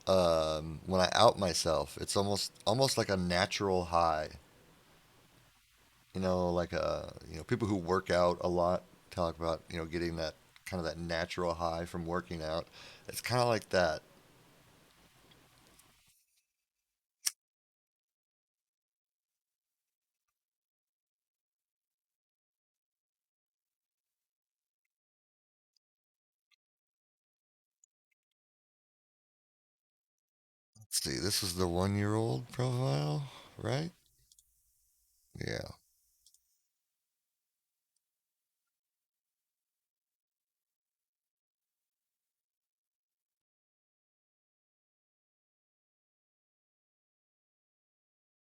Speaker 1: out myself, it's almost like a natural high. People who work out a lot talk about, getting that kind of that natural high from working out. It's kind of like that. Let's see, this is the 1 year old profile, right? Yeah.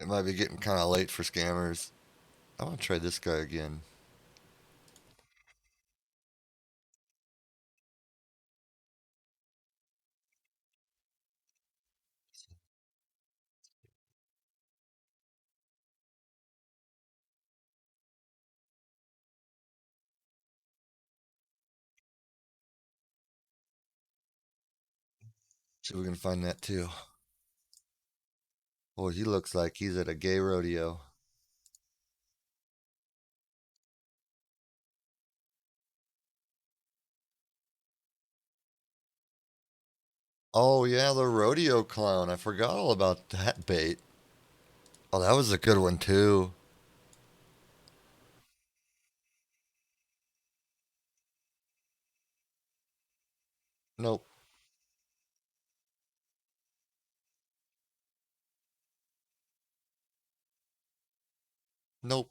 Speaker 1: It might be getting kind of late for scammers. I want to try this guy again. See if we can find that too. Boy, he looks like he's at a gay rodeo. Oh yeah, the rodeo clown. I forgot all about that bait. Oh, that was a good one too. Nope. Nope.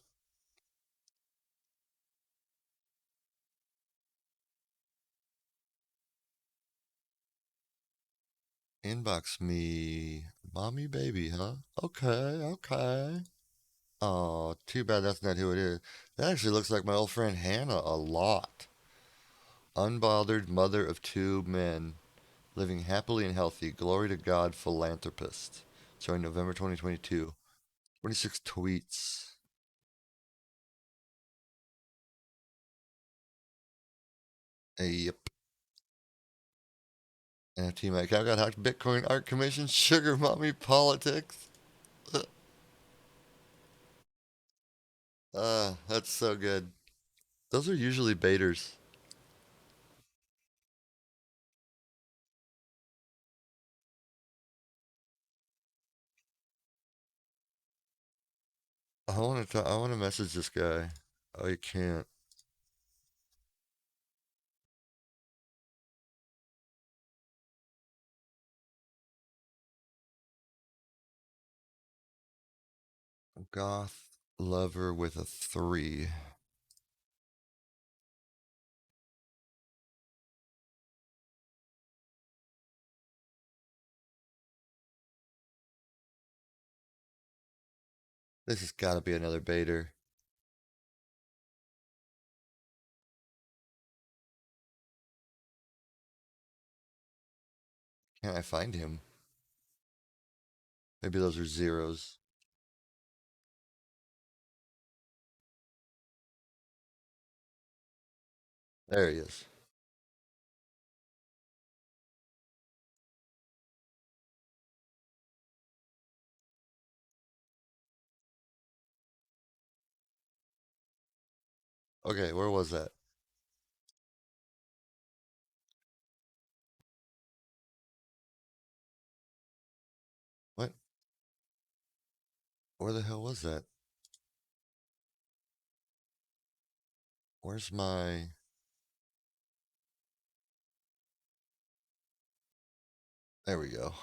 Speaker 1: Inbox me. Mommy baby, huh? Okay, okay. Oh, too bad that's not who it is. That actually looks like my old friend Hannah a lot. Unbothered mother of two men, living happily and healthy. Glory to God, philanthropist. Showing November 2022. 26 tweets. Yep. NFT my account got hacked. Bitcoin art commission. Sugar mommy politics. That's so good. Those are usually baiters. I want to message this guy. Oh, you can't. Goth lover with a 3. This has got to be another baiter. Can't I find him? Maybe those are zeros. There he is. Okay, where was that? What? Where the hell was that? Where's my. There we go.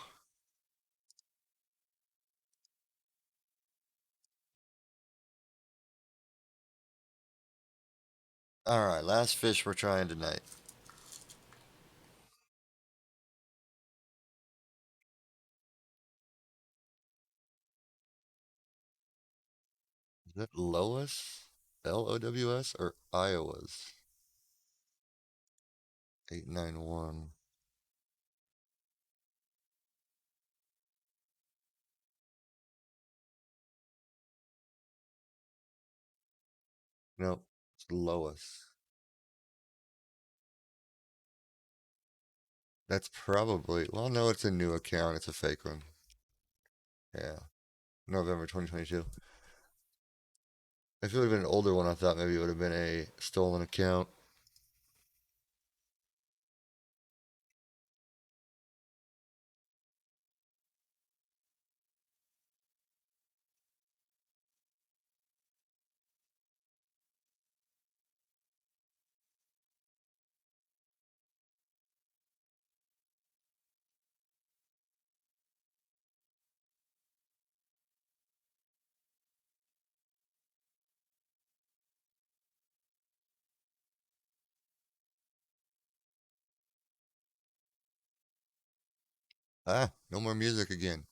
Speaker 1: Alright, last fish we're trying tonight. Is that Lois? LOWS or Iowa's? 891. Nope, it's Lois. That's probably. Well, no, it's a new account. It's a fake one. Yeah. November 2022. If it would have been an older one, I thought maybe it would have been a stolen account. Ah, no more music again.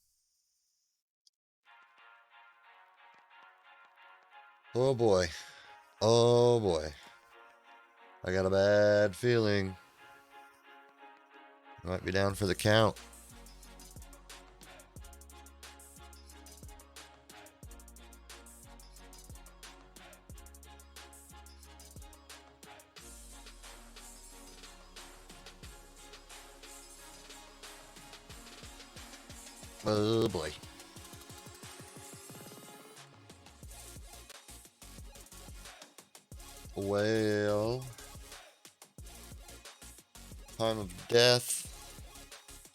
Speaker 1: Oh boy. Oh boy. I got a bad feeling. I might be down for the count. Oh boy. Well, time of death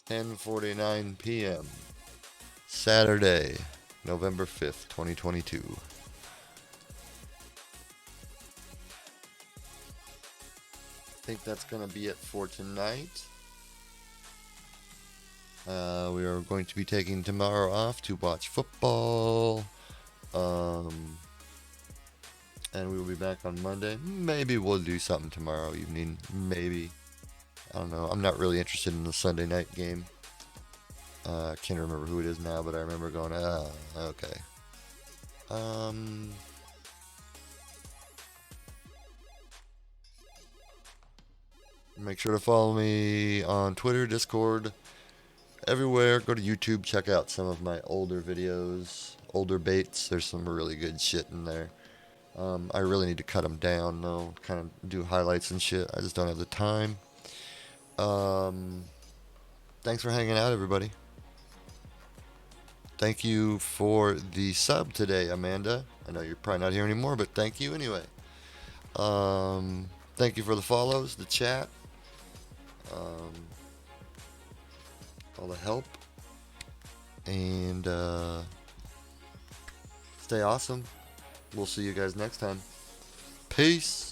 Speaker 1: 10:49 p.m. Saturday, November 5th, 2022. I think that's going to be it for tonight. We are going to be taking tomorrow off to watch football. And we will be back on Monday. Maybe we'll do something tomorrow evening. Maybe. I don't know. I'm not really interested in the Sunday night game. I can't remember who it is now, but I remember going, okay. Make sure to follow me on Twitter, Discord, everywhere. Go to YouTube, check out some of my older videos, older baits. There's some really good shit in there. I really need to cut them down, though, kind of do highlights and shit. I just don't have the time. Thanks for hanging out, everybody. Thank you for the sub today, Amanda. I know you're probably not here anymore, but thank you anyway. Thank you for the follows, the chat, all the help, and stay awesome. We'll see you guys next time. Peace.